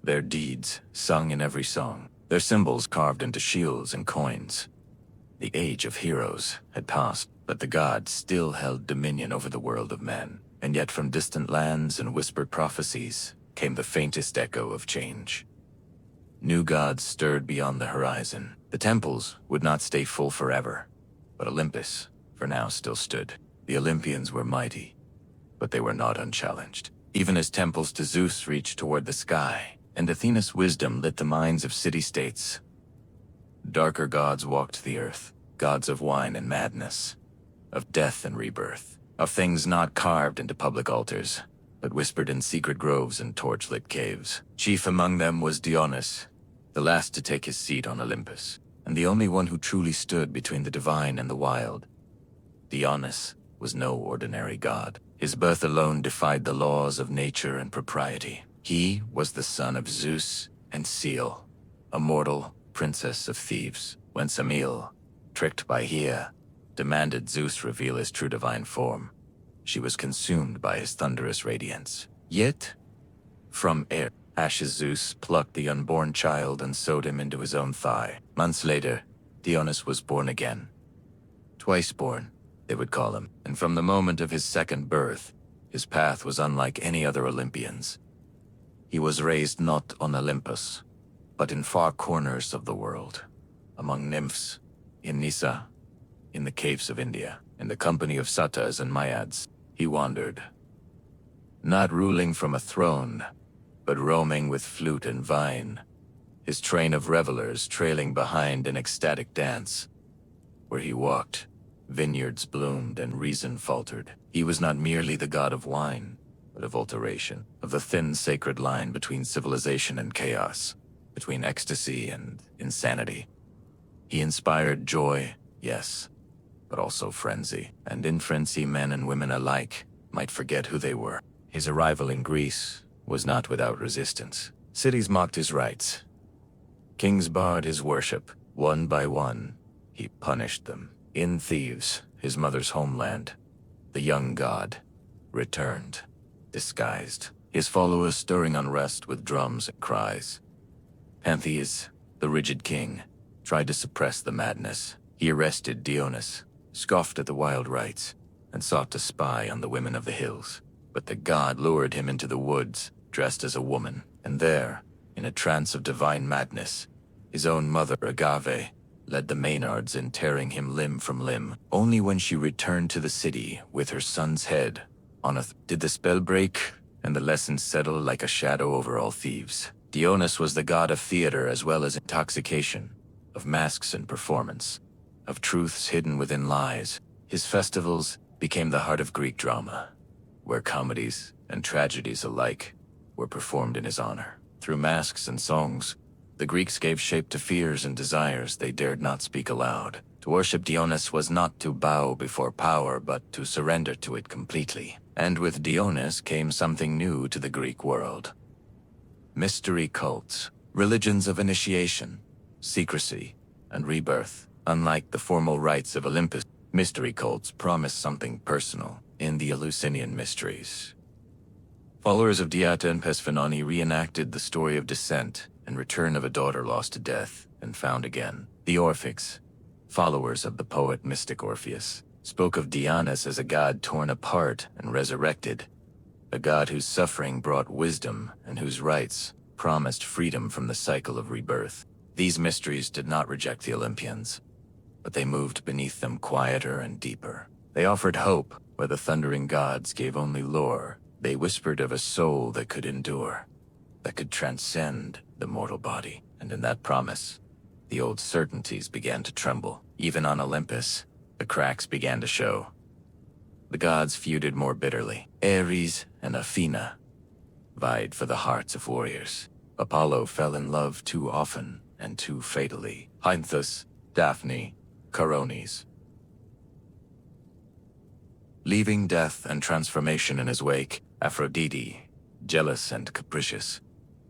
their deeds sung in every song, their symbols carved into shields and coins. The age of heroes had passed, but the gods still held dominion over the world of men. And yet from distant lands and whispered prophecies came the faintest echo of change. New gods stirred beyond the horizon. The temples would not stay full forever, but Olympus, for now, still stood. The Olympians were mighty, but they were not unchallenged. Even as temples to Zeus reached toward the sky, and Athena's wisdom lit the minds of city-states, darker gods walked the earth, gods of wine and madness, of death and rebirth, of things not carved into public altars, but whispered in secret groves and torch-lit caves. Chief among them was Dionys, the last to take his seat on Olympus, and the only one who truly stood between the divine and the wild. Dionys was no ordinary god. His birth alone defied the laws of nature and propriety. He was the son of Zeus and Seal, a mortal princess of Thebes. When Semele, tricked by Hea, demanded Zeus reveal his true divine form, she was consumed by his thunderous radiance. Yet, from air, ashes Zeus plucked the unborn child and sewed him into his own thigh. Months later, Dionys was born again. Twice born, they would call him, and from the moment of his second birth, his path was unlike any other Olympian's. He was raised not on Olympus, but in far corners of the world, among nymphs, in Nisa, in the caves of India, in the company of Satyrs and Maiads. He wandered, not ruling from a throne, but roaming with flute and vine, his train of revelers trailing behind in ecstatic dance. Where he walked, vineyards bloomed and reason faltered. He was not merely the god of wine, but of alteration, of the thin sacred line between civilization and chaos, between ecstasy and insanity. He inspired joy, yes, but also frenzy, and in frenzy men and women alike might forget who they were. His arrival in Greece was not without resistance. Cities mocked his rites. Kings barred his worship. One by one, he punished them. In Thebes, his mother's homeland, the young god returned, disguised, his followers stirring unrest with drums and cries. Pantheus, the rigid king, tried to suppress the madness. He arrested Dionys, scoffed at the wild rites, and sought to spy on the women of the hills. But the god lured him into the woods, dressed as a woman, and there, in a trance of divine madness, his own mother, Agave, led the Maynards in tearing him limb from limb. Only when she returned to the city with her son's head on did the spell break, and the lesson settle like a shadow over all thieves. Dionys was the god of theater as well as intoxication, of masks and performance, of truths hidden within lies. His festivals became the heart of Greek drama, where comedies and tragedies alike were performed in his honor. Through masks and songs, the Greeks gave shape to fears and desires they dared not speak aloud. To worship Dionys was not to bow before power, but to surrender to it completely. And with Dionys came something new to the Greek world. Mystery cults, religions of initiation, secrecy, and rebirth. Unlike the formal rites of Olympus, mystery cults promised something personal. In the Eleusinian mysteries, Followers of Diata and Pesfanani reenacted the story of descent and return of a daughter lost to death and found again. The Orphics, followers of the poet mystic Orpheus, spoke of Dionysus as a god torn apart and resurrected, a god whose suffering brought wisdom and whose rites promised freedom from the cycle of rebirth. These mysteries did not reject the Olympians, but they moved beneath them quieter and deeper. They offered hope where the thundering gods gave only lore. They whispered of a soul that could endure, that could transcend the mortal body. And in that promise, the old certainties began to tremble. Even on Olympus, the cracks began to show. The gods feuded more bitterly. Ares and Athena vied for the hearts of warriors. Apollo fell in love too often and too fatally. Hynthus, Daphne, Coronis. Leaving death and transformation in his wake, Aphrodite, jealous and capricious,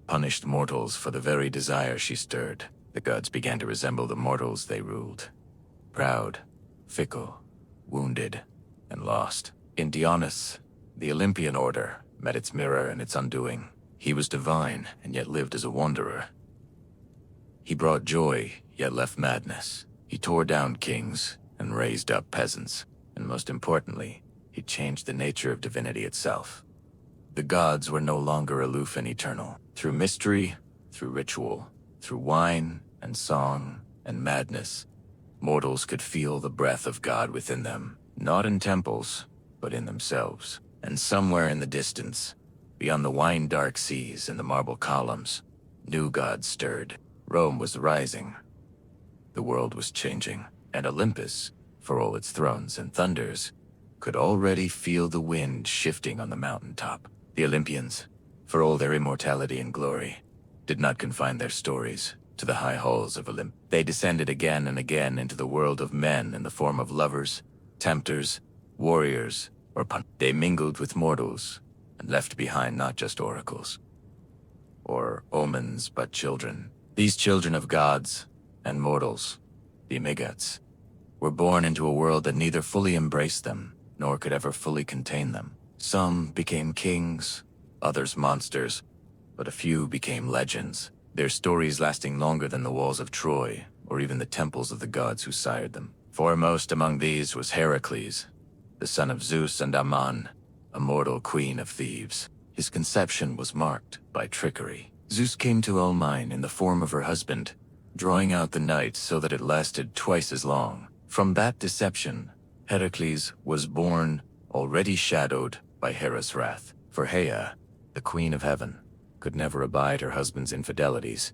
punished mortals for the very desire she stirred. The gods began to resemble the mortals they ruled. Proud, fickle, wounded, and lost. In Dionysus, the Olympian order met its mirror in its undoing. He was divine, and yet lived as a wanderer. He brought joy, yet left madness. He tore down kings and raised up peasants. And most importantly, he changed the nature of divinity itself. The gods were no longer aloof and eternal. Through mystery, through ritual, through wine and song and madness, mortals could feel the breath of God within them, not in temples, but in themselves. And somewhere in the distance, beyond the wine-dark seas and the marble columns, new gods stirred. Rome was rising. The world was changing, and Olympus, for all its thrones and thunders, could already feel the wind shifting on the mountaintop. The Olympians, for all their immortality and glory, did not confine their stories to the high halls of Olympus. They descended again and again into the world of men in the form of lovers, tempters, warriors, or They mingled with mortals and left behind not just oracles or omens, but children. These children of gods and mortals, the Megats, were born into a world that neither fully embraced them nor could ever fully contain them. Some became kings, others monsters, but a few became legends, their stories lasting longer than the walls of Troy or even the temples of the gods who sired them. Foremost among these was Hercules, the son of Zeus and Ammon, a mortal queen of Thebes. His conception was marked by trickery. Zeus came to Elmine in the form of her husband, drawing out the night so that it lasted twice as long. From that deception, Hercules was born already shadowed by Hera's wrath. For Hea, the queen of heaven, could never abide her husband's infidelities,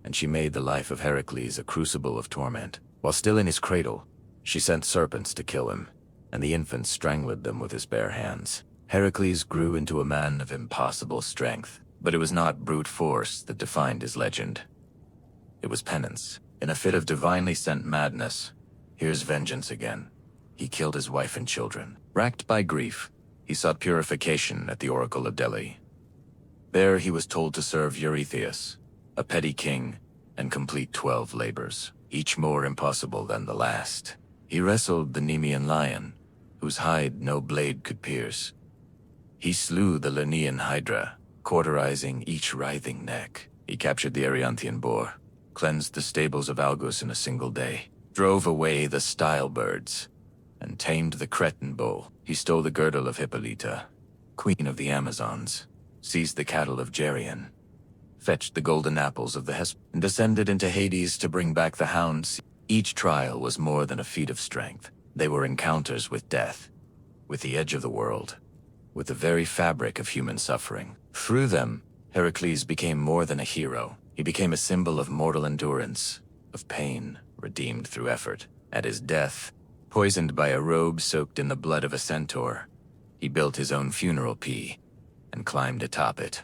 and she made the life of Hercules a crucible of torment. While still in his cradle, she sent serpents to kill him, and the infant strangled them with his bare hands. Hercules grew into a man of impossible strength, but it was not brute force that defined his legend. It was penance. In a fit of divinely sent madness, here's vengeance again. He killed his wife and children. Racked by grief, he sought purification at the Oracle of Delhi. There he was told to serve Eurystheus, a petty king, and complete 12 labors, each more impossible than the last. He wrestled the Nemean lion, whose hide no blade could pierce. He slew the Lernaean hydra, cauterizing each writhing neck. He captured the Eryanthian boar, cleansed the stables of Algus in a single day, drove away the style birds, and tamed the Cretan bull. He stole the girdle of Hippolyta, queen of the Amazons, seized the cattle of Geryon, fetched the golden apples of the Hesperids, and descended into Hades to bring back the hounds. Each trial was more than a feat of strength. They were encounters with death, with the edge of the world, with the very fabric of human suffering. Through them, Hercules became more than a hero. He became a symbol of mortal endurance, of pain redeemed through effort. At his death, poisoned by a robe soaked in the blood of a centaur, he built his own funeral pea and climbed atop it.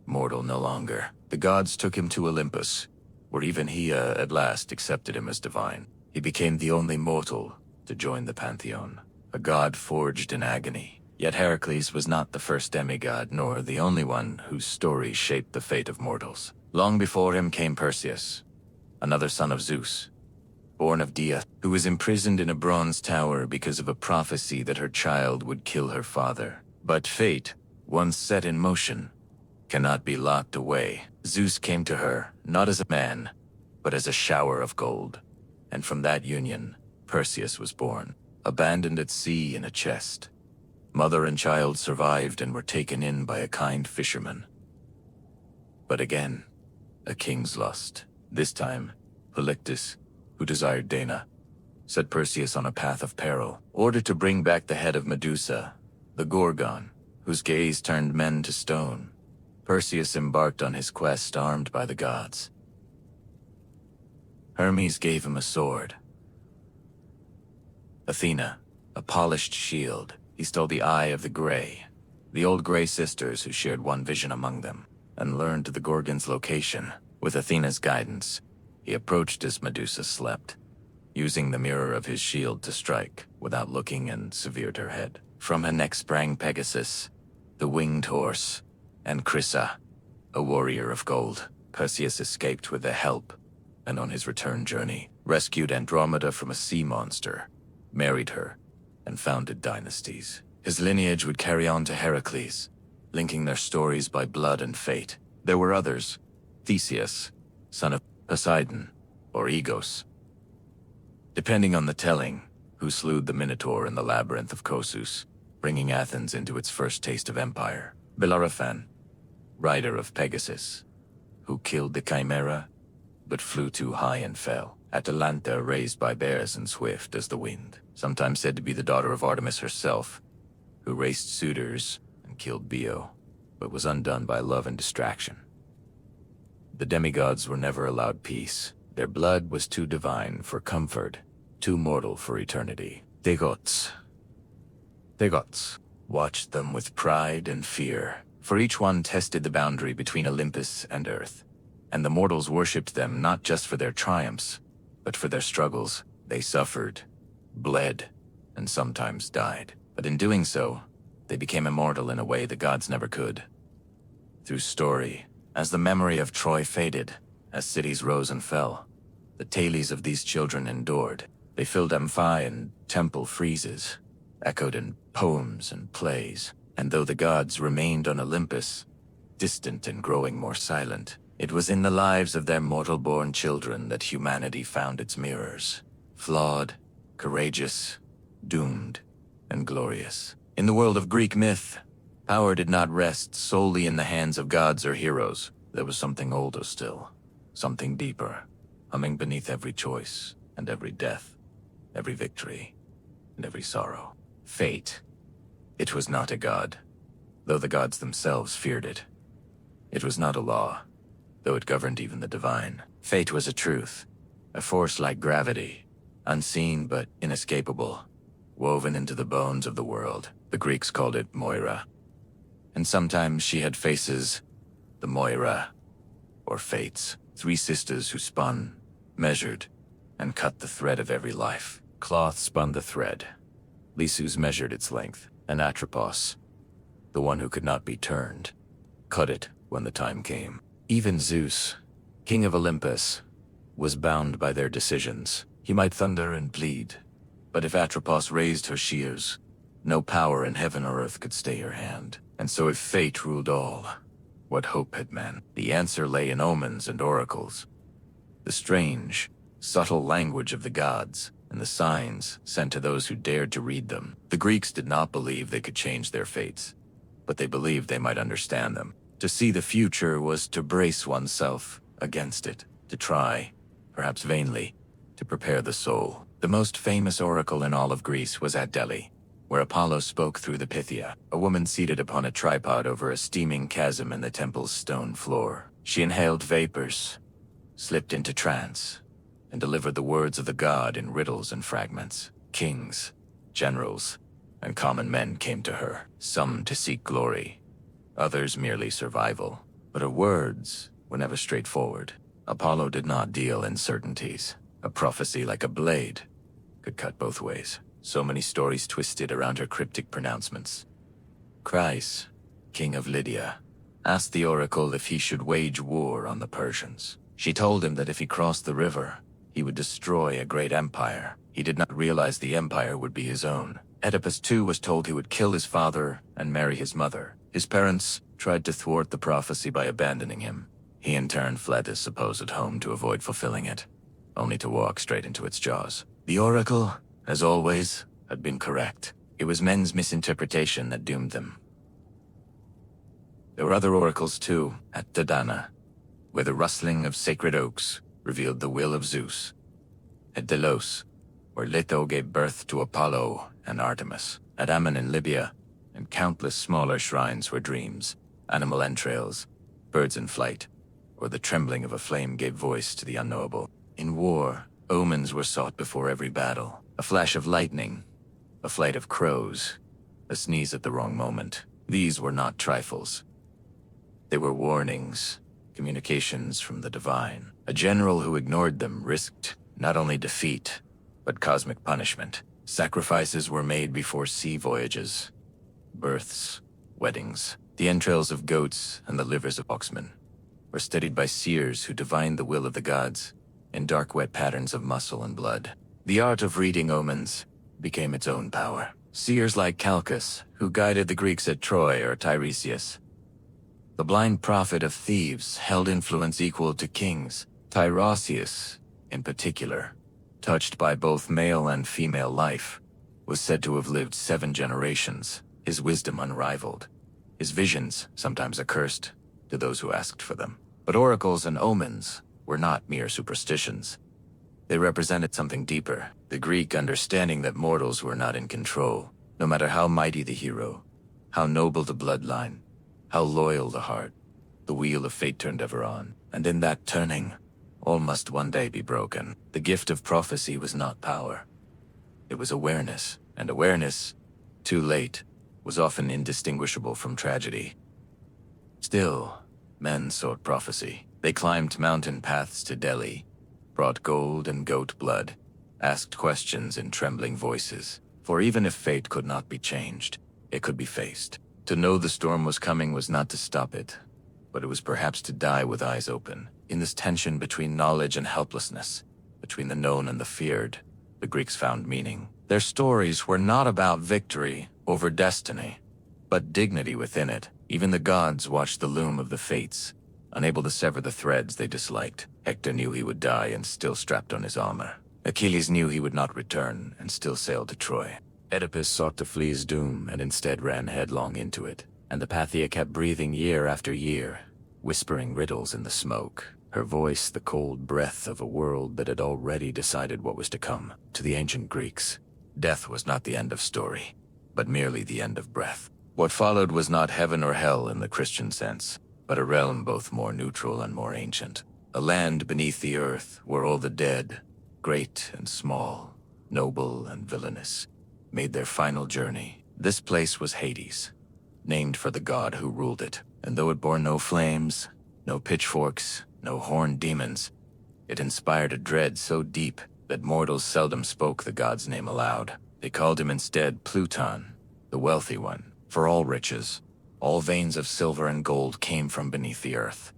Mortal no longer, the gods took him to Olympus, where even Hea at last accepted him as divine. He became the only mortal to join the pantheon, a god forged in agony. Yet Hercules was not the first demigod, nor the only one whose story shaped the fate of mortals. Long before him came Perseus, another son of Zeus, born of Dia, who was imprisoned in a bronze tower because of a prophecy that her child would kill her father. But fate once set in motion, cannot be locked away. Zeus came to her, not as a man, but as a shower of gold. And from that union, Perseus was born, abandoned at sea in a chest. Mother and child survived and were taken in by a kind fisherman. But again, a king's lust. This time, Olympus, who desired Dana, set Perseus on a path of peril, ordered to bring back the head of Medusa, the Gorgon, whose gaze turned men to stone. Perseus embarked on his quest armed by the gods. Hermes gave him a sword. Athena, a polished shield. He stole the Eye of the Grey, the old Grey sisters who shared one vision among them, and learned the Gorgon's location. With Athena's guidance, he approached as Medusa slept, using the mirror of his shield to strike, without looking, and severed her head. From her neck sprang Pegasus, the winged horse, and Chrysa, a warrior of gold. Perseus escaped with their help, and on his return journey, rescued Andromeda from a sea monster, married her, and founded dynasties. His lineage would carry on to Hercules, linking their stories by blood and fate. There were others: Theseus, son of Poseidon, or Aegos, depending on the telling, who slew the Minotaur in the labyrinth of Kossus, bringing Athens into its first taste of empire. Bellerophon, rider of Pegasus, who killed the Chimera, but flew too high and fell. Atalanta, raised by bears and swift as the wind, sometimes said to be the daughter of Artemis herself, who raced suitors and killed Bio, but was undone by love and distraction. The demigods were never allowed peace. Their blood was too divine for comfort, too mortal for eternity. The gods watched them with pride and fear, for each one tested the boundary between Olympus and Earth, and the mortals worshipped them not just for their triumphs, but for their struggles. They suffered, bled, and sometimes died. But in doing so, they became immortal in a way the gods never could. Through story, as the memory of Troy faded, as cities rose and fell, the tales of these children endured. They filled Amphi and temple friezes, echoed in poems and plays. And though the gods remained on Olympus, distant and growing more silent, it was in the lives of their mortal-born children that humanity found its mirrors. Flawed, courageous, doomed, and glorious. In the world of Greek myth, power did not rest solely in the hands of gods or heroes. There was something older still, something deeper, humming beneath every choice and every death, every victory and every sorrow. Fate. It was not a god, though the gods themselves feared it. It was not a law, though it governed even the divine. Fate was a truth, a force like gravity, unseen but inescapable, woven into the bones of the world. The Greeks called it Moira. And sometimes she had faces, the Moira, or Fates, three sisters who spun, measured, and cut the thread of every life. Cloth spun the thread. Lysus measured its length, and Atropos, the one who could not be turned, cut it when the time came. Even Zeus, king of Olympus, was bound by their decisions. He might thunder and plead, but if Atropos raised her shears, no power in heaven or earth could stay her hand. And so if fate ruled all, what hope had man? The answer lay in omens and oracles, the strange, subtle language of the gods, and the signs sent to those who dared to read them. The Greeks did not believe they could change their fates, but they believed they might understand them. To see the future was to brace oneself against it, to try, perhaps vainly, to prepare the soul. The most famous oracle in all of Greece was at Delhi, where Apollo spoke through the Pythia, a woman seated upon a tripod over a steaming chasm in the temple's stone floor. She inhaled vapors, slipped into trance, and delivered the words of the god in riddles and fragments. Kings, generals, and common men came to her, some to seek glory, others merely survival. But her words were never straightforward. Apollo did not deal in certainties. A prophecy, like a blade, could cut both ways. So many stories twisted around her cryptic pronouncements. Chryse, king of Lydia, asked the oracle if he should wage war on the Persians. She told him that if he crossed the river, he would destroy a great empire. He did not realize the empire would be his own. Oedipus too was told he would kill his father and marry his mother. His parents tried to thwart the prophecy by abandoning him. He in turn fled his supposed home to avoid fulfilling it, only to walk straight into its jaws. The oracle, as always, had been correct. It was men's misinterpretation that doomed them. There were other oracles too, at Dodona, where the rustling of sacred oaks revealed the will of Zeus. At Delos, where Leto gave birth to Apollo and Artemis. At Ammon in Libya, and countless smaller shrines were dreams, animal entrails, birds in flight, or the trembling of a flame gave voice to the unknowable. In war, omens were sought before every battle. A flash of lightning, a flight of crows, a sneeze at the wrong moment. These were not trifles. They were warnings, communications from the divine. A general who ignored them risked not only defeat, but cosmic punishment. Sacrifices were made before sea voyages, births, weddings. The entrails of goats and the livers of oxmen were studied by seers who divined the will of the gods in dark wet patterns of muscle and blood. The art of reading omens became its own power. Seers like Calchas, who guided the Greeks at Troy, or Tiresias. The blind prophet of Thebes held influence equal to kings. Tiresias, in particular, touched by both male and female life, was said to have lived 7 generations, his wisdom unrivaled, his visions sometimes accursed to those who asked for them. But oracles and omens were not mere superstitions. They represented something deeper, the Greek understanding that mortals were not in control, no matter how mighty the hero, how noble the bloodline, how loyal the heart. The wheel of fate turned ever on, and in that turning, all must one day be broken. The gift of prophecy was not power. It was awareness, and awareness, too late, was often indistinguishable from tragedy. Still, men sought prophecy. They climbed mountain paths to Delhi, brought gold and goat blood, asked questions in trembling voices. For even if fate could not be changed, it could be faced. To know the storm was coming was not to stop it, but it was perhaps to die with eyes open. In this tension between knowledge and helplessness, between the known and the feared, the Greeks found meaning. Their stories were not about victory over destiny, but dignity within it. Even the gods watched the loom of the fates, unable to sever the threads they disliked. Hector knew he would die and still strapped on his armor. Achilles knew he would not return and still sailed to Troy. Oedipus sought to flee his doom and instead ran headlong into it. And the Pathia kept breathing year after year, whispering riddles in the smoke, her voice the cold breath of a world that had already decided what was to come. To the ancient Greeks, death was not the end of story, but merely the end of breath. What followed was not heaven or hell in the Christian sense, but a realm both more neutral and more ancient. A land beneath the earth where all the dead, great and small, noble and villainous, made their final journey. This place was Hades, named for the god who ruled it. And though it bore no flames, no pitchforks, no horned demons, it inspired a dread so deep that mortals seldom spoke the god's name aloud. They called him instead Pluton, the wealthy one. For all riches, all veins of silver and gold came from beneath the earth,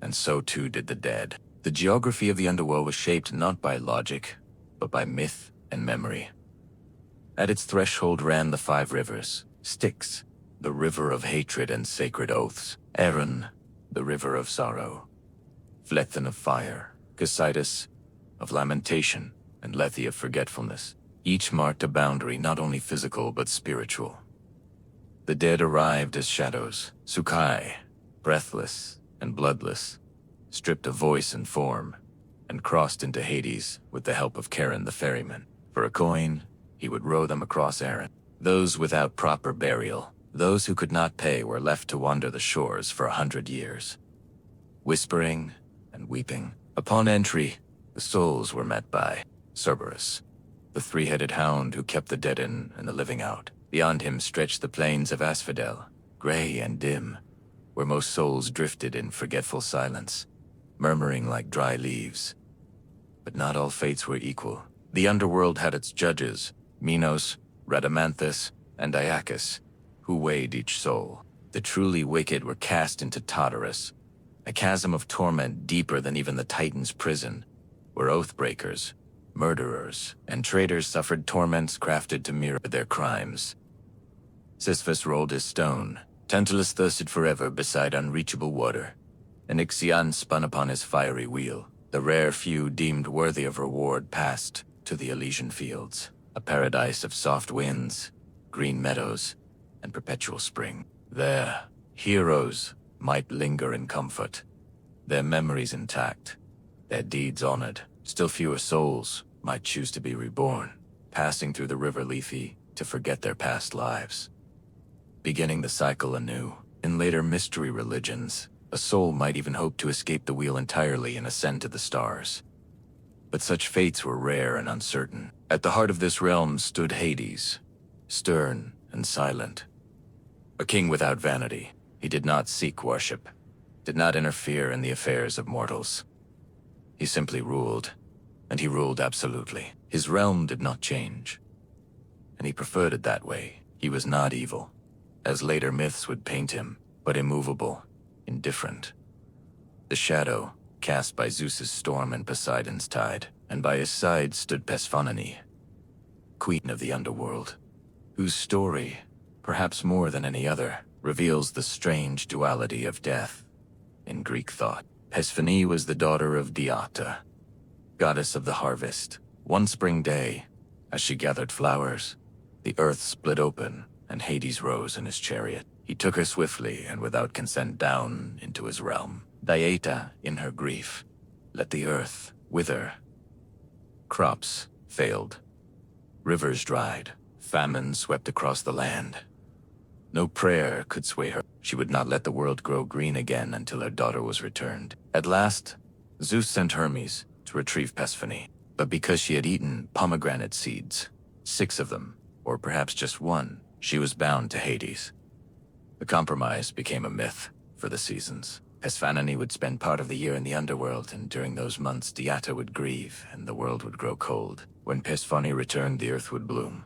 and so too did the dead. The geography of the underworld was shaped not by logic, but by myth and memory. At its threshold ran the 5 rivers: Styx, the river of hatred and sacred oaths; Erin, the river of sorrow; Phlethen of fire; Casitas, of lamentation; and Lethe of forgetfulness. Each marked a boundary not only physical but spiritual. The dead arrived as shadows, Sukai, breathless and bloodless, stripped of voice and form, and crossed into Hades with the help of Charon the ferryman. For a coin, he would row them across Erin. Those without proper burial, those who could not pay, were left to wander the shores for 100 years, whispering and weeping. Upon entry, the souls were met by Cerberus, the 3-headed hound who kept the dead in and the living out. Beyond him stretched the plains of Asphodel, gray and dim, where most souls drifted in forgetful silence, murmuring like dry leaves. But not all fates were equal. The underworld had its judges, Minos, Rhadamanthus, and Iacchus, who weighed each soul. The truly wicked were cast into Tartarus, a chasm of torment deeper than even the Titan's prison, where oath-breakers, murderers, and traitors suffered torments crafted to mirror their crimes. Sisyphus rolled his stone, Tantalus thirsted forever beside unreachable water, and Ixion spun upon his fiery wheel. The rare few deemed worthy of reward passed to the Elysian fields, a paradise of soft winds, green meadows, and perpetual spring. There, heroes might linger in comfort, their memories intact, their deeds honored. Still fewer souls might choose to be reborn, passing through the river Lethe to forget their past lives, beginning the cycle anew. In later mystery religions, a soul might even hope to escape the wheel entirely and ascend to the stars. But such fates were rare and uncertain. At the heart of this realm stood Hades, stern and silent. A king without vanity. He did not seek worship, did not interfere in the affairs of mortals. He simply ruled, and he ruled absolutely. His realm did not change, and he preferred it that way. He was not evil, as later myths would paint him, but immovable, indifferent. The shadow cast by Zeus's storm and Poseidon's tide, and by his side stood Persephone, queen of the underworld, whose story, perhaps more than any other, reveals the strange duality of death in Greek thought. Persephone was the daughter of Diata, goddess of the harvest. One spring day, as she gathered flowers, the earth split open and Hades rose in his chariot. He took her swiftly and without consent down into his realm. Diata, in her grief, let the earth wither. Crops failed. Rivers dried. Famine swept across the land. No prayer could sway her. She would not let the world grow green again until her daughter was returned. At last, Zeus sent Hermes to retrieve Persephone. But because she had eaten pomegranate seeds, 6 of them, or perhaps just 1, she was bound to Hades. The compromise became a myth for the seasons. Persephone would spend part of the year in the underworld, and during those months Diata would grieve and the world would grow cold. When Persephone returned, the earth would bloom.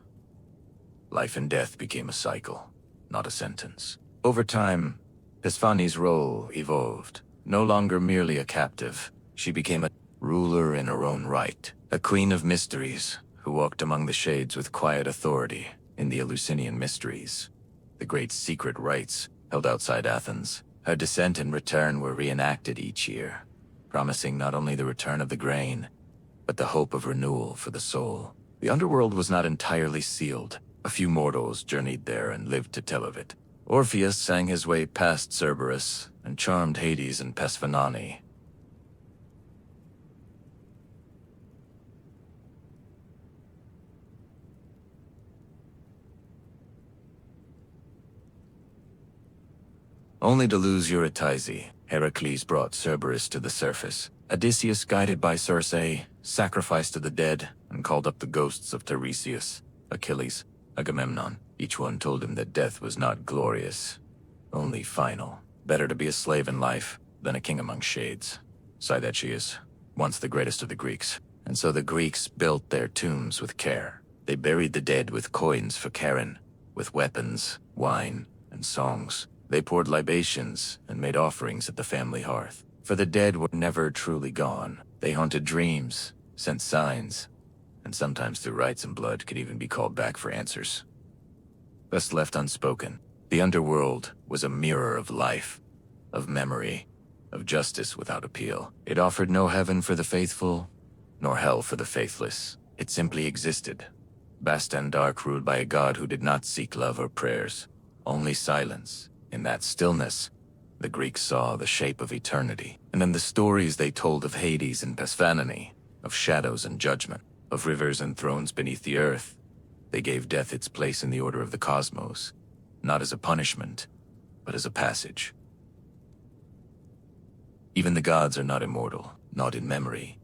Life and death became a cycle, not a sentence. Over time, Persephone's role evolved. No longer merely a captive, she became a ruler in her own right, a queen of mysteries who walked among the shades with quiet authority. In the Eleusinian mysteries, the great secret rites held outside Athens, her descent and return were reenacted each year, promising not only the return of the grain, but the hope of renewal for the soul. The underworld was not entirely sealed. A few mortals journeyed there and lived to tell of it. Orpheus sang his way past Cerberus and charmed Hades and Persephone. Only to lose Eurydice, Hercules brought Cerberus to the surface. Odysseus, guided by Circe, sacrificed to the dead and called up the ghosts of Tiresias, Achilles, Agamemnon. Each one told him that death was not glorious, only final. Better to be a slave in life than a king among shades. Sighed Echius, once the greatest of the Greeks. And so the Greeks built their tombs with care. They buried the dead with coins for Charon, with weapons, wine, and songs. They poured libations and made offerings at the family hearth. For the dead were never truly gone. They haunted dreams, sent signs, and sometimes through rites and blood could even be called back for answers. Best left unspoken, the underworld was a mirror of life, of memory, of justice without appeal. It offered no heaven for the faithful, nor hell for the faithless. It simply existed, vast and dark, ruled by a god who did not seek love or prayers, only silence. In that stillness, the Greeks saw the shape of eternity. And in the stories they told of Hades and Persephone, of shadows and judgment, of rivers and thrones beneath the earth, they gave death its place in the order of the cosmos, not as a punishment, but as a passage. Even the gods are not immortal, not in memory,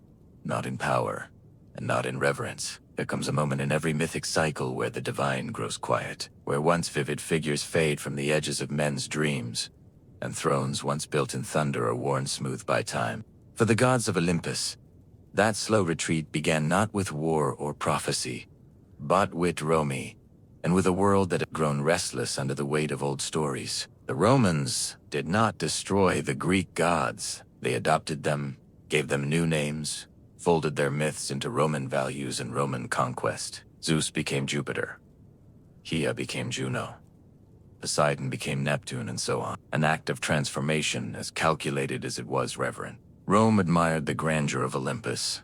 not in power, and not in reverence. There comes a moment in every mythic cycle where the divine grows quiet, where once vivid figures fade from the edges of men's dreams, and thrones once built in thunder are worn smooth by time. For the gods of Olympus, that slow retreat began not with war or prophecy, but with Rome, and with a world that had grown restless under the weight of old stories. The Romans did not destroy the Greek gods. They adopted them, gave them new names, folded their myths into Roman values and Roman conquest. Zeus became Jupiter. Hea became Juno. Poseidon became Neptune, and so on. An act of transformation as calculated as it was reverent. Rome admired the grandeur of Olympus,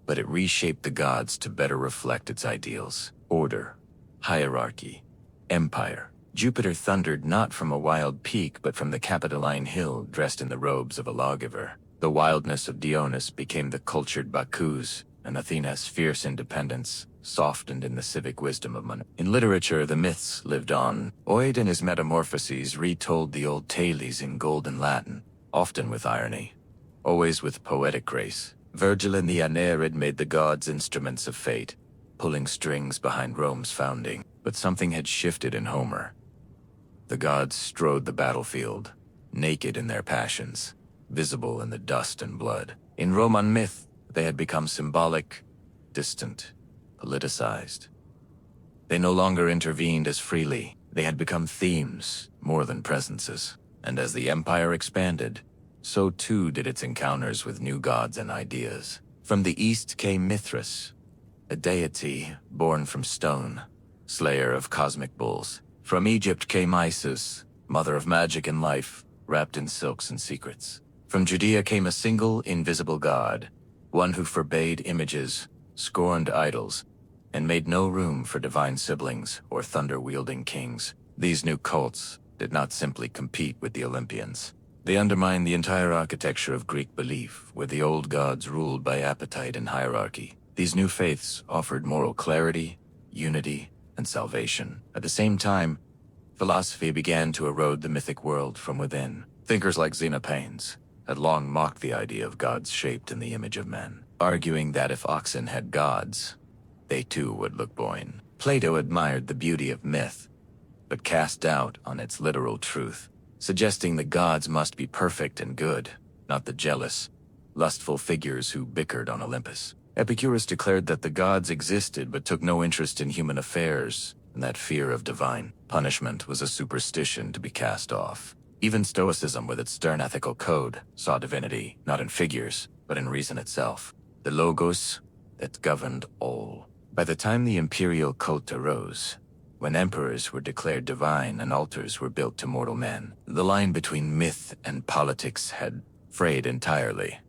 but it reshaped the gods to better reflect its ideals. Order, hierarchy, empire. Jupiter thundered not from a wild peak but from the Capitoline hill dressed in the robes of a lawgiver. The wildness of Dionys became the cultured Bacchus, and Athena's fierce independence softened in the civic wisdom of monarchy. In literature, the myths lived on. Ovid in his Metamorphoses retold the old tales in golden Latin, often with irony, always with poetic grace. Virgil in the Aeneid made the gods instruments of fate, pulling strings behind Rome's founding. But something had shifted in Homer. The gods strode the battlefield, naked in their passions, visible in the dust and blood. In Roman myth, they had become symbolic, distant, politicized. They no longer intervened as freely. They had become themes more than presences. And as the empire expanded, so too did its encounters with new gods and ideas. From the east came Mithras, a deity born from stone, slayer of cosmic bulls. From Egypt came Isis, mother of magic and life, wrapped in silks and secrets. From Judea came a single, invisible god, one who forbade images, scorned idols, and made no room for divine siblings or thunder-wielding kings. These new cults did not simply compete with the Olympians. They undermined the entire architecture of Greek belief, where the old gods ruled by appetite and hierarchy. These new faiths offered moral clarity, unity, and salvation. At the same time, philosophy began to erode the mythic world from within. Thinkers like Xenopanes had long mocked the idea of gods shaped in the image of men, arguing that if oxen had gods, they too would look born. Plato admired the beauty of myth, but cast doubt on its literal truth, suggesting the gods must be perfect and good, not the jealous, lustful figures who bickered on Olympus. Epicurus declared that the gods existed but took no interest in human affairs, and that fear of divine punishment was a superstition to be cast off. Even Stoicism, with its stern ethical code, saw divinity not in figures, but in reason itself, the logos that governed all. By the time the imperial cult arose, when emperors were declared divine and altars were built to mortal men, the line between myth and politics had frayed entirely.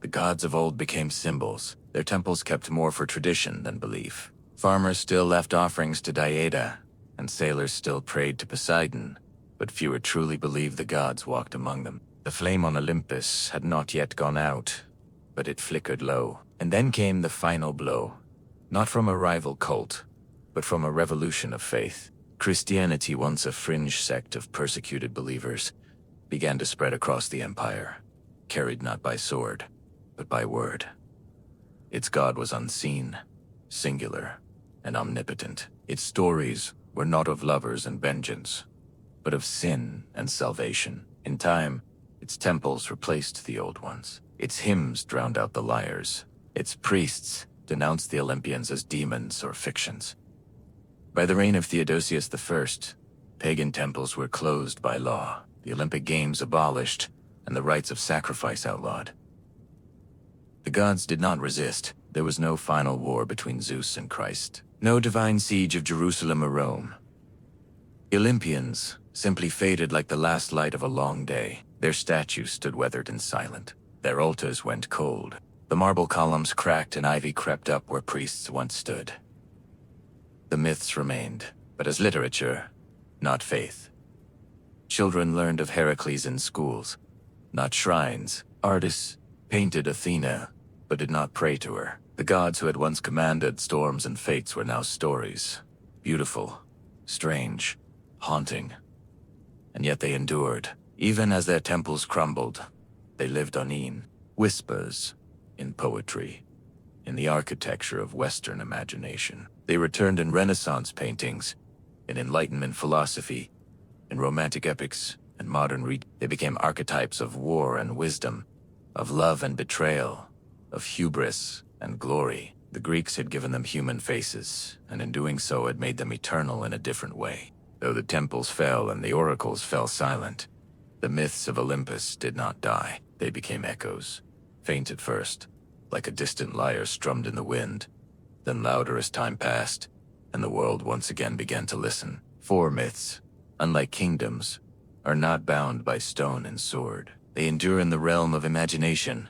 The gods of old became symbols. Their temples kept more for tradition than belief. Farmers still left offerings to Diada, and sailors still prayed to Poseidon, but fewer truly believed the gods walked among them. The flame on Olympus had not yet gone out, but it flickered low. And then came the final blow, not from a rival cult, but from a revolution of faith. Christianity, once a fringe sect of persecuted believers, began to spread across the empire, carried not by sword, but by word. Its God was unseen, singular, and omnipotent. Its stories were not of lovers and vengeance, but of sin and salvation. In time, its temples replaced the old ones. Its hymns drowned out the liars. Its priests denounced the Olympians as demons or fictions. By the reign of Theodosius I, pagan temples were closed by law, the Olympic Games abolished, and the rites of sacrifice outlawed. The gods did not resist. There was no final war between Zeus and Christ, no divine siege of Jerusalem or Rome. The Olympians simply faded like the last light of a long day. Their statues stood weathered and silent. Their altars went cold. The marble columns cracked and ivy crept up where priests once stood. The myths remained, but as literature, not faith. Children learned of Hercules in schools, not shrines. Artists painted Athena, but did not pray to her. The gods who had once commanded storms and fates were now stories. Beautiful, strange, haunting. And yet they endured. Even as their temples crumbled, they lived on in whispers, in poetry, in the architecture of Western imagination. They returned in Renaissance paintings, in Enlightenment philosophy, in romantic epics and modern they became archetypes of war and wisdom, of love and betrayal, of hubris and glory. The Greeks had given them human faces, and in doing so had made them eternal in a different way. Though the temples fell and the oracles fell silent, the myths of Olympus did not die. They became echoes, faint at first, like a distant lyre strummed in the wind, then louder as time passed, and the world once again began to listen. 4 myths, unlike kingdoms, are not bound by stone and sword. They endure in the realm of imagination,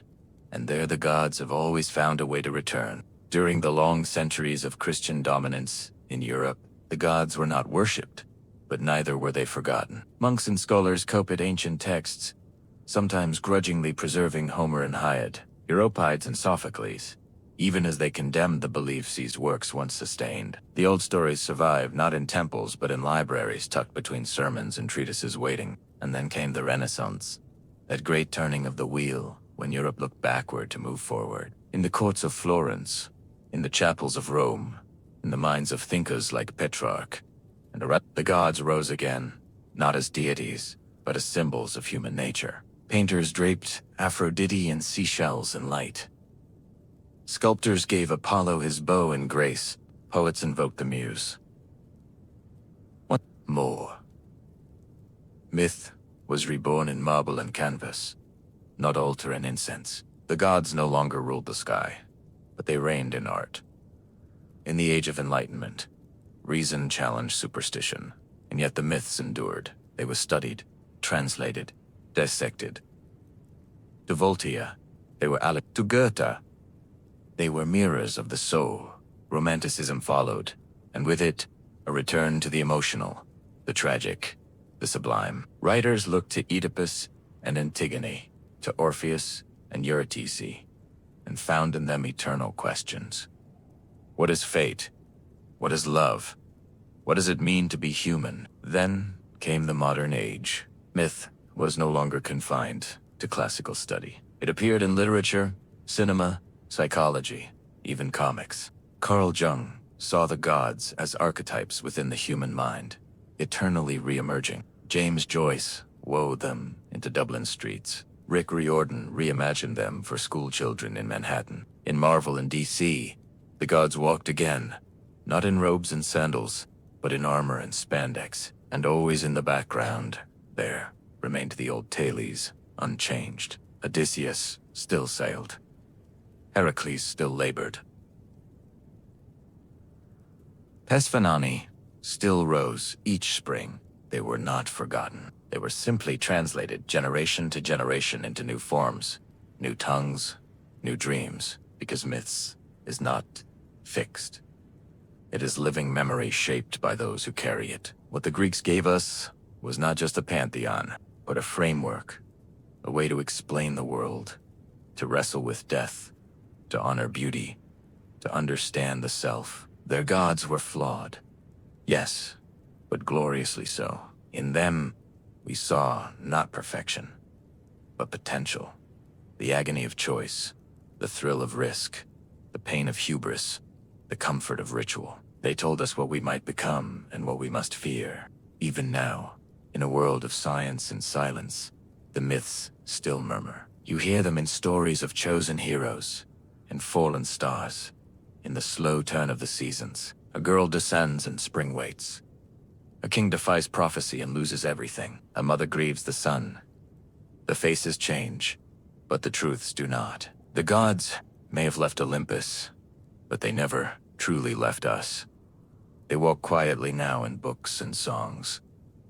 and there the gods have always found a way to return. During the long centuries of Christian dominance in Europe, the gods were not worshipped, but neither were they forgotten. Monks and scholars copied ancient texts, sometimes grudgingly preserving Homer and Hesiod, Euripides and Sophocles, even as they condemned the beliefs these works once sustained. The old stories survive not in temples but in libraries tucked between sermons and treatises waiting. And then came the Renaissance, that great turning of the wheel when Europe looked backward to move forward. In the courts of Florence, in the chapels of Rome, in the minds of thinkers like Petrarch, and the gods rose again, not as deities, but as symbols of human nature. Painters draped Aphrodite in seashells and light. Sculptors gave Apollo his bow and grace. Poets invoked the muse. What more? Myth was reborn in marble and canvas, not altar and incense. The gods no longer ruled the sky, but they reigned in art. In the Age of Enlightenment, reason challenged superstition, and yet the myths endured. They were studied, translated, dissected. To Voltaire, they were to Goethe, they were mirrors of the soul. Romanticism followed, and with it, a return to the emotional, the tragic, the sublime. Writers looked to Oedipus and Antigone, to Orpheus and Eurydice, and found in them eternal questions. What is fate? What is love? What does it mean to be human? Then came the modern age. Myth was no longer confined to classical study. It appeared in literature, cinema, psychology, even comics. Carl Jung saw the gods as archetypes within the human mind, eternally re-emerging. James Joyce wove them into Dublin streets. Rick Riordan reimagined them for school children in Manhattan. In Marvel and DC, the gods walked again, not in robes and sandals, but in armor and spandex. And always in the background, there remained the old Thales, unchanged. Odysseus still sailed. Hercules still labored. Pesfanani still rose each spring. They were not forgotten. They were simply translated generation to generation into new forms, new tongues, new dreams, because myths is not fixed. It is living memory shaped by those who carry it. What the Greeks gave us was not just a pantheon, but a framework, a way to explain the world, to wrestle with death, to honor beauty, to understand the self. Their gods were flawed, yes, but gloriously so. In them, we saw not perfection, but potential, the agony of choice, the thrill of risk, the pain of hubris, the comfort of ritual. They told us what we might become and what we must fear. Even now, in a world of science and silence, the myths still murmur. You hear them in stories of chosen heroes and fallen stars. In the slow turn of the seasons, a girl descends and spring waits. A king defies prophecy and loses everything. A mother grieves the son. The faces change, but the truths do not. The gods may have left Olympus, but they never truly left us. They walk quietly now in books and songs,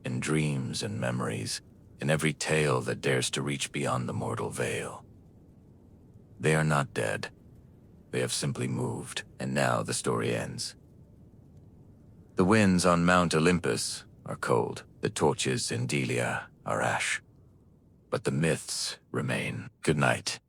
in dreams and memories, in every tale that dares to reach beyond the mortal veil. They are not dead. They have simply moved, and now the story ends. The winds on Mount Olympus are cold. The torches in Delia are ash. But the myths remain. Good night.